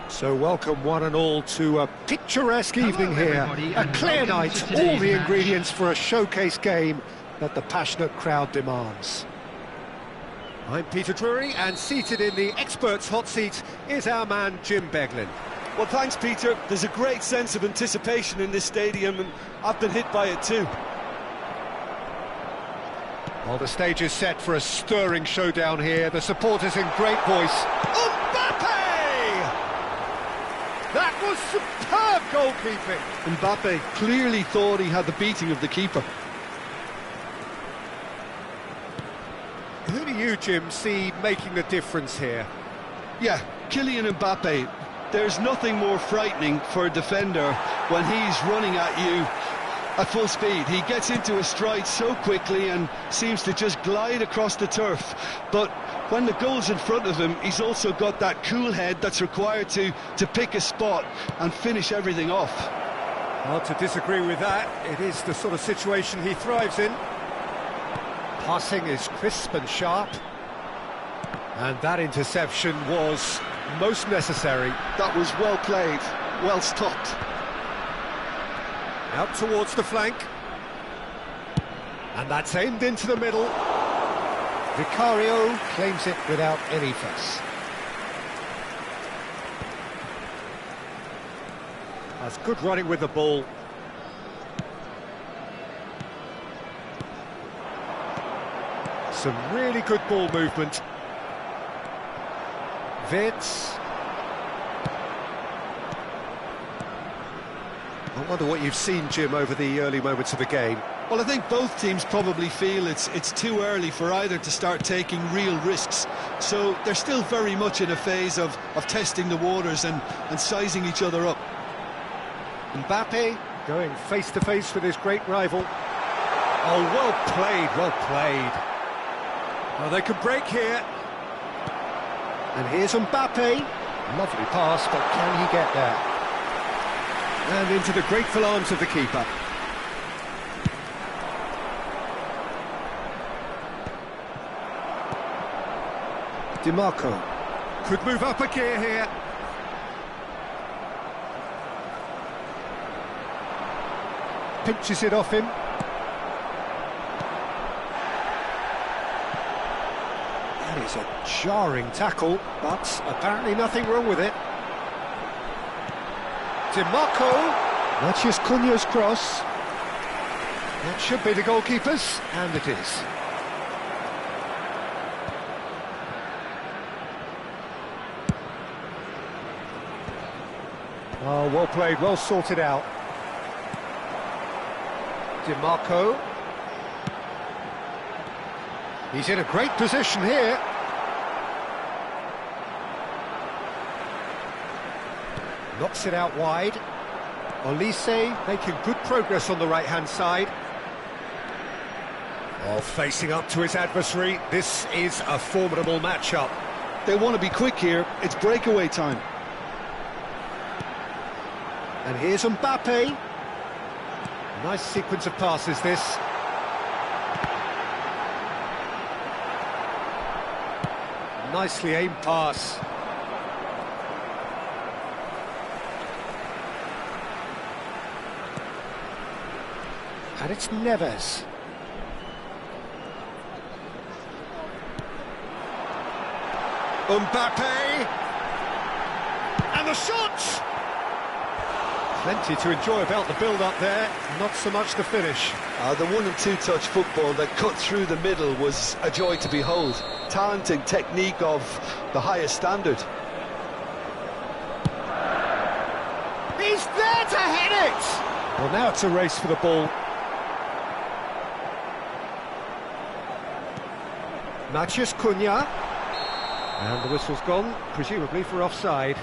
So welcome one and all to a picturesque evening here. A clear night, all the ingredients for a showcase game that the passionate crowd demands. I'm Peter Drury, and seated in the experts' hot seat is our man Jim Beglin. Well, thanks, Peter. There's a great sense of anticipation in this stadium, and I've been hit by it too. Well, the stage is set for a stirring showdown here. The supporters in great voice. Mbappe! That was superb goalkeeping. Mbappe clearly thought he had the beating of the keeper. Who do you, Jim, see making the difference here? Yeah, Kylian Mbappe. There's nothing more frightening for a defender when he's running at you at full speed. He gets into a stride so quickly and seems to just glide across the turf. But when the goal's in front of him, he's also got that cool head that's required to pick a spot and finish everything off. Hard to disagree with that. It is the sort of situation he thrives in. Passing is crisp and sharp. And that interception was most necessary. That was well played, well stopped. Out towards the flank. And that's aimed into the middle. Vicario claims it without any fuss. That's good running with the ball. Some really good ball movement. Vitz. I wonder what you've seen, Jim, over the early moments of the game. Well, I think both teams probably feel it's too early for either to start taking real risks. So they're still very much in a phase of testing the waters and sizing each other up. Mbappe going face-to-face with his great rival. Oh, well played, well played. Oh, they can break here. And here's Mbappe. Lovely pass, but can he get there? And into the grateful arms of the keeper. DiMarco could move up a gear here. Pinches it off him. That is a jarring tackle, but apparently nothing wrong with it. DiMarco, Matheus Cunha's cross. That should be the goalkeeper's, and it is. Oh, well played, well sorted out. DiMarco. He's in a great position here. Knocks it out wide. Olise making good progress on the right-hand side. Oh, facing up to his adversary. This is a formidable matchup. They want to be quick here. It's breakaway time. And here's Mbappe. Nice sequence of passes, this. Nicely aimed pass. And it's Neves. Mbappe! And the shot! Plenty to enjoy about the build-up there, not so much the finish. The 1 and 2 touch football that cut through the middle was a joy to behold. Talent and technique of the highest standard. He's there to hit it! Well, now it's a race for the ball. Matheus Cunha. And the whistle's gone, presumably for offside.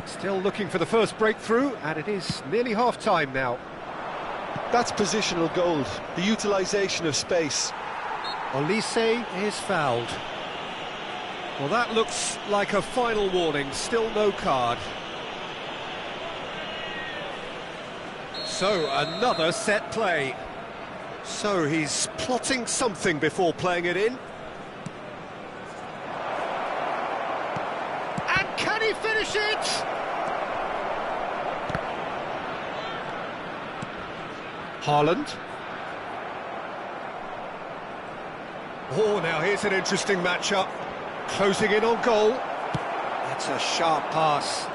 Still looking for the first breakthrough, and it is nearly half-time now. That's positional gold, the utilisation of space. Olise is fouled. Well, that looks like a final warning, still no card. So, another set play. So, he's plotting something before playing it in. And can he finish it? Haaland. Oh, now here's an interesting matchup. Closing in on goal. That's a sharp pass.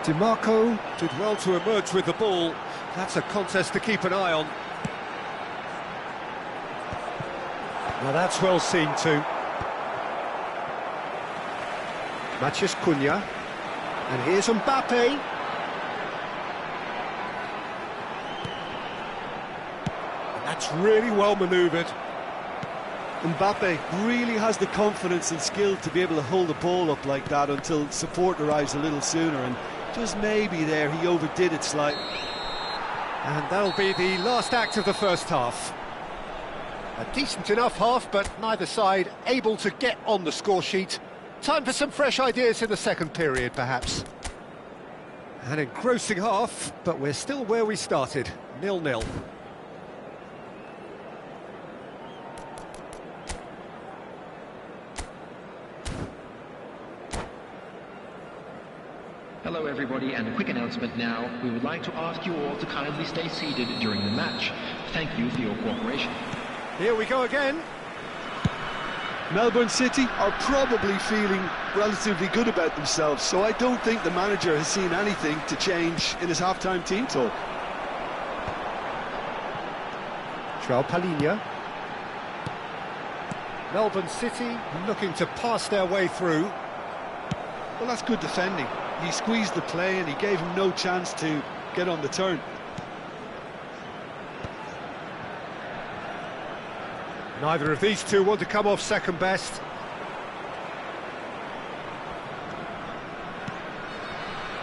DiMarco did well to emerge with the ball. That's a contest to keep an eye on. Now that's well seen too. Matheus Cunha. And here's Mbappe. And that's really well manoeuvred. Mbappe really has the confidence and skill to be able to hold the ball up like that until support arrives a little sooner, and just maybe there he overdid it slightly. And that'll be the last act of the first half. A decent enough half, but neither side able to get on the score sheet. Time for some fresh ideas in the second period, perhaps. An engrossing half, but we're still where we started, 0-0. Hello everybody, and a quick announcement now. We would like to ask you all to kindly stay seated during the match. Thank you for your cooperation. Here we go again. Melbourne City are probably feeling relatively good about themselves, so I don't think the manager has seen anything to change in his half-time team talk. João Palhinha. Melbourne City looking to pass their way through. Well, that's good defending. He squeezed the play and he gave him no chance to get on the turn. Neither of these two want to come off second best.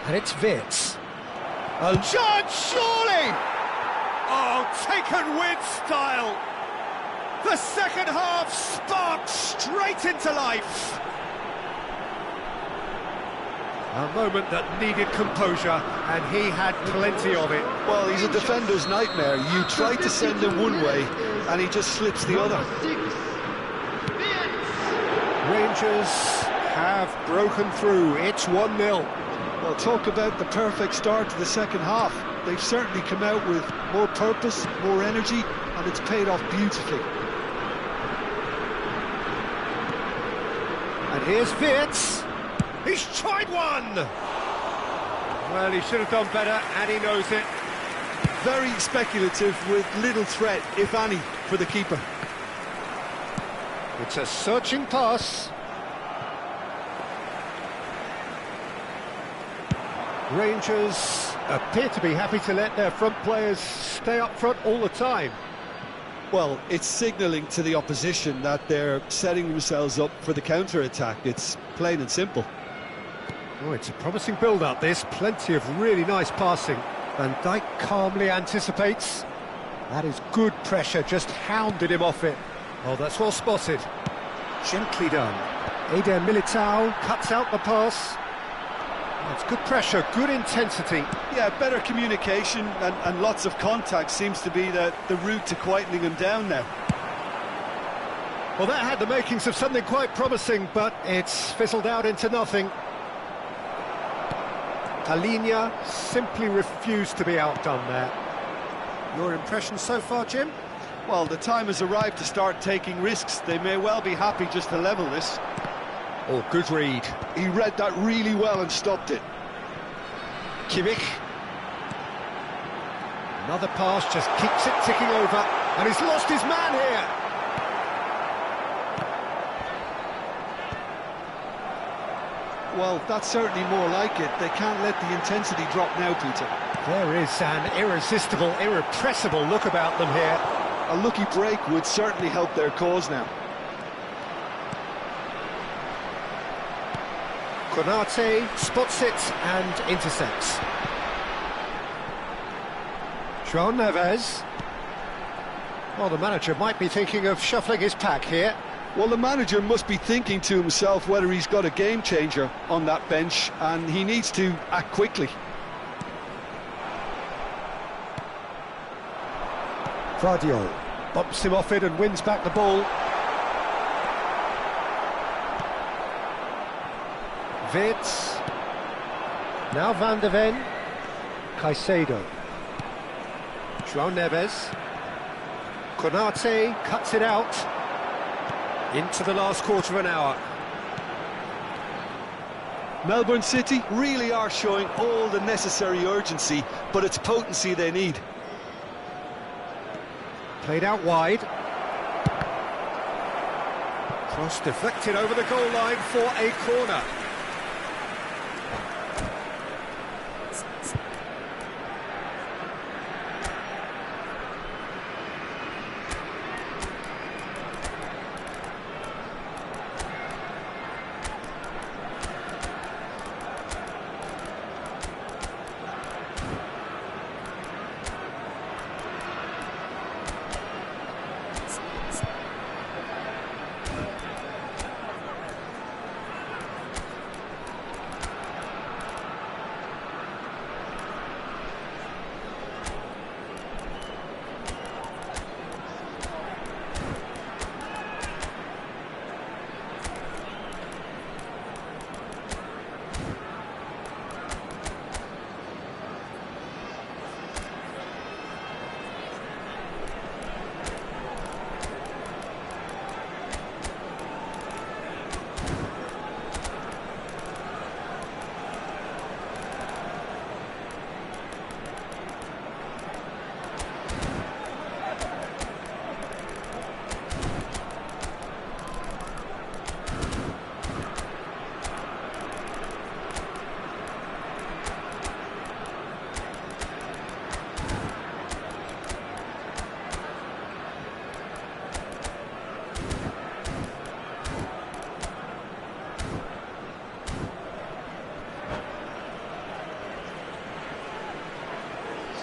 And it's Wits. A chance, surely! Oh, taken with style! The second half sparked straight into life. A moment that needed composure, and he had plenty of it. Well, he's a defender's nightmare. You try to send him one way, and he just slips the other. Rangers have broken through. It's 1-0. Well, talk about the perfect start to the second half. They've certainly come out with more purpose, more energy, and it's paid off beautifully. And here's Wits. He's tried one! Well, he should have done better, and he knows it. Very speculative with little threat, if any, for the keeper. It's a searching pass. Rangers appear to be happy to let their front players stay up front all the time. Well, it's signalling to the opposition that they're setting themselves up for the counter-attack. It's plain and simple. Oh, it's a promising build-up, this. Plenty of really nice passing. Van Dijk calmly anticipates. That is good pressure, just hounded him off it. Oh, that's well spotted. Gently done. Eder Militao cuts out the pass. That's good pressure, good intensity. Yeah, better communication and lots of contact seems to be the route to quietening him down now. Well, that had the makings of something quite promising, but it's fizzled out into nothing. Palhinha simply refused to be outdone there. Your impression so far, Jim? Well, the time has arrived to start taking risks. They may well be happy just to level this. Oh, good read. He read that really well and stopped it. Kimmich. Another pass just keeps it ticking over, and he's lost his man here. Well, that's certainly more like it. They can't let the intensity drop now, Peter. There is an irresistible, irrepressible look about them here. A lucky break would certainly help their cause now. Konate spots it and intercepts. João Neves. Well, the manager might be thinking of shuffling his pack here. Well, the manager must be thinking to himself whether he's got a game changer on that bench, and he needs to act quickly. Vardiol bumps him off it and wins back the ball. Wits. Now Van de Ven. Caicedo. João Neves. Konate cuts it out. Into the last quarter of an hour. Melbourne City really are showing all the necessary urgency, but it's potency they need. Played out wide. Cross deflected over the goal line for a corner.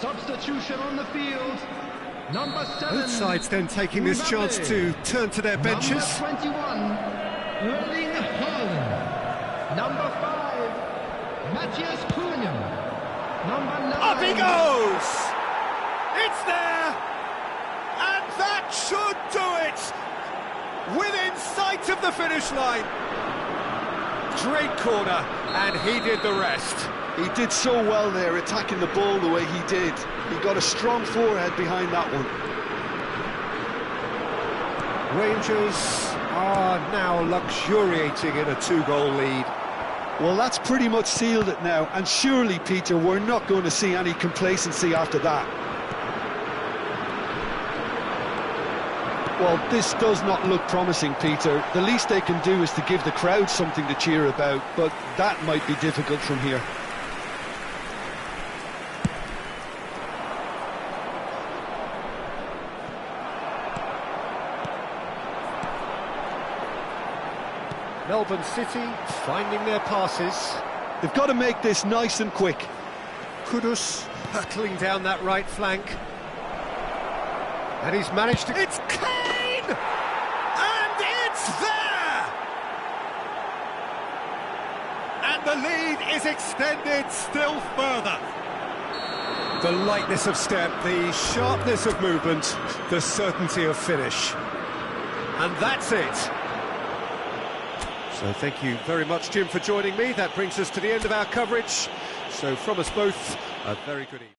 Substitution on the field. Number 7. Both sides then taking this chance to turn to their benches. Number 21, Erling Haaland. Number 5, Matthias Cunha. Number 9. Up he goes! It's there! And that should do it! Within sight of the finish line. Great corner, and he did the rest. He did so well there, attacking the ball the way he did. He got a strong forehead behind that one. Rangers are now luxuriating in a 2-goal lead. Well, that's pretty much sealed it now, and surely, Peter, we're not going to see any complacency after that. Well, this does not look promising, Peter. The least they can do is to give the crowd something to cheer about, but that might be difficult from here. Melbourne City finding their passes. They've got to make this nice and quick. Kudus hurtling down that right flank. And he's managed to... It's Kane! And it's there! And the lead is extended still further. The lightness of step, the sharpness of movement, the certainty of finish. And that's it. So thank you very much, Jim, for joining me. That brings us to the end of our coverage. So from us both, a very good evening.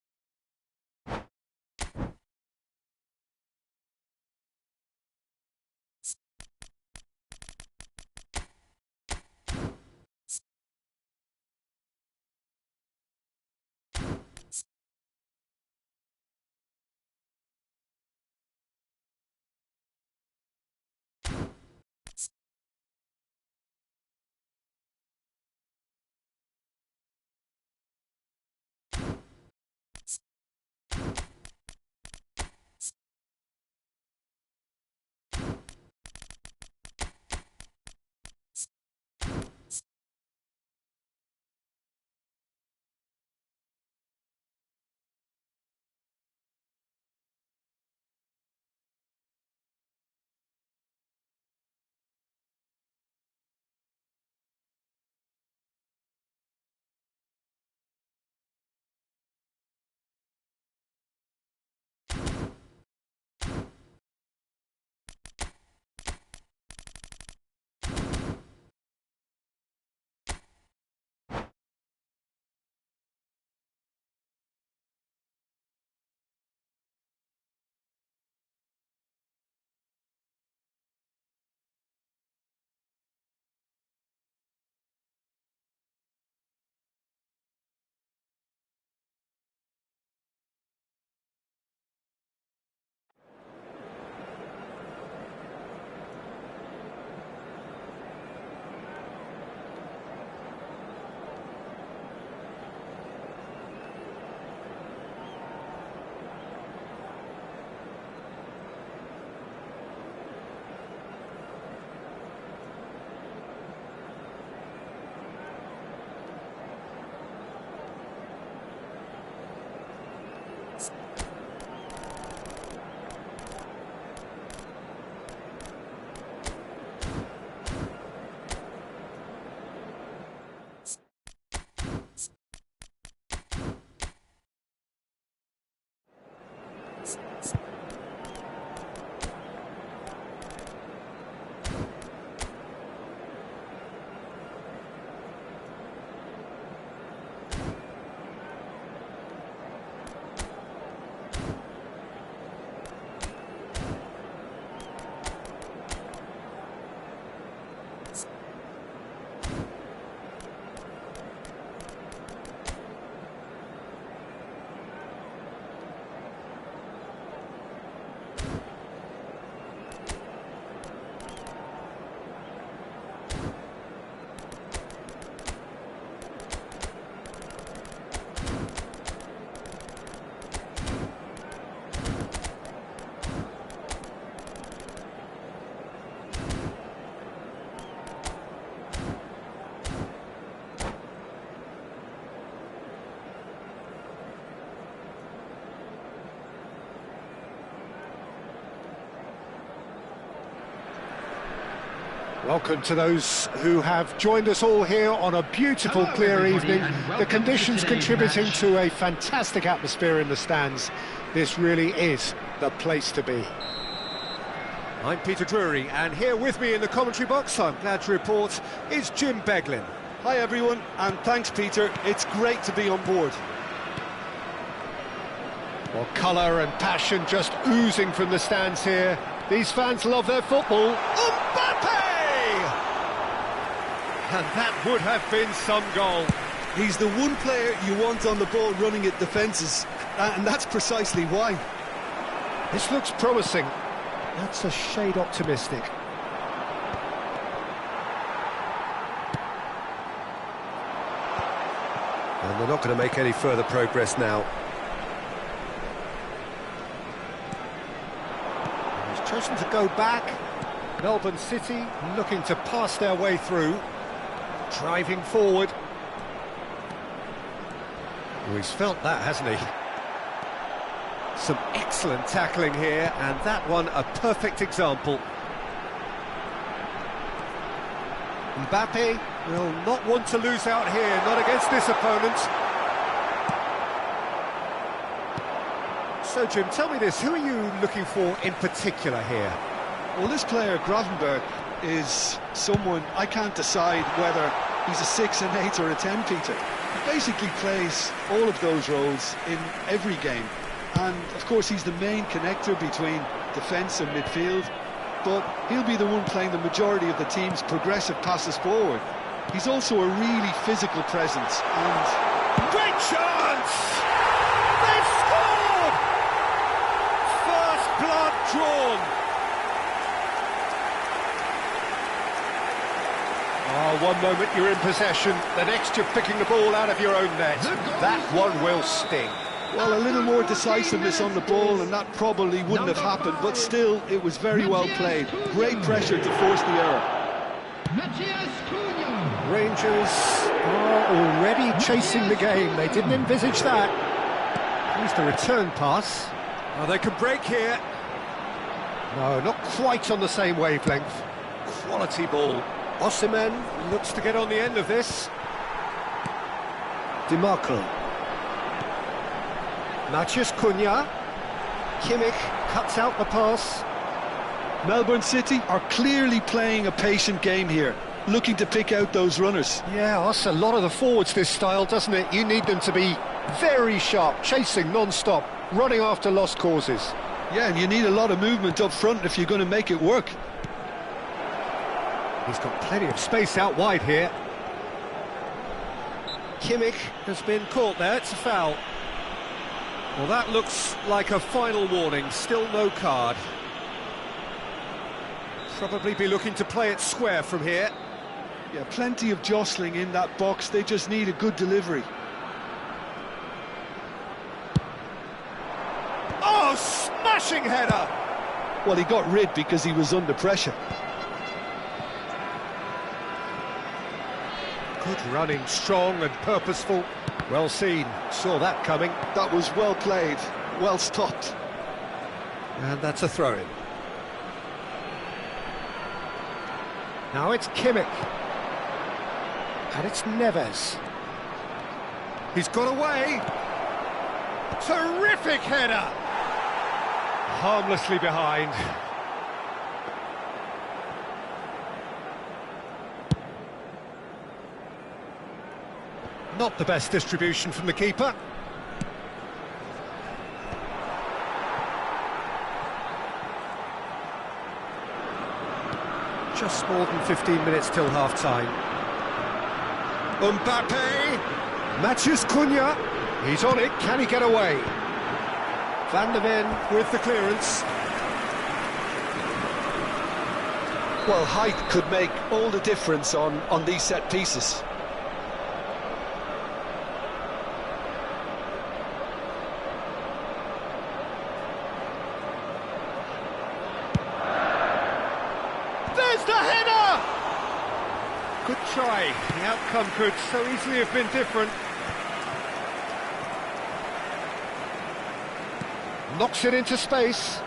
Welcome to those who have joined us all here on a beautiful, clear evening. The conditions contributing to a fantastic atmosphere in the stands. This really is the place to be. I'm Peter Drury, and here with me in the commentary box, I'm glad to report, is Jim Beglin. Hi everyone, and thanks Peter, it's great to be on board. Well, colour and passion just oozing from the stands here. These fans love their football. Mbappe! And that would have been some goal. He's the one player you want on the ball running at defences, and that's precisely why. This looks promising. That's a shade optimistic. And they're not going to make any further progress now. He's chosen to go back. Melbourne City looking to pass their way through. Driving forward. Oh, he's felt that, hasn't he? Some excellent tackling here, and that one a perfect example. Mbappe will not want to lose out here, not against this opponent. So, Jim, tell me this, who are you looking for in particular here? Well, this player, Gravenberg, is someone I can't decide whether he's a 6, an 8 or a 10, Peter. He basically plays all of those roles in every game. And, of course, he's the main connector between defence and midfield. But he'll be the one playing the majority of the team's progressive passes forward. He's also a really physical presence and... Great chance! They've scored! First blood drawn. Oh, one moment you're in possession, the next you're picking the ball out of your own net. That one will sting. Well, a little more decisiveness on the ball and that probably wouldn't have happened, but still, it was very well played. Great pressure to force the error. Rangers are already chasing the game. They didn't envisage that. Here's the return pass. Oh, they can break here. No, not quite on the same wavelength. Quality ball. Osimhen looks to get on the end of this. DiMarco. Matheus Cunha. Kimmich cuts out the pass. Melbourne City are clearly playing a patient game here, looking to pick out those runners. Yeah, that's a lot of the forwards this style, doesn't it? You need them to be very sharp, chasing non-stop, running after lost causes. Yeah, and you need a lot of movement up front if you're going to make it work. He's got plenty of space out wide here. Kimmich has been caught there, it's a foul. Well, that looks like a final warning, still no card. Probably be looking to play it square from here. Yeah, plenty of jostling in that box, they just need a good delivery. Oh, smashing header! Well, he got rid because he was under pressure. Good running, strong and purposeful. Well seen, saw that coming. That was well played, well stopped. And that's a throw-in. Now it's Kimmich. And it's Neves. He's got away. Terrific header. Harmlessly behind. Not the best distribution from the keeper. Just more than 15 minutes till half-time. Mbappe! Matheus Cunha! He's on it, can he get away? Van der Ven with the clearance. Well, height could make all the difference on these set pieces. There's the header! Good try. The outcome could so easily have been different. Knocks it into space.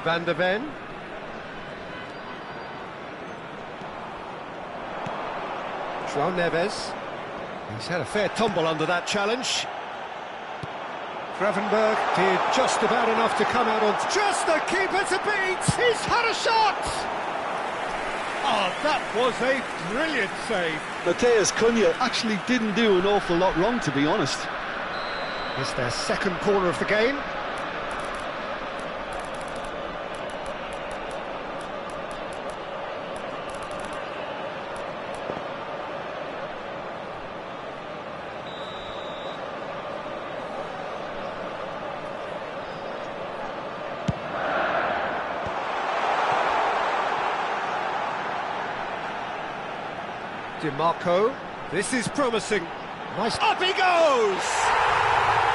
Van der Ven. João Neves. He's had a fair tumble under that challenge. Gravenberg did just about enough to come out on... Just the keeper to beat! He's had a shot! Oh, that was a brilliant save. Matheus Cunha actually didn't do an awful lot wrong, to be honest. It's their second corner of the game. DiMarco, this is promising. Nice. Up he goes!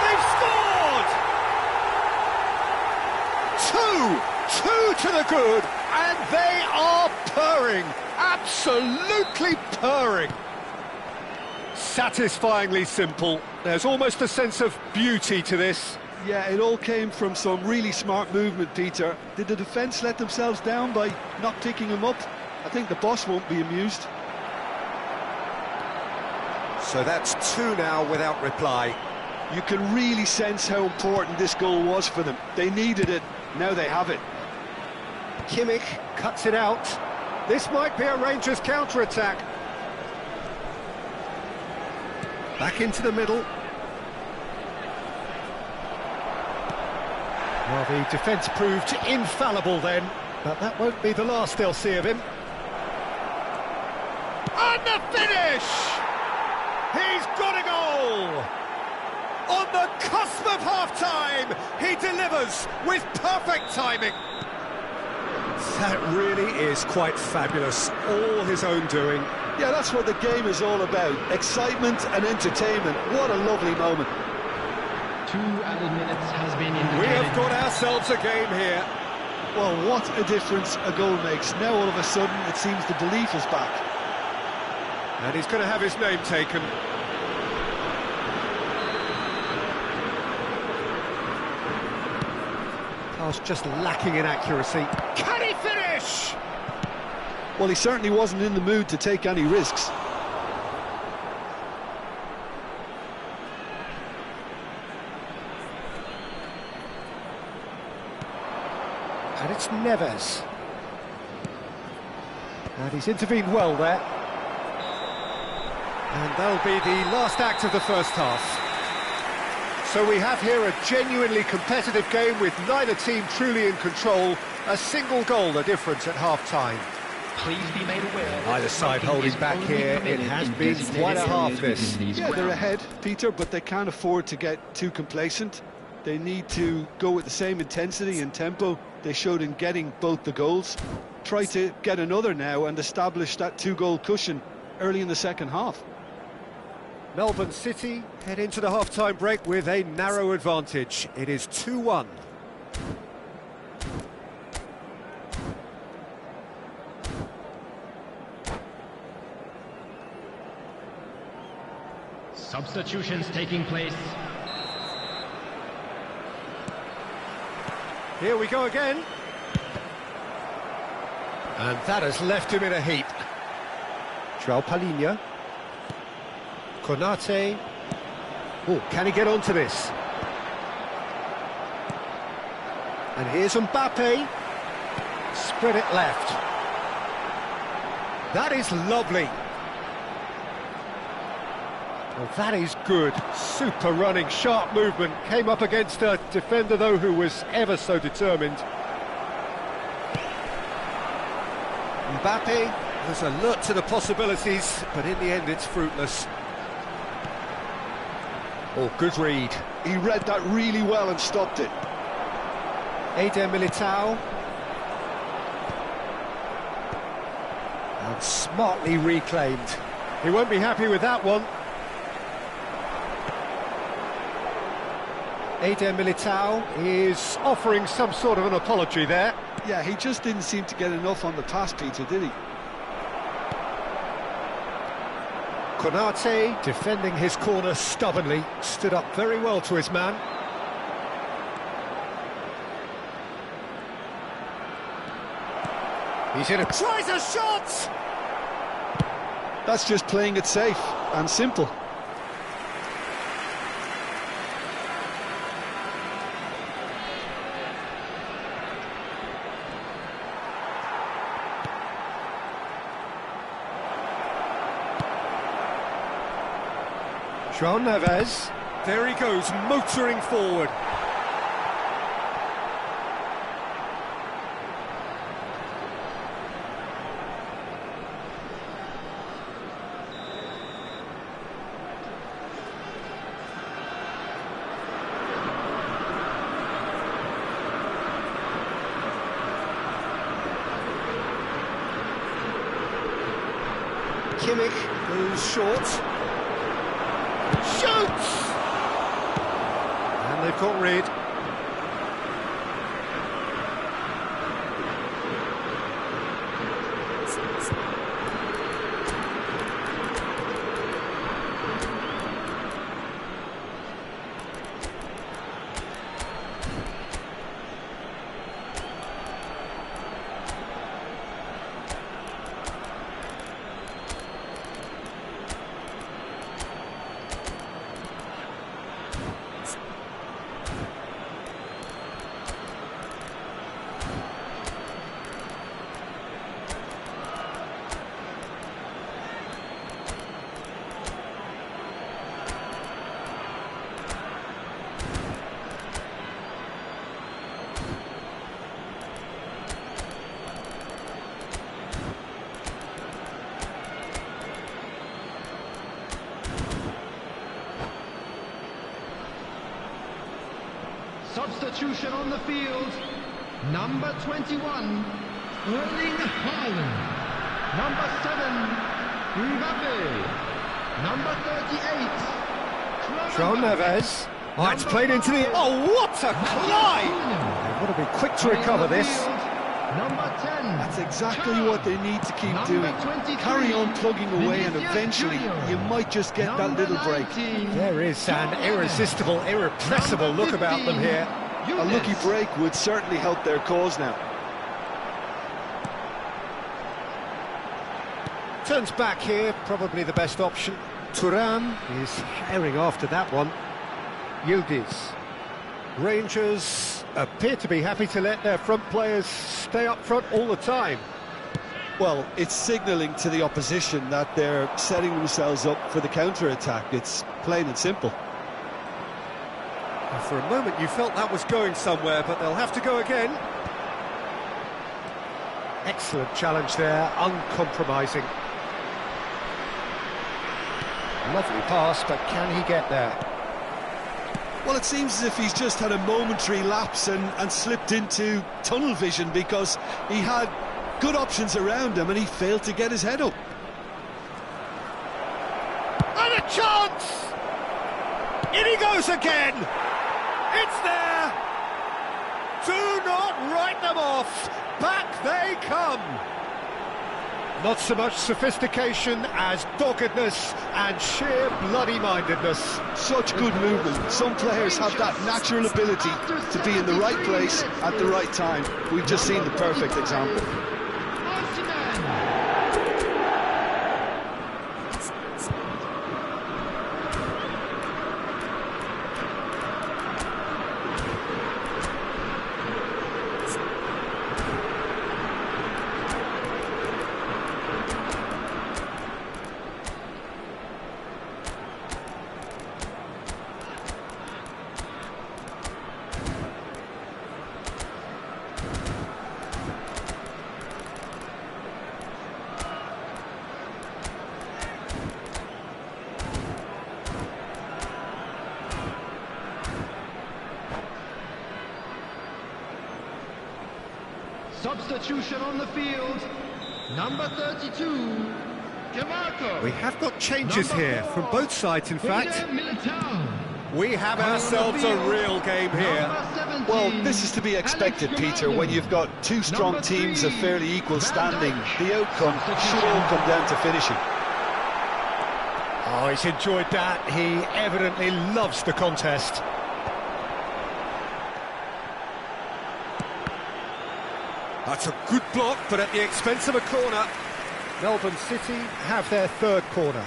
They've scored! Two to the good, and they are purring, absolutely purring. Satisfyingly simple. There's almost a sense of beauty to this. Yeah, it all came from some really smart movement, Peter. Did the defence let themselves down by not picking him up? I think the boss won't be amused. So that's two now without reply. You can really sense how important this goal was for them. They needed it, now they have it. Kimmich cuts it out. This might be a Rangers counter-attack. Back into the middle. Well, the defence proved infallible then, but that won't be the last they'll see of him. And the finish! He's got a goal! On the cusp of half-time, he delivers with perfect timing. That really is quite fabulous, all his own doing. Yeah, that's what the game is all about. Excitement and entertainment. What a lovely moment. 2 added minutes has been indicated. We have got ourselves a game here. Well, what a difference a goal makes. Now all of a sudden it seems the belief is back. And he's going to have his name taken. Pass just lacking in accuracy. Can he finish? Well, he certainly wasn't in the mood to take any risks. And it's Neves. And he's intervened well there. And that'll be the last act of the first half. So we have here a genuinely competitive game with neither team truly in control. A single goal the difference at half-time. Please be made aware. Either side holding back here. It has been quite a half this. Yeah, they're ahead, Peter, but they can't afford to get too complacent. They need to go with the same intensity and tempo they showed in getting both the goals. Try to get another now and establish that 2-goal cushion early in the second half. Melbourne City head into the half-time break with a narrow advantage. It is 2-1. Substitutions taking place. Here we go again. And that has left him in a heap. João Palhinha. Konate. Oh, can he get onto this? And here's Mbappe. Spread it left. That is lovely. Well, that is good. Super running, sharp movement. Came up against a defender, though, who was ever so determined. Mbappe was alert to the possibilities, but in the end it's fruitless. Oh, good read. He read that really well and stopped it. Eder Militao. And smartly reclaimed. He won't be happy with that one. Eder Militao is offering some sort of an apology there. Yeah, he just didn't seem to get enough on the pass, Peter, did he? Konate, defending his corner stubbornly, stood up very well to his man. He's in a... Tries a shot! That's just playing it safe and simple. João Neves, there he goes, motoring forward. Kimmich goes short. Shoots! And they've got rid. Substitution on the field. Number 21, Erling Haaland. Number 7, Mbappe. Number 38, João Neves. Oh, it's played into the... Oh, what a collide! They've got to be quick to recover this. Number 10. That's exactly what they need to keep doing. Carry on plugging away and eventually you might just get that little break. There is an irresistible, irrepressible look about them here. A lucky break would certainly help their cause now. Turns back here, probably the best option. Thuram is herring after that one. Yildiz. Rangers appear to be happy to let their front players stay up front all the time. Well, it's signalling to the opposition that they're setting themselves up for the counter-attack. It's plain and simple. For a moment you felt that was going somewhere, but they'll have to go again. Excellent challenge there, uncompromising. Lovely pass, but can he get there? Well, it seems as if he's just had a momentary lapse and slipped into tunnel vision, because he had good options around him and he failed to get his head up. And a chance! In he goes again! It's there! Do not write them off! Back they come! Not so much sophistication as doggedness and sheer bloody-mindedness. Such good movement. Some players have that natural ability to be in the right place at the right time. We've just seen the perfect example. Substitution on the field. Number 32, Camarco. We have got changes here from both sides, in fact. We have ourselves a real game here. Well, this is to be expected, Peter, when you've got two strong teams of fairly equal standing. The outcome should all come down to finishing. Oh, he's enjoyed that. He evidently loves the contest. That's a good block, but at the expense of a corner. Melbourne City have their third corner.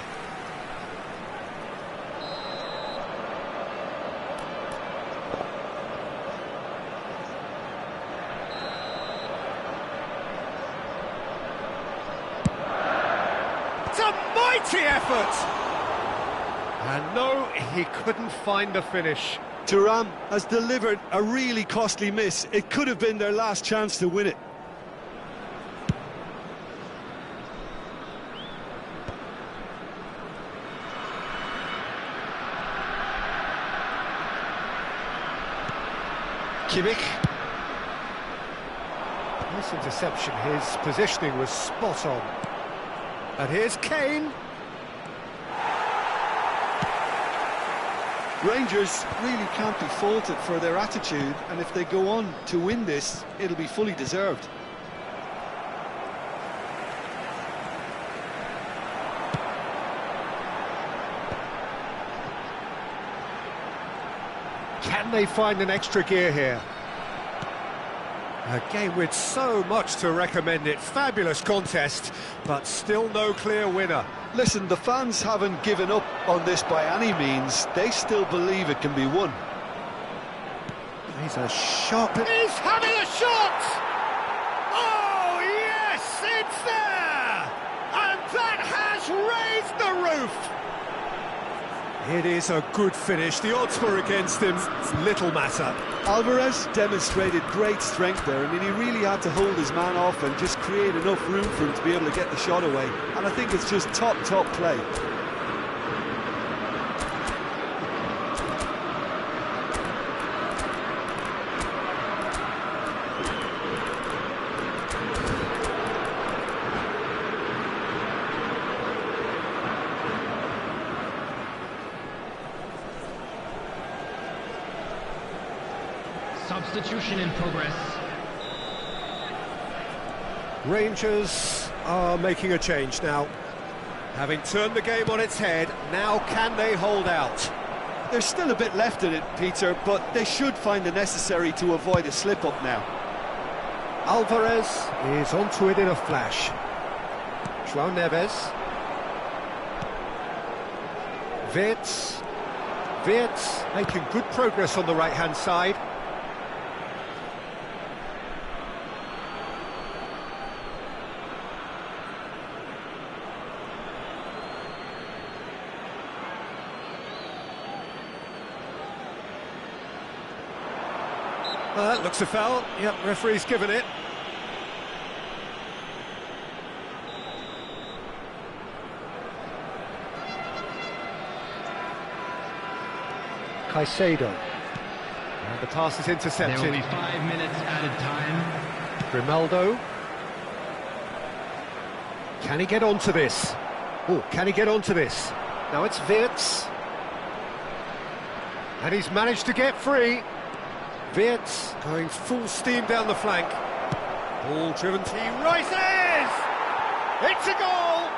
It's a mighty effort! And no, he couldn't find the finish. Thuram has delivered a really costly miss. It could have been their last chance to win it. Kimmich. Nice interception, his positioning was spot on. And here's Kane. Rangers really can't be faulted for their attitude, and if they go on to win this, it'll be fully deserved. Can they find an extra gear here? A game with so much to recommend it. Fabulous contest, but still no clear winner. Listen, the fans haven't given up on this by any means. They still believe it can be won. He's a shot. He's having a shot! Oh, yes, it's there! And that has raised the roof! It is a good finish. The odds were against him. Little matter. Alvarez demonstrated great strength there. I mean, he really had to hold his man off and just create enough room for him to be able to get the shot away. And I think it's just top play. Substitution in progress. Rangers are making a change now. Having turned the game on its head, now can they hold out? There's still a bit left in it, Peter, but they should find the necessary to avoid a slip-up now. Alvarez is onto it in a flash. João Neves. Wirtz making good progress on the right-hand side. That looks a foul. Yep, referee's given it. Caicedo. And the pass is intercepted. There will be 5 minutes added time. Grimaldo. Can he get onto this? Oh, can he get onto this? Now it's Wirtz. And he's managed to get free. Wirtz going full steam down the flank. Ball driven. He rises! It's a goal!